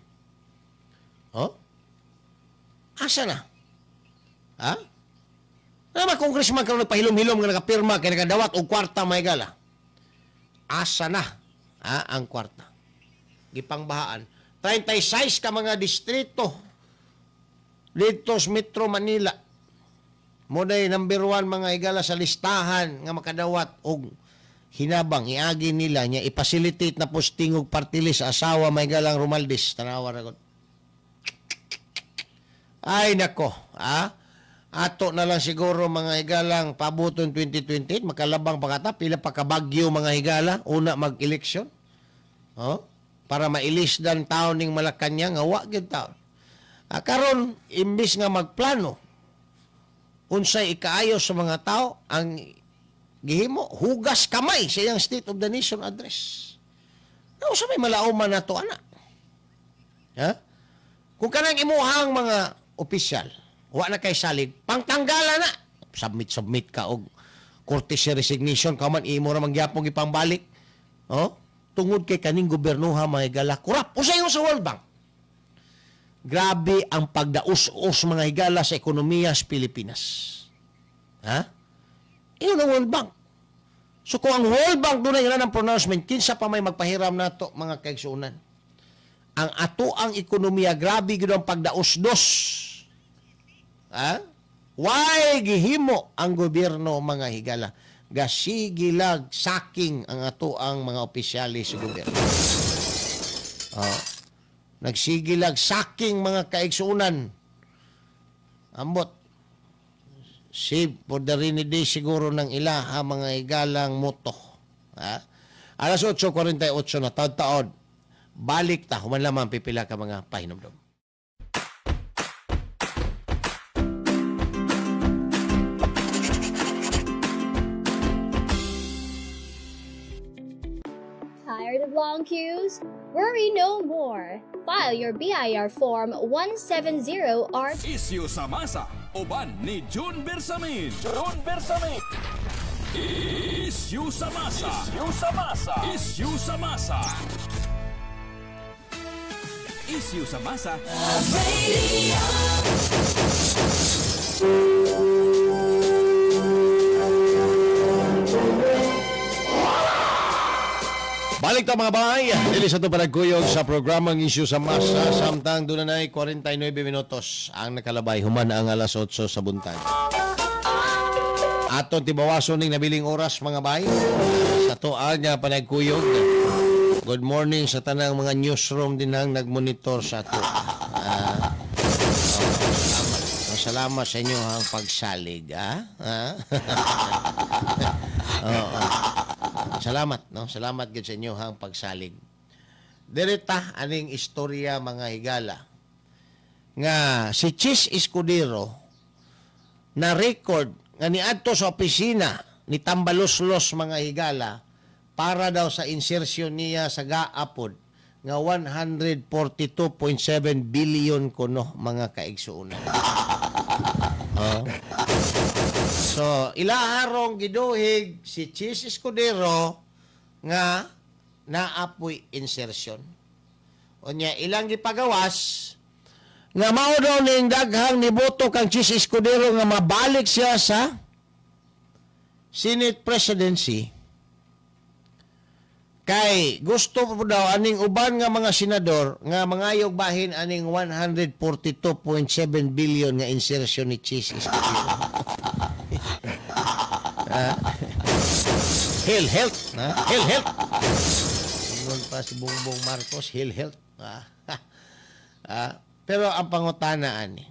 Oh? Asa na? Ha? Mga congressman karon nagpahilom-hilom nga nakapirma kay nakadawat og kwarta mga higala. Asa na? Ha? Ang kwarta. Gipangbahaan. 36 ka mga distrito dito sa Metro Manila. Moday number 1 mga higala sa listahan nga makadawat og hinabang iagi nila niya i-facilitate na posting og party list sa asawa may galang Romualdez. Tanawa ra gud. Ay nako, ha? Ato na lang siguro mga higalang pabuton 2028 makalabang pa kata pila pa ka bagyo mga higala una mag-eleksyon. Oh? Para mailisdan taon ning Malacañang nga wa gyud taon. Karon imbis nga magplano unsay ikaayo sa mga tao ang gihimo hugas kamay sa iyang State of the Nation address. Ano sa may malauman na to, anak? Ha? Kung kanang imuhang mga opisyal, wa na kay salig, pangtanggalan na. Submit ka og courtesy resignation, kaman imo ra mangyapong ipangbalik. Oh? Tungod kay kaning gobernoha mga higala, kurap. Usay yung sa World Bank. Grabe ang pagdaus-us mga higala sa ekonomiya sa Pilipinas. Ha? Iyon ang World Bank. So kung ang World Bank doon ay ng pronouncement, kinsa pa may magpahiram na to mga kaigsuunan. Ang ato ang ekonomiya, grabe gid ang pagdaus-dos. Ha? Why gihimo ang gobyerno mga higala gasigilag saking ang ato ang mga opisyalis sa gobyerno. Nagsigilag saking mga kaigsuunan. Ambot. Save for the rainy day siguro ng ilaha mga igalang moto. Alas 8:48 na taon-taon. Balik ta, human lamang pipila ka mga pahinumdum. Tired of long queues? Worry no more. File your BIR Form 170R. Isyu sa masa, uban ni June Bersamin. Isyu sa masa. Isyu sa masa. Isyu sa masa. Balik ta mga bahay. Dili sa ito panagkuyog sa programang Isyu sa Masa. Samtang doon na 49 minutos ang nakalabay. Human ang alas 8 sa buntag. Ato tibawason ng nabiling oras mga bahay. Sa toan niya panagkuyog. Good morning sa tanang mga newsroom din ang nagmonitor sa ato. Salamat sa inyo ang pagsalig. Salamat, no? Salamat gid sa inyo ang pagsalig. Direta aning istorya mga higala nga si Chis Escudero na record nga niadto sa opisina ni Tambaloslos mga higala para daw sa insertion niya sa gaapod nga 142.7 billion kuno mga kaigsuunan. So, ilaharong giduhig si Chis Escudero nga naapoy insertion. O niya, ilang gipagawas nga mao daw ning daghang niboto kang Chis Escudero nga mabalik siya sa Senate presidency. Kay gusto po daw aning uban nga mga senador nga mangayog bahin aning 142.7 billion nga insertion ni Chis Escudero. Hill Health. Hill Health. Ingon pa si Bongbong Marcos, Hill Health. Pero ang pangutanaan ni,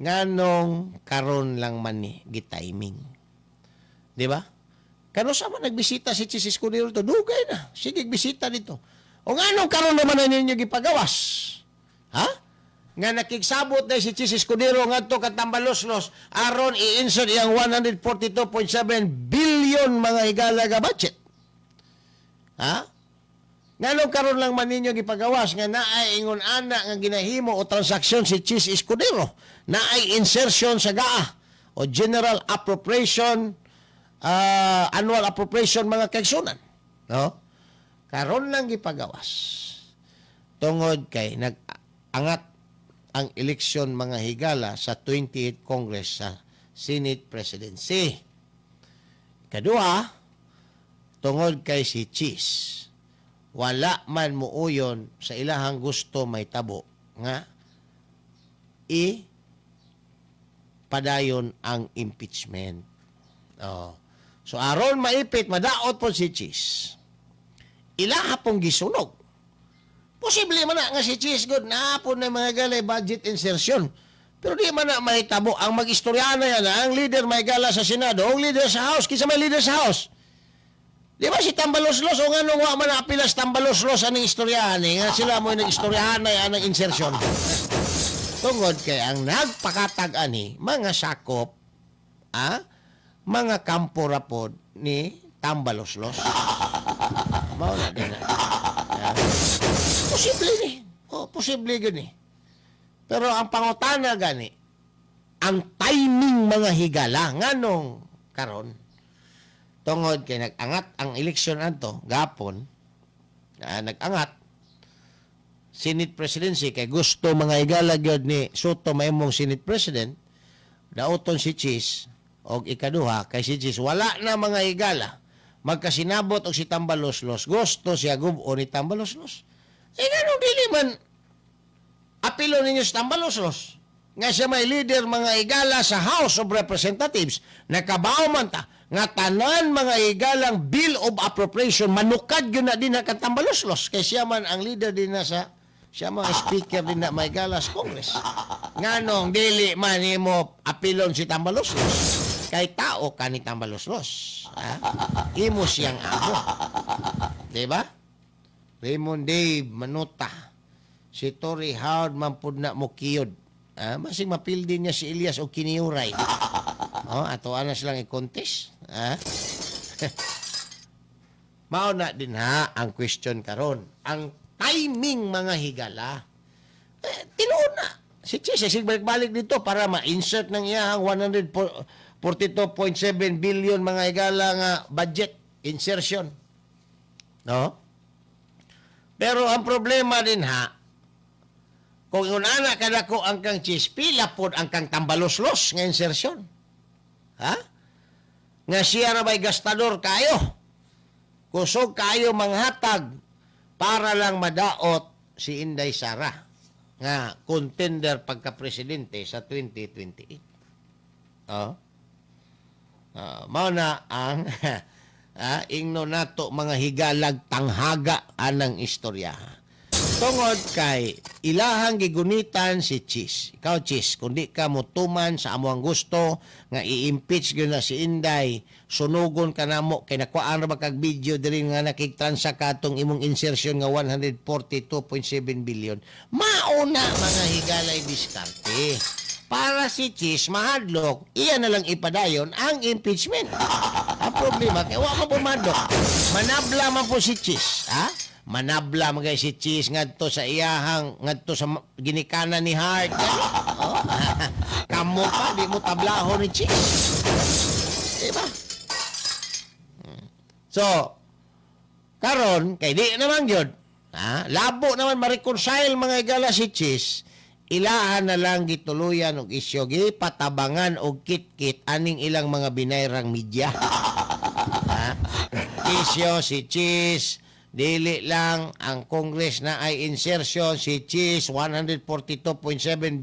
nganong karon lang man ni gitiming. Di ba? Kano sama nagbisita si Chis Escudero to? Dugay na. Sige, bisita dito. O nganong karon naman na ninyo gipagawas? Nga nakigsabot na si Chis Escudero ngadto ka Tambaloslos aron i-insert iyang 142.7 billion mga higala nga budget. Nganong karon lang man ninyo gipagawas nga naay ingon ana nga ginahimo o transaksyon si Chis Escudero, naay insertion sa GAA o General Appropriation, Annual Appropriation mga kaigsunan. No? Karon lang gipagawas. Tungod kay nag-angat ang eleksyon mga higala sa 28th Congress sa Senate Presidency. Kadua, tungod kay si Chis, wala man muuyon sa ilahang gusto may tabo nga padayon ang impeachment. So aron maipit, madaot po si Chis. Ilaha pong gisunog. Posible man na nga si Chis good na po na mga galay budget insertion. Pero di man na may tabo. Ang mag-istoryana yan, ang leader may gala sa Senado, ang leader sa House, kisa may leader sa House. Di ba si Tambaloslos, o nga nung man na apilas Tambaloslos anong istoryahan, nga sila mo yung istoryahan na yan ang insertion. Tungod kay ang nagpakatag ani, mga sakop, mga kampo rapod ni Tambaloslos. Mauna din na. Posible ni. Posible gani. Pero ang pangutana gani, ang timing mga higala, nganong karon, tungod kay nag-angat ang eleksyon anto, gapon, nag-angat, Senate Presidency, kay gusto mga higala gyud ni Soto maimong Senate President, daoton si Chis, o ikaduha, kay si Chis, wala na mga higala, magkasinabot og si Tambaloslos, gusto siya gubo ni Tambaloslos. Ganong dili man apilo ninyo sa Tambaloslos. nga siya may leader mga higala sa House of Representatives, nakabaw man ta nga tanan mga higalang Bill of Appropriation manukad yun na din nakatambalos-los kay siya man ang leader din na sa siya mga speaker din na may higala sa Congress. Nganong dili man imo apilon si tambalos-los kay tao ka ni tambalos-los. Imo siyang amo. Diba? Raymond Dave Manuta, si Tory Howard mampud na mo kiyod. Masing mapildi niya si Elias o kiniuray. Ato anas lang i-contest. Mauna din ang question karon. Ang timing mga higala. Tinuon na. Si Chis, balik-balik dito para ma-insert ng iyang 142.7 billion mga higala nga budget insertion. No? Pero ang problema din kung unana kada ko ang kang Chis, pila pod ang kang tambalos-los nga insertion. Nga siya na may gastador kayo. Kusog kayo manghatag para lang madaot si Inday Sara nga contender pagka-presidente sa 2028. Mao na ang ingno nato mga higalag tanghaga anang istorya. Tungod kay ilahang gigunitan si Chis. Ikaw, Chis, kundi ka mutuman sa amuang gusto nga i-impeach gyud na si Inday, sunugon ka namo kay nakuhaan ra ba kag video diri nga nakigtransa ka tong imong insertion nga 142.7 billion. Mauna mga higalay diskarte. Para si Chis mahadlok, iya na lang ipadayon ang impeachment. Ang problema kay wa man pumadlok. Manabla man po si Chis, manabla magay si Chis ngadto sa iyahang ngadto sa ginikanan ni Hart. Kamo pa di mo tablahon ni Chis. Diba? So karon kay di naman gyud labo naman ma-reconcile mga higala si Chis, ilahan na lang gituluyan og isyo gipatabangan og kit-kit aning ilang mga binayrang media. Isyo si Chis dili lang ang Congress na ay insertion si Chis 142.7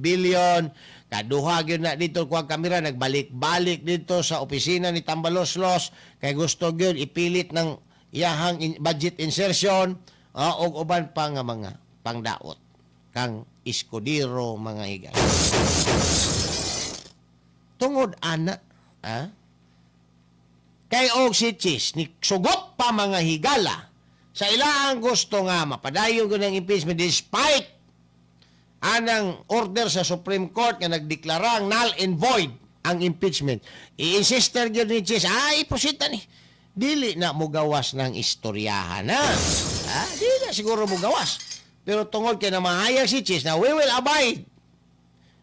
billion. Kaduha gyud na dito kuang kamera nagbalik-balik dito sa opisina ni Tambalos-los kay gusto gyud ipilit ng iyahang budget insertion og uban pa nga mga pangdaot kang Escudero mga higala. Tungod ana kay og si Chis ni sugop pa mga higala sa ilang gusto nga mapadayon ko ng impeachment despite anang order sa Supreme Court nga nagdeklarang null and void ang impeachment. I-insister yun ni Chis, iposita ni. Dili na mo gawas ng istoryahan dili na siguro mo gawas. Pero tungod kay na mahayag si Chis na we will abide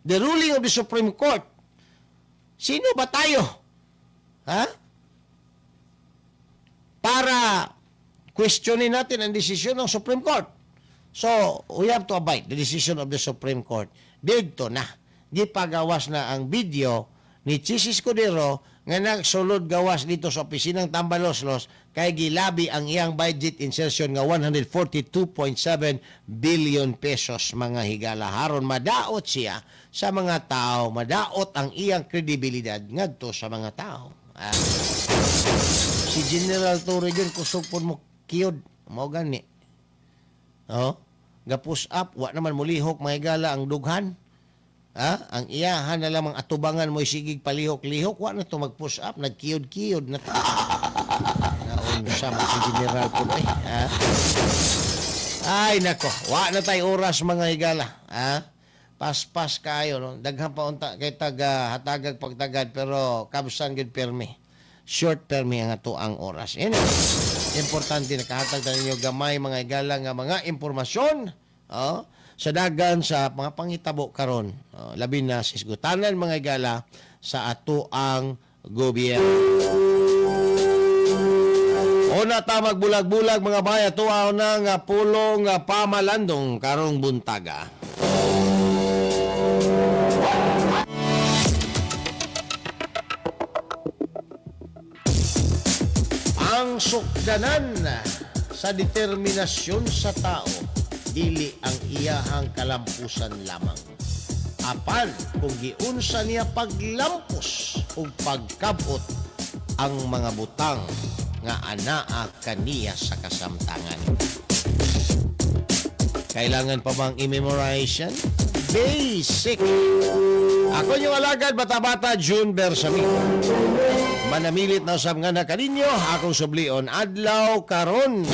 the ruling of the Supreme Court. Sino ba tayo? Para questionin natin ang desisyon ng Supreme Court. So, we have to abide the decision of the Supreme Court. Dito na. Di pa gawas na ang video ni Chis Escudero nga nagsulod gawas dito sa opisinang Tambalos-los kay gilabi ang iyang budget insertion nga 142.7 billion pesos mga higala. Haron madaot siya sa mga tao, madaot ang iyang kredibilidad ngadto sa mga tao. Si General Torre yun kusog po mo kiyod mo gani. Ga-push up, wa naman mulihok mga higala ang dughan. Ang iyahan na lamang atubangan mo sigig palihok-lihok, wa na to mag-push up, nagkiyod-kiyod na to. Naunsa man si General po Ay nako, wa na tay oras mga higala. Pas-pas kayo, no? Daghan pa unta kay hatagag pagtagad pero kabsan gud permi. Short permi ang ato ang oras. Importante na kahatag na ninyo gamay mga higala nga mga impormasyon sa dagan sa mga pangitabo karon. Labi na sa isgutanan mga higala sa ato ang gobyerno. Una ta magbulag-bulag mga bayan tuaw na nga pulong nga pamalandong karong buntaga. Ang sukdanan sa determinasyon sa tao, dili ang iyahang kalampusan lamang. apan kung giunsa niya paglampos o pagkabot ang mga butang nga anaa kaniya sa kasamtangan. Kailangan pa bang i-memorize yan? Basic. Ako yung alagad bata-bata June Bersamin. Manamilit na usab nga na kaninyo akong sublion adlaw karon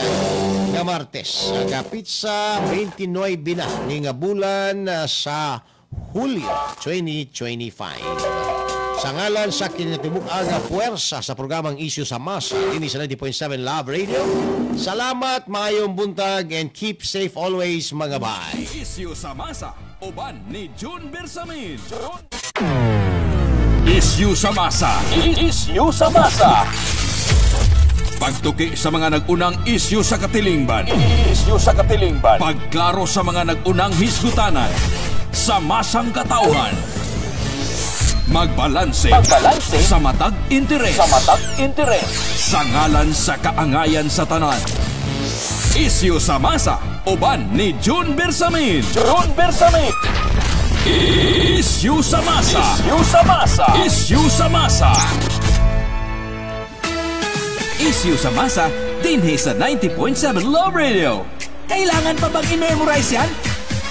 nga Martes. Agapit sa 29 na ni nga bulan sa Hulyo 2025. Sa ngalan sa kinatibuk-ang puwersa sa programang Isyu sa Masa, ini sa 90.7 Love Radio. Salamat, maayong buntag, and keep safe always, mga bay. Isyu sa Masa, uban ni June Bersamin. Isyu sa Masa. Isyu sa Masa. Pagtuki sa mga nag-unang isyu sa katilingban. Isyu sa katilingban. Pagklaro sa mga nag-unang hisgutanan. Sa masang katauhan. Magbalanse sa matag interes. Sa matag interes. Sa ngalan sa kaangayan sa tanan. Isyu sa Masa, uban ni June Bersamin. June Bersamin. Isyu sa Masa. Isyu sa Masa. Isyu sa Masa. Isyu sa Masa, dinhi sa 90.7 Love Radio. Kailangan pa bang i-memorize yan?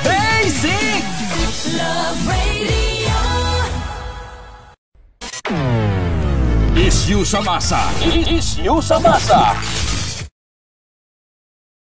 Basic! Love Radio. Isyu sa Masa. Isyu sa Masa.